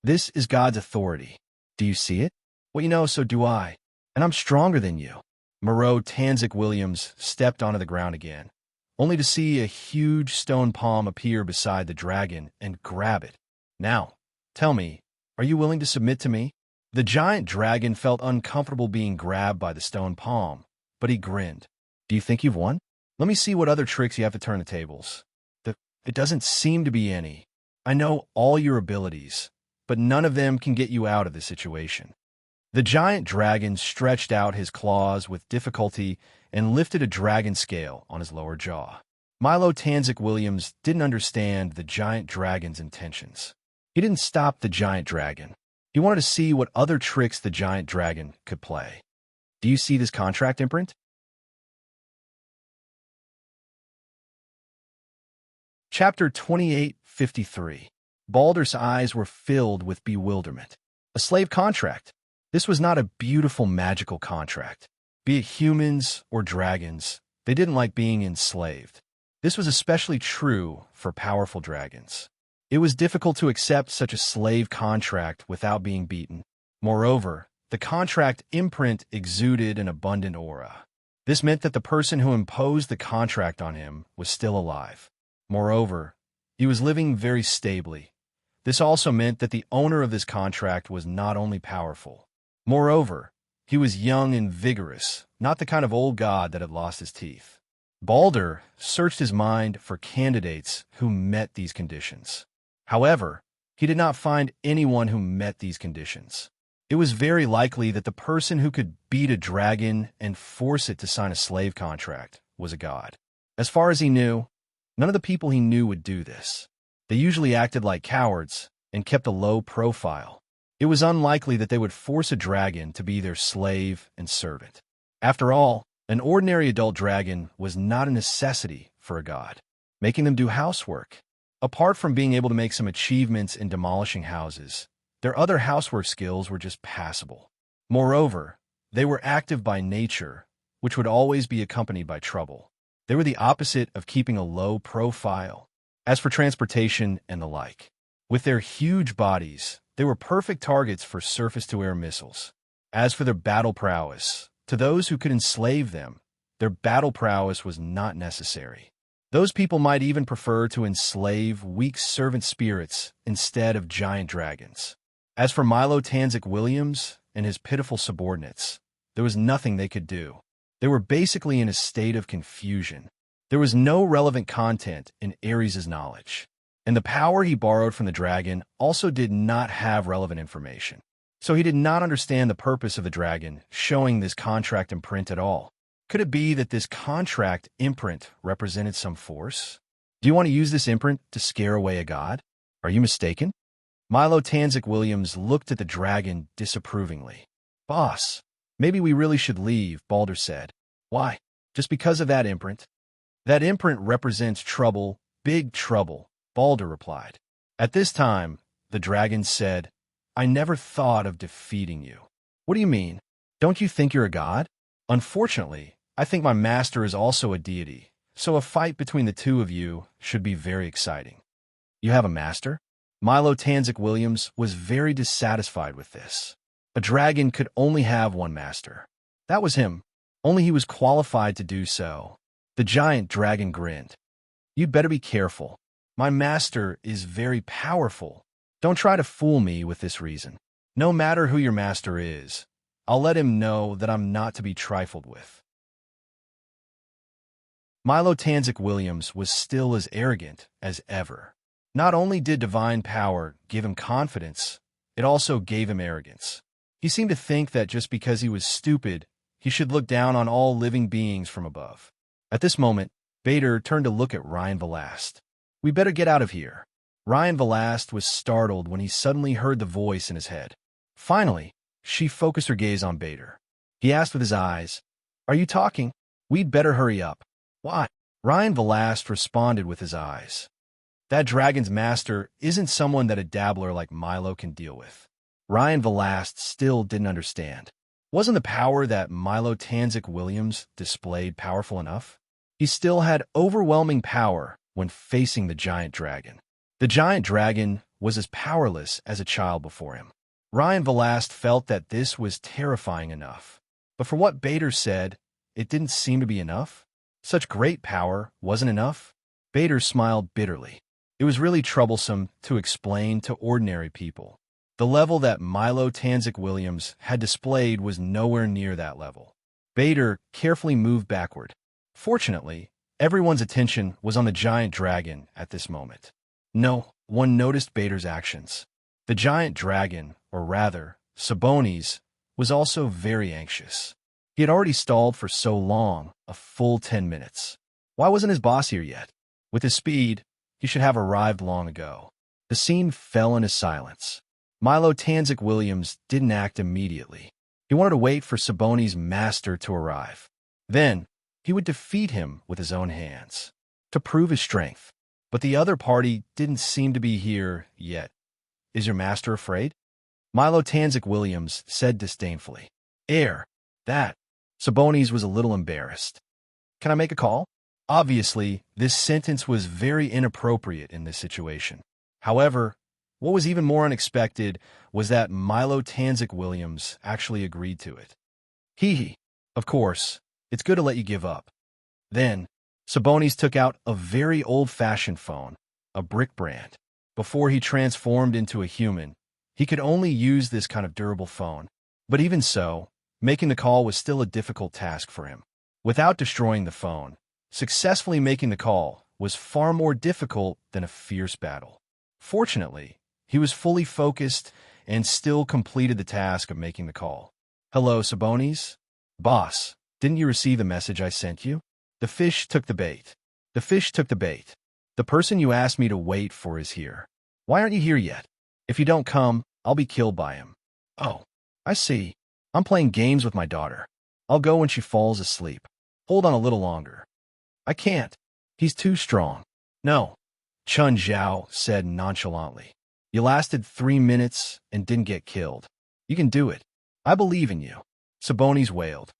This is God's authority. Do you see it? Well, so do I. And I'm stronger than you. Milo Tanzik Williams stepped onto the ground again, only to see a huge stone palm appear beside the dragon and grab it. "Now, tell me, are you willing to submit to me?" The giant dragon felt uncomfortable being grabbed by the stone palm, but he grinned. "Do you think you've won? Let me see what other tricks you have to turn the tables." It doesn't seem to be any. I know all your abilities, but none of them can get you out of this situation." The giant dragon stretched out his claws with difficulty and lifted a dragon scale on his lower jaw. Milo Tanzik Williams didn't understand the giant dragon's intentions. He didn't stop the giant dragon. He wanted to see what other tricks the giant dragon could play. "Do you see this contract imprint?" Chapter 2853. Baldur's eyes were filled with bewilderment. A slave contract. This was not a beautiful magical contract. Be it humans or dragons, they didn't like being enslaved. This was especially true for powerful dragons. It was difficult to accept such a slave contract without being beaten. Moreover, the contract imprint exuded an abundant aura. This meant that the person who imposed the contract on him was still alive. Moreover, he was living very stably. This also meant that the owner of this contract was not only powerful. Moreover, he was young and vigorous, not the kind of old god that had lost his teeth. Baldur searched his mind for candidates who met these conditions. However, he did not find anyone who met these conditions. It was very likely that the person who could beat a dragon and force it to sign a slave contract was a god. As far as he knew, none of the people he knew would do this. They usually acted like cowards and kept a low profile. It was unlikely that they would force a dragon to be their slave and servant. After all, an ordinary adult dragon was not a necessity for a god, making them do housework. Apart from being able to make some achievements in demolishing houses, their other housework skills were just passable. Moreover, they were active by nature, which would always be accompanied by trouble. They were the opposite of keeping a low profile. As for transportation and the like, with their huge bodies, they were perfect targets for surface-to-air missiles. As for their battle prowess, to those who could enslave them, their battle prowess was not necessary. Those people might even prefer to enslave weak servant spirits instead of giant dragons. As for Milo Tanzik Williams and his pitiful subordinates, there was nothing they could do. They were basically in a state of confusion. There was no relevant content in Ares' knowledge, and the power he borrowed from the dragon also did not have relevant information. So he did not understand the purpose of the dragon showing this contract imprint at all. Could it be that this contract imprint represented some force? Do you want to use this imprint to scare away a god? Are you mistaken? Milo Tanzik Williams looked at the dragon disapprovingly. Boss, maybe we really should leave, Balder said. Why? Just because of that imprint? That imprint represents trouble, big trouble, Balder replied. At this time, the dragon said, I never thought of defeating you. What do you mean? Don't you think you're a god? Unfortunately, I think my master is also a deity, so a fight between the two of you should be very exciting. You have a master? Milo Tanzik Williams was very dissatisfied with this. A dragon could only have one master. That was him. Only he was qualified to do so. The giant dragon grinned. You'd better be careful. My master is very powerful. Don't try to fool me with this reason. No matter who your master is, I'll let him know that I'm not to be trifled with. Milo Tanzik Williams was still as arrogant as ever. Not only did divine power give him confidence, it also gave him arrogance. He seemed to think that just because he was stupid, he should look down on all living beings from above. At this moment, Bader turned to look at Ryan Velast. We better get out of here. Ryan Velast was startled when he suddenly heard the voice in his head. Finally, she focused her gaze on Bader. He asked with his eyes, Are you talking? We'd better hurry up. Why? Ryan Velast responded with his eyes. That dragon's master isn't someone that a dabbler like Milo can deal with. Ryan Velast still didn't understand. Wasn't the power that Milo Tanzik Williams displayed powerful enough? He still had overwhelming power when facing the giant dragon. The giant dragon was as powerless as a child before him. Ryan Velast felt that this was terrifying enough. But for what Bader said, it didn't seem to be enough. Such great power wasn't enough. Bader smiled bitterly. It was really troublesome to explain to ordinary people. The level that Milo Tanzik Williams had displayed was nowhere near that level. Bader carefully moved backward. Fortunately, everyone's attention was on the giant dragon at this moment. No one noticed Bader's actions. The giant dragon, or rather, Sabonis, was also very anxious. He had already stalled for so long, a full 10 minutes. Why wasn't his boss here yet? With his speed, he should have arrived long ago. The scene fell into silence. Milo Tanzik Williams didn't act immediately. He wanted to wait for Sabonis' master to arrive. Then, he would defeat him with his own hands, to prove his strength. But the other party didn't seem to be here yet. Is your master afraid? Milo Tanzik Williams said disdainfully. That. Sabonis was a little embarrassed. Can I make a call? Obviously, this sentence was very inappropriate in this situation. However, what was even more unexpected was that Milo Tanzik Williams actually agreed to it. Hee. Of course, it's good to let you give up. Then, Sabonis took out a very old-fashioned phone, a brick brand. Before he transformed into a human, he could only use this kind of durable phone. But even so, making the call was still a difficult task for him. Without destroying the phone, successfully making the call was far more difficult than a fierce battle. Fortunately, he was fully focused and still completed the task of making the call. Hello, Sabonis? Boss, didn't you receive the message I sent you? The fish took the bait. The fish took the bait. The person you asked me to wait for is here. Why aren't you here yet? If you don't come, I'll be killed by him. Oh, I see. I'm playing games with my daughter. I'll go when she falls asleep. Hold on a little longer. I can't. He's too strong. No, Chun Zhao said nonchalantly. You lasted 3 minutes and didn't get killed. You can do it. I believe in you. Sabonis wailed.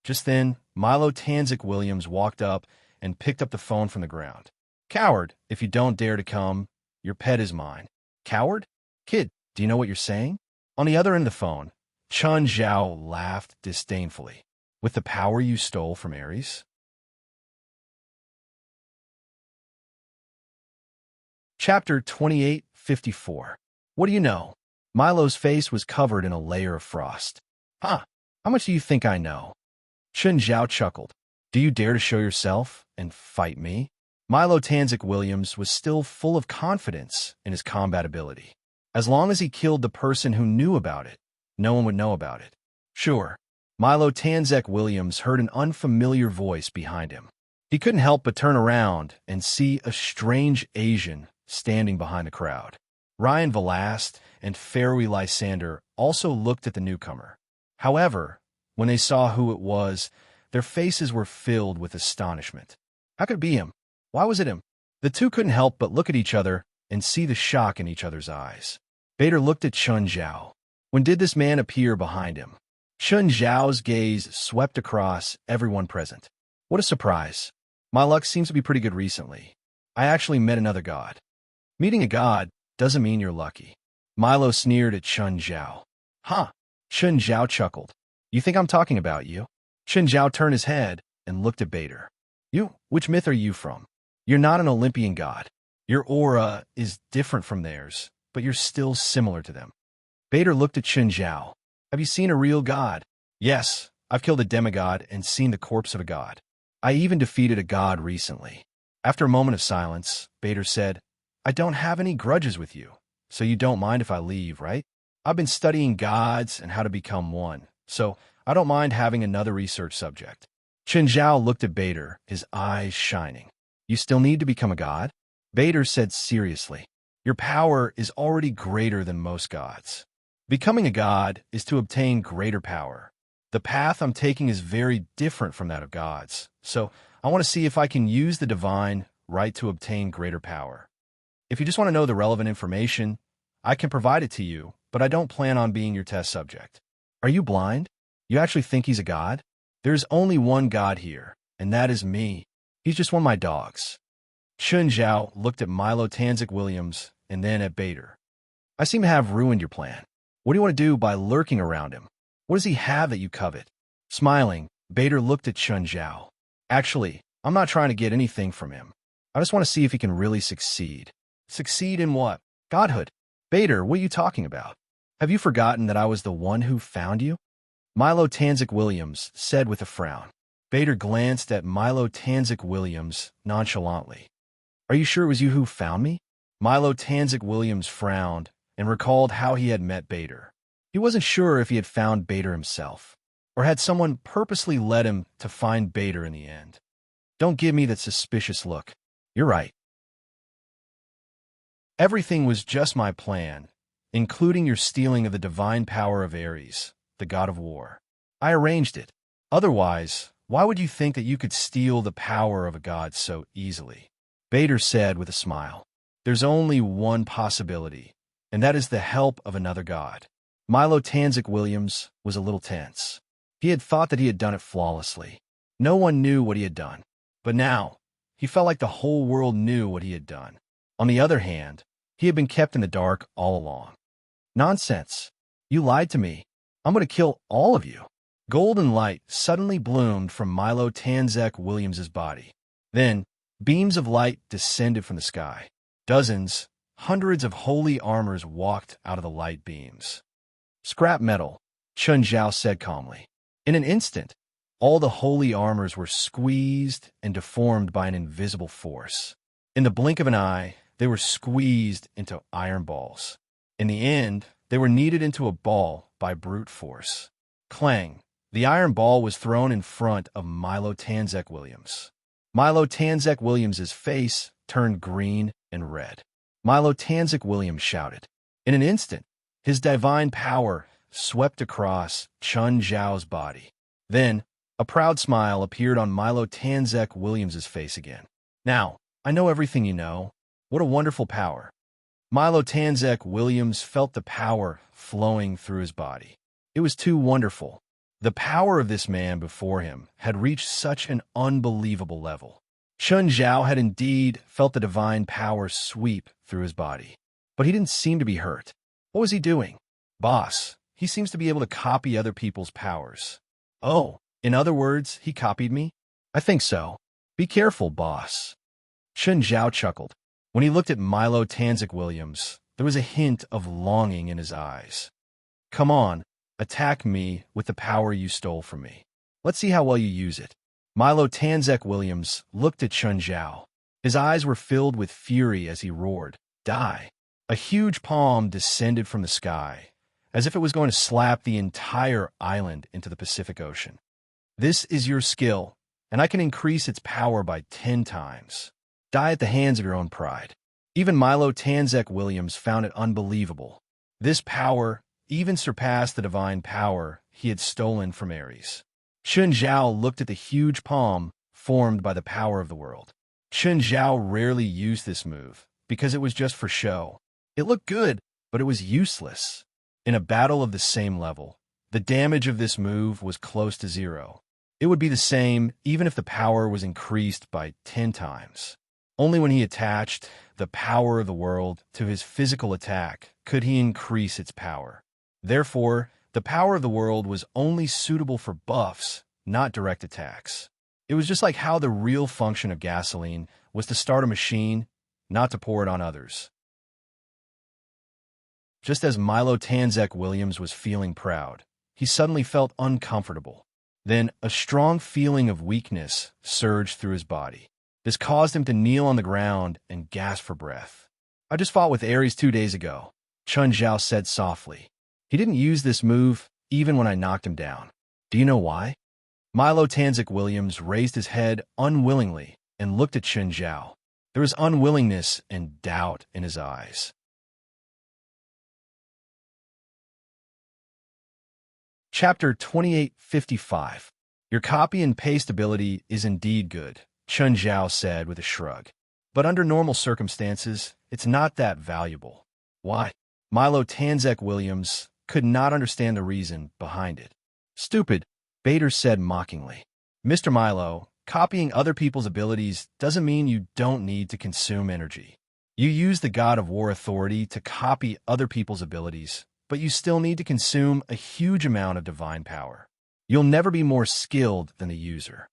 Just then, Milo Tanzik Williams walked up and picked up the phone from the ground. Coward, if you don't dare to come, your pet is mine. Coward? Kid, do you know what you're saying? On the other end of the phone, Chun Zhao laughed disdainfully. With the power you stole from Ares? Chapter 2854. What do you know? Milo's face was covered in a layer of frost. Huh, how much do you think I know? Chun Zhao chuckled. Do you dare to show yourself and fight me? Milo Tanzik Williams was still full of confidence in his combat ability. As long as he killed the person who knew about it, no one would know about it. Sure, Milo Tanzik Williams heard an unfamiliar voice behind him. He couldn't help but turn around and see a strange Asian standing behind the crowd. Ryan Velast and Fairway Lysander also looked at the newcomer. However, when they saw who it was, their faces were filled with astonishment. How could it be him? Why was it him? The two couldn't help but look at each other and see the shock in each other's eyes. Bader looked at Chun Zhao. When did this man appear behind him? Chun Zhao's gaze swept across everyone present. What a surprise. My luck seems to be pretty good recently. I actually met another god. Meeting a god doesn't mean you're lucky. Milo sneered at Chun Zhao. Huh? Chun Zhao chuckled. You think I'm talking about you? Chun Zhao turned his head and looked at Bader. You? Which myth are you from? You're not an Olympian god. Your aura is different from theirs, but you're still similar to them. Bader looked at Chun Zhao. Have you seen a real god? Yes, I've killed a demigod and seen the corpse of a god. I even defeated a god recently. After a moment of silence, Bader said, I don't have any grudges with you, so you don't mind if I leave, right? I've been studying gods and how to become one, so I don't mind having another research subject. Chun Zhao looked at Bader, his eyes shining. You still need to become a god? Bader said seriously. Your power is already greater than most gods. Becoming a god is to obtain greater power. The path I'm taking is very different from that of gods, so I want to see if I can use the divine right to obtain greater power. If you just want to know the relevant information, I can provide it to you, but I don't plan on being your test subject. Are you blind? You actually think he's a god? There's only one god here, and that is me. He's just one of my dogs. Chun Zhao looked at Milo Tanzik Williams and then at Bader. I seem to have ruined your plan. What do you want to do by lurking around him? What does he have that you covet? Smiling, Bader looked at Chun Zhao. Actually, I'm not trying to get anything from him. I just want to see if he can really succeed. Succeed in what? Godhood. Bader, what are you talking about? Have you forgotten that I was the one who found you? Milo Tanzik Williams said with a frown. Bader glanced at Milo Tanzik Williams nonchalantly. Are you sure it was you who found me? Milo Tanzik Williams frowned and recalled how he had met Bader. He wasn't sure if he had found Bader himself, or had someone purposely led him to find Bader in the end. Don't give me that suspicious look. You're right. Everything was just my plan, including your stealing of the divine power of Ares, the god of war. I arranged it. Otherwise, why would you think that you could steal the power of a god so easily? Bader said with a smile. There's only one possibility, and that is the help of another god. Milo Tanzik Williams was a little tense. He had thought that he had done it flawlessly. No one knew what he had done. But now, he felt like the whole world knew what he had done. On the other hand, he had been kept in the dark all along. Nonsense. You lied to me. I'm going to kill all of you. Golden light suddenly bloomed from Milo Tanzik Williams's body. Then, beams of light descended from the sky. Dozens, hundreds of holy armors walked out of the light beams. Scrap metal, Chun Zhao said calmly. In an instant, all the holy armors were squeezed and deformed by an invisible force. In the blink of an eye, they were squeezed into iron balls. In the end, they were kneaded into a ball by brute force. Clang! The iron ball was thrown in front of Milo Tanzik Williams. Milo Tanzik Williams's face turned green and red. Milo Tanzik Williams shouted. In an instant, his divine power swept across Chun Zhao's body. Then, a proud smile appeared on Milo Tanzik Williams's face again. Now, I know everything you know. What a wonderful power. Milo Tanzik Williams felt the power flowing through his body. It was too wonderful. The power of this man before him had reached such an unbelievable level. Chun Zhao had indeed felt the divine power sweep through his body. But he didn't seem to be hurt. What was he doing? Boss, he seems to be able to copy other people's powers. Oh, in other words, he copied me? I think so. Be careful, boss. Chun Zhao chuckled. When he looked at Milo Tanzik Williams, there was a hint of longing in his eyes. Come on, attack me with the power you stole from me. Let's see how well you use it. Milo Tanzik Williams looked at Chun Zhao. His eyes were filled with fury as he roared, Die! A huge palm descended from the sky, as if it was going to slap the entire island into the Pacific Ocean. This is your skill, and I can increase its power by 10 times. Die at the hands of your own pride. Even Milo Tanzek Williams found it unbelievable. This power even surpassed the divine power he had stolen from Ares. Chun Zhao looked at the huge palm formed by the power of the world. Chun Zhao rarely used this move because it was just for show. It looked good, but it was useless. In a battle of the same level, the damage of this move was close to zero. It would be the same even if the power was increased by 10 times. Only when he attached the power of the world to his physical attack could he increase its power. Therefore, the power of the world was only suitable for buffs, not direct attacks. It was just like how the real function of gasoline was to start a machine, not to pour it on others. Just as Milo Tanzek Williams was feeling proud, he suddenly felt uncomfortable. Then a strong feeling of weakness surged through his body. This caused him to kneel on the ground and gasp for breath. "I just fought with Ares 2 days ago," Chun Zhao said softly. "He didn't use this move even when I knocked him down. Do you know why?" Milo Tanzek Williams raised his head unwillingly and looked at Chun Zhao. There was unwillingness and doubt in his eyes. Chapter 2855. Your copy and paste ability is indeed good, Chun Zhao said with a shrug. But under normal circumstances, it's not that valuable. Why? Milo Tanzek Williams could not understand the reason behind it. "Stupid," Bader said mockingly. "Mr. Milo, copying other people's abilities doesn't mean you don't need to consume energy. You use the God of War authority to copy other people's abilities, but you still need to consume a huge amount of divine power. You'll never be more skilled than the user."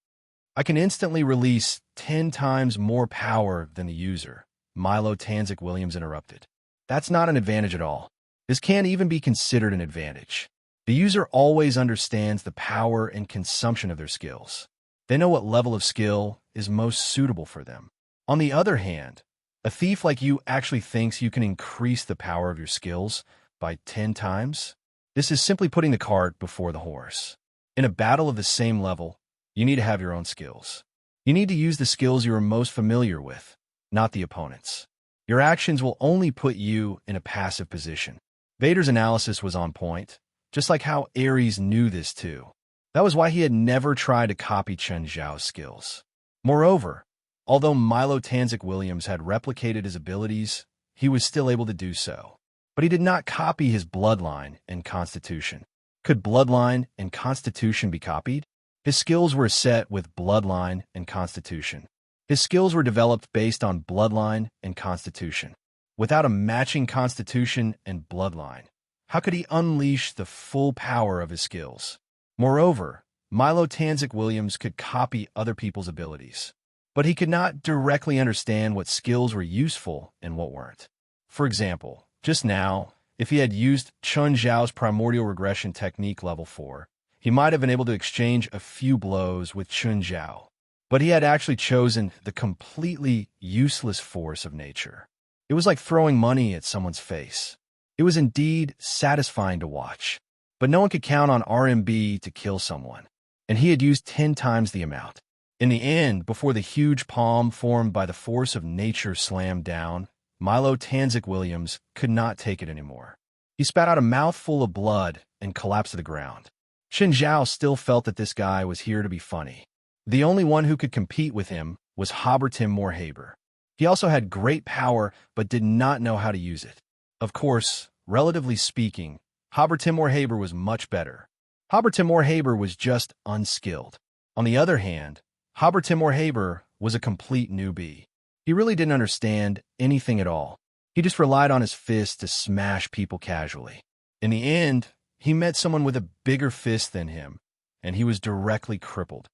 "I can instantly release 10 times more power than the user," Milo Tanzek Williams interrupted. "That's not an advantage at all. This can't even be considered an advantage. The user always understands the power and consumption of their skills. They know what level of skill is most suitable for them. On the other hand, a thief like you actually thinks you can increase the power of your skills by 10 times? This is simply putting the cart before the horse. In a battle of the same level, you need to have your own skills. You need to use the skills you are most familiar with, not the opponent's. Your actions will only put you in a passive position." Vader's analysis was on point, just like how Ares knew this too. That was why he had never tried to copy Chun Zhao's skills. Moreover, although Milo Tanzek Williams had replicated his abilities, he was still able to do so. But he did not copy his bloodline and constitution. Could bloodline and constitution be copied? His skills were set with bloodline and constitution. His skills were developed based on bloodline and constitution. Without a matching constitution and bloodline, how could he unleash the full power of his skills? Moreover, Milo Tanzek Williams could copy other people's abilities, but he could not directly understand what skills were useful and what weren't. For example, just now, if he had used Chun Zhao's primordial regression technique level 4, he might have been able to exchange a few blows with Chun Zhao. But he had actually chosen the completely useless force of nature. It was like throwing money at someone's face. It was indeed satisfying to watch, but no one could count on RMB to kill someone, and he had used 10 times the amount. In the end, before the huge palm formed by the force of nature slammed down, Milo Tanzek Williams could not take it anymore. He spat out a mouthful of blood and collapsed to the ground. Chun Zhao still felt that this guy was here to be funny. The only one who could compete with him was Habertim Morhaber. He also had great power, but did not know how to use it. Of course, relatively speaking, Habertim Morhaber was much better. Habertim Morhaber was just unskilled. On the other hand, Habertim Morhaber was a complete newbie. He really didn't understand anything at all. He just relied on his fists to smash people casually. In the end, he met someone with a bigger fist than him, and he was directly crippled.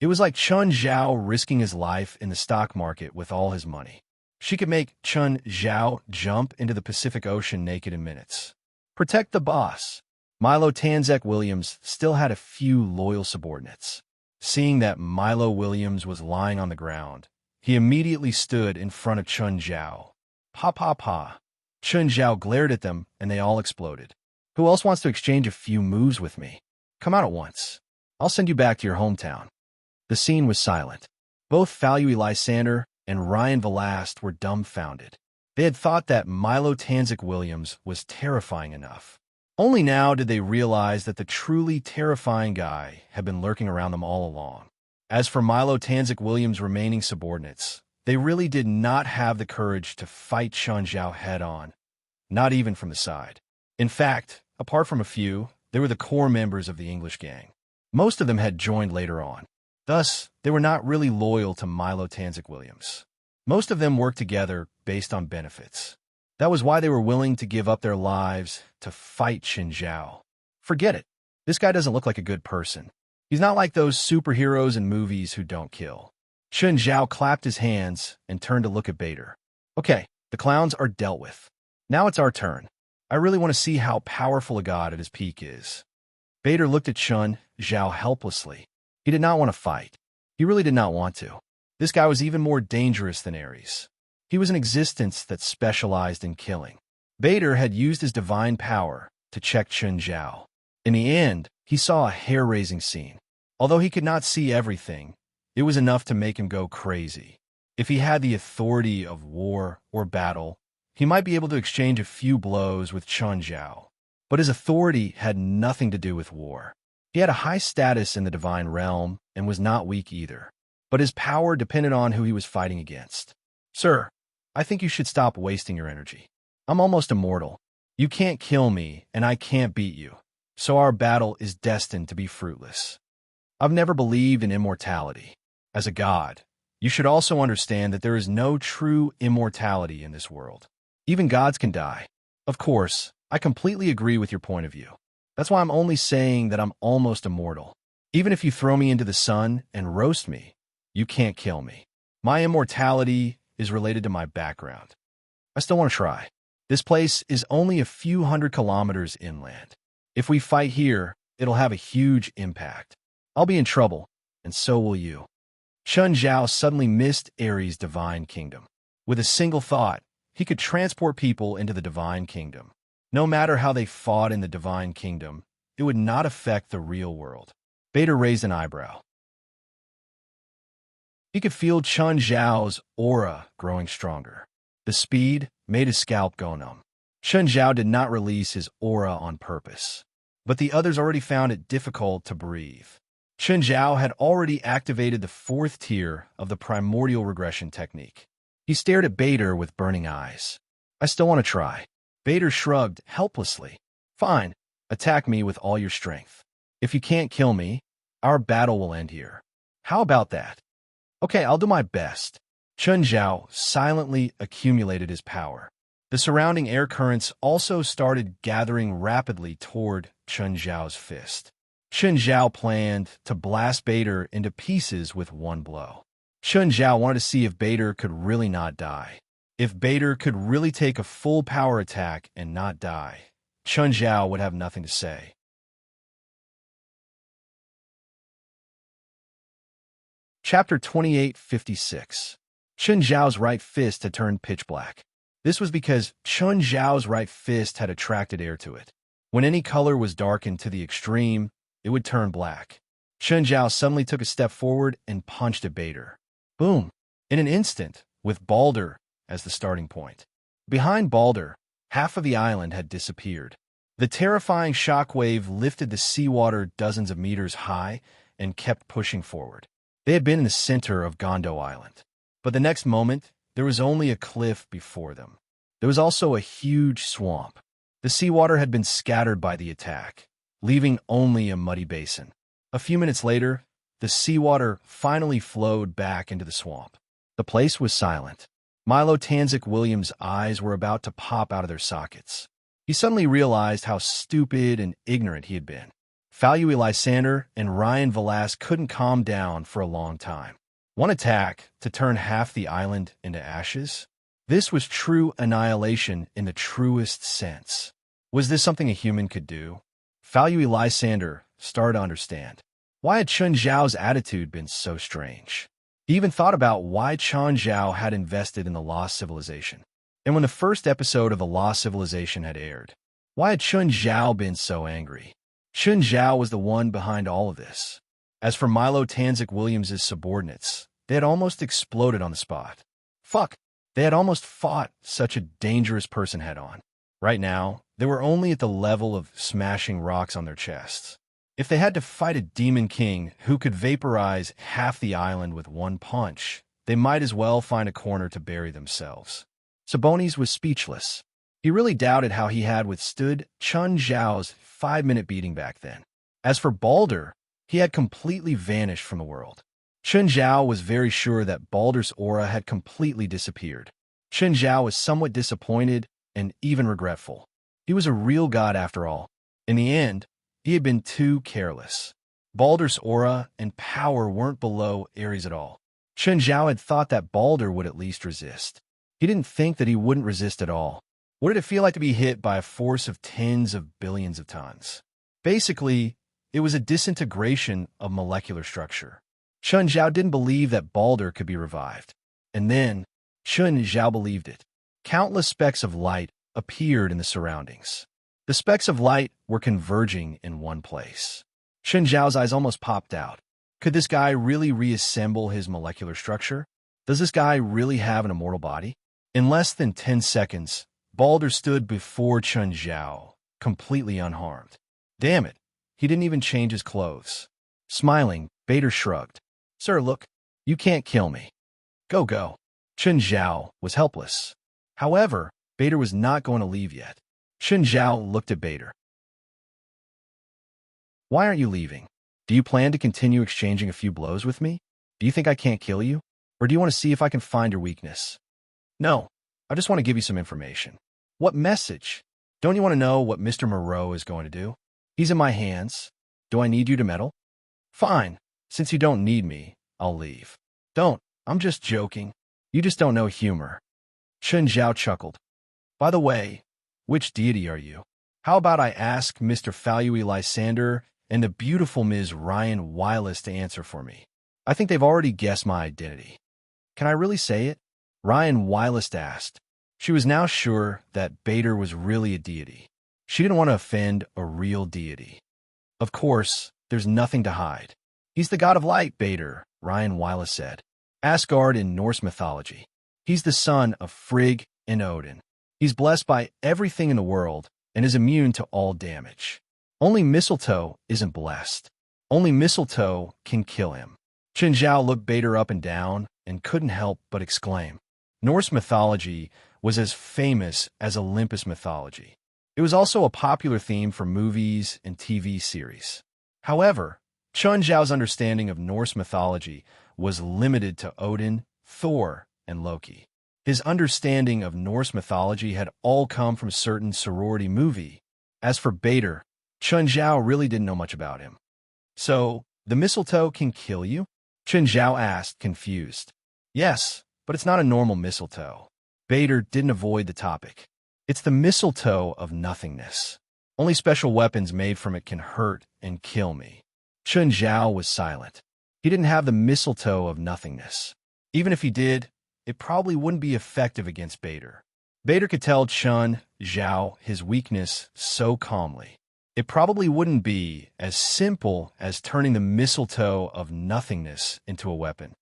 It was like Chun Zhao risking his life in the stock market with all his money. She could make Chun Zhao jump into the Pacific Ocean naked in minutes. Protect the boss. Milo Tanzek Williams still had a few loyal subordinates. Seeing that Milo Williams was lying on the ground, he immediately stood in front of Chun Zhao. "Pa pa pa." Chun Zhao glared at them, and they all exploded. "Who else wants to exchange a few moves with me? Come out at once. I'll send you back to your hometown." The scene was silent. Both Falui Lysander and Ryan Velast were dumbfounded. They had thought that Milo Tanzik Williams was terrifying enough. Only now did they realize that the truly terrifying guy had been lurking around them all along. As for Milo Tanzik Williams' remaining subordinates, they really did not have the courage to fight Chun Zhao head-on, not even from the side. In fact, apart from a few, they were the core members of the English gang. Most of them had joined later on. Thus, they were not really loyal to Milo Tanzik Williams. Most of them worked together based on benefits. That was why they were willing to give up their lives to fight Chun Zhao. Forget it. This guy doesn't look like a good person. He's not like those superheroes in movies who don't kill. Chun Zhao clapped his hands and turned to look at Bader. Okay, the clowns are dealt with. Now it's our turn. I really want to see how powerful a god at his peak is. Bader looked at Chun Zhao helplessly. He did not want to fight. He really did not want to. This guy was even more dangerous than Ares. He was an existence that specialized in killing. Bader had used his divine power to check Chun Zhao. In the end, he saw a hair-raising scene. Although he could not see everything, it was enough to make him go crazy. If he had the authority of war or battle, he might be able to exchange a few blows with Chun Zhao. But his authority had nothing to do with war. He had a high status in the divine realm and was not weak either. But his power depended on who he was fighting against. Sir, I think you should stop wasting your energy. I'm almost immortal. You can't kill me, and I can't beat you. So our battle is destined to be fruitless. I've never believed in immortality. As a god, you should also understand that there is no true immortality in this world. Even gods can die. Of course, I completely agree with your point of view. That's why I'm only saying that I'm almost immortal. Even if you throw me into the sun and roast me, you can't kill me. My immortality is related to my background. I still want to try. This place is only a few hundred kilometers inland. If we fight here, it'll have a huge impact. I'll be in trouble, and so will you. Chun Zhao suddenly missed Ares' divine kingdom. With a single thought, he could transport people into the divine kingdom. No matter how they fought in the divine kingdom, it would not affect the real world. Bader raised an eyebrow. He could feel Chun Zhao's aura growing stronger. The speed made his scalp go numb. Chun Zhao did not release his aura on purpose, but the others already found it difficult to breathe. Chun Zhao had already activated the 4th tier of the primordial regression technique. He stared at Bader with burning eyes. I still want to try. Bader shrugged helplessly. Fine, attack me with all your strength. If you can't kill me, our battle will end here. How about that? Okay, I'll do my best. Chun Zhao silently accumulated his power. The surrounding air currents also started gathering rapidly toward Chun Zhao's fist. Chun Zhao planned to blast Bader into pieces with one blow. Chun Zhao wanted to see if Bader could really not die. If Bader could really take a full power attack and not die, Chun Zhao would have nothing to say. Chapter 2856. Chun Zhao's right fist had turned pitch black. This was because Chun Zhao's right fist had attracted air to it. When any color was darkened to the extreme, it would turn black. Chun Zhao suddenly took a step forward and punched at Bader. Boom! In an instant, with Balder as the starting point. Behind Balder, half of the island had disappeared. The terrifying shockwave lifted the seawater dozens of meters high and kept pushing forward. They had been in the center of Gondo Island. But the next moment, there was only a cliff before them. There was also a huge swamp. The seawater had been scattered by the attack, leaving only a muddy basin. A few minutes later, the seawater finally flowed back into the swamp. The place was silent. Milo Tanzik Williams' eyes were about to pop out of their sockets. He suddenly realized how stupid and ignorant he had been. Falui Lysander and Ryan Velast couldn't calm down for a long time. One attack to turn half the island into ashes? This was true annihilation in the truest sense. Was this something a human could do? Falui Lysander started to understand. Why had Chun Zhao's attitude been so strange? He even thought about why Chun Zhao had invested in the Lost Civilization. And when the first episode of the Lost Civilization had aired, why had Chun Zhao been so angry? Chun Zhao was the one behind all of this. As for Milo Tanzik Williams' subordinates, they had almost exploded on the spot. Fuck. They had almost fought such a dangerous person head-on. Right now, they were only at the level of smashing rocks on their chests. If they had to fight a demon king who could vaporize half the island with one punch, they might as well find a corner to bury themselves. Sabonis was speechless. He really doubted how he had withstood Chun Zhao's 5-minute beating back then. As for Balder, he had completely vanished from the world. Chun Zhao was very sure that Balder's aura had completely disappeared. Chun Zhao was somewhat disappointed and even regretful. He was a real god after all. In the end, he had been too careless. Balder's aura and power weren't below Ares at all. Chun Zhao had thought that Balder would at least resist. He didn't think that he wouldn't resist at all. What did it feel like to be hit by a force of tens of billions of tons? Basically, it was a disintegration of molecular structure. Chun Zhao didn't believe that Balder could be revived. And then, Chun Zhao believed it. Countless specks of light appeared in the surroundings. The specks of light were converging in one place. Chun Zhao's eyes almost popped out. Could this guy really reassemble his molecular structure? Does this guy really have an immortal body? In less than 10 seconds, Balder stood before Chun Zhao, completely unharmed. Damn it, he didn't even change his clothes. Smiling, Bader shrugged. Sir, look, you can't kill me. Go, go. Chun Zhao was helpless. However, Bader was not going to leave yet. Chun Zhao looked at Bader. Why aren't you leaving? Do you plan to continue exchanging a few blows with me? Do you think I can't kill you? Or do you want to see if I can find your weakness? No, I just want to give you some information. What message? Don't you want to know what Mr. Moreau is going to do? He's in my hands. Do I need you to meddle? Fine. Since you don't need me, I'll leave. Don't. I'm just joking. You just don't know humor. Chun Zhao chuckled. By the way, which deity are you? How about I ask Mr. Falui Lysander and the beautiful Ms. Ryan Wireless to answer for me? I think they've already guessed my identity. Can I really say it? Ryan Wireless asked. She was now sure that Bader was really a deity. She didn't want to offend a real deity. Of course, there's nothing to hide. He's the god of light, Bader, Ryan Wireless said. Asgard in Norse mythology. He's the son of Frigg and Odin. He's blessed by everything in the world and is immune to all damage. Only mistletoe isn't blessed. Only mistletoe can kill him. Chun Zhao looked Bader up and down and couldn't help but exclaim. Norse mythology was as famous as Olympus mythology. It was also a popular theme for movies and TV series. However, Chun Zhao's understanding of Norse mythology was limited to Odin, Thor, and Loki. His understanding of Norse mythology had all come from a certain sorority movie. As for Bader, Chun Zhao really didn't know much about him. So, the mistletoe can kill you? Chun Zhao asked, confused. Yes, but it's not a normal mistletoe. Bader didn't avoid the topic. It's the mistletoe of nothingness. Only special weapons made from it can hurt and kill me. Chun Zhao was silent. He didn't have the mistletoe of nothingness. Even if he did, it probably wouldn't be effective against Bader. Bader could tell Chun Zhao his weakness so calmly. It probably wouldn't be as simple as turning the mistletoe of nothingness into a weapon.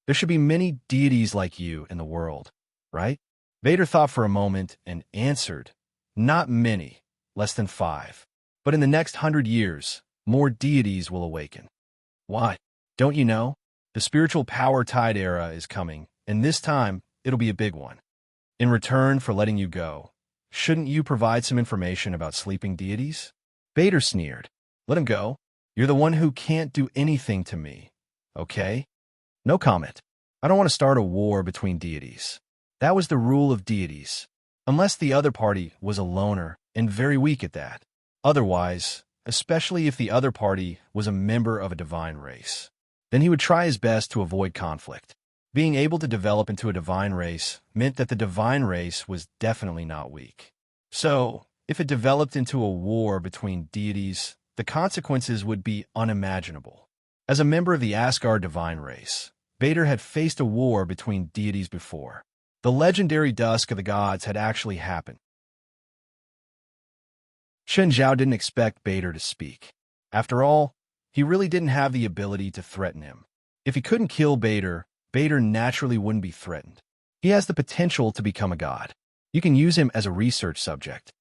There should be many deities like you in the world, right? Bader thought for a moment and answered, not many, less than 5. But in the next 100 years, more deities will awaken. Why? Don't you know? The spiritual power tide era is coming, and this time, it'll be a big one. In return for letting you go, shouldn't you provide some information about sleeping deities? Bader sneered. Let him go. You're the one who can't do anything to me. Okay? No comment. I don't want to start a war between deities. That was the rule of deities. Unless the other party was a loner and very weak at that. Otherwise, especially if the other party was a member of a divine race, then he would try his best to avoid conflict. Being able to develop into a divine race meant that the divine race was definitely not weak. So, if it developed into a war between deities, the consequences would be unimaginable. As a member of the Asgard divine race, Bader had faced a war between deities before. The legendary Dusk of the Gods had actually happened. Chun Zhao didn't expect Bader to speak. After all, he really didn't have the ability to threaten him. If he couldn't kill Bader, Bader naturally wouldn't be threatened. He has the potential to become a god. You can use him as a research subject.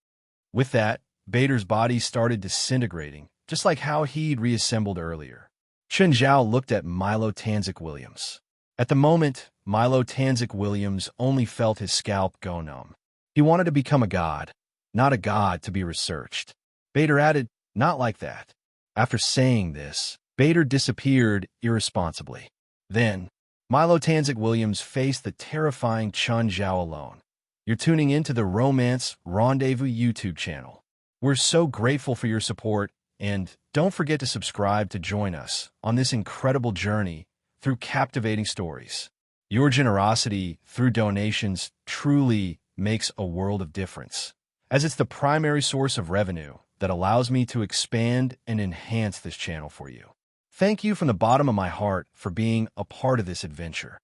With that, Bader's body started disintegrating, just like how he'd reassembled earlier. Chen Zhao looked at Milo Tanzik Williams. At the moment, Milo Tanzik Williams only felt his scalp go numb. He wanted to become a god, not a god to be researched. Bader added, "Not like that." After saying this, Bader disappeared irresponsibly. Then, Milo Tanzik Williams faced the terrifying Chen Zhao alone. You're tuning into the Romance Rendezvous YouTube channel. We're so grateful for your support, and don't forget to subscribe to join us on this incredible journey through captivating stories. Your generosity through donations truly makes a world of difference, as it's the primary source of revenue that allows me to expand and enhance this channel for you. Thank you from the bottom of my heart for being a part of this adventure.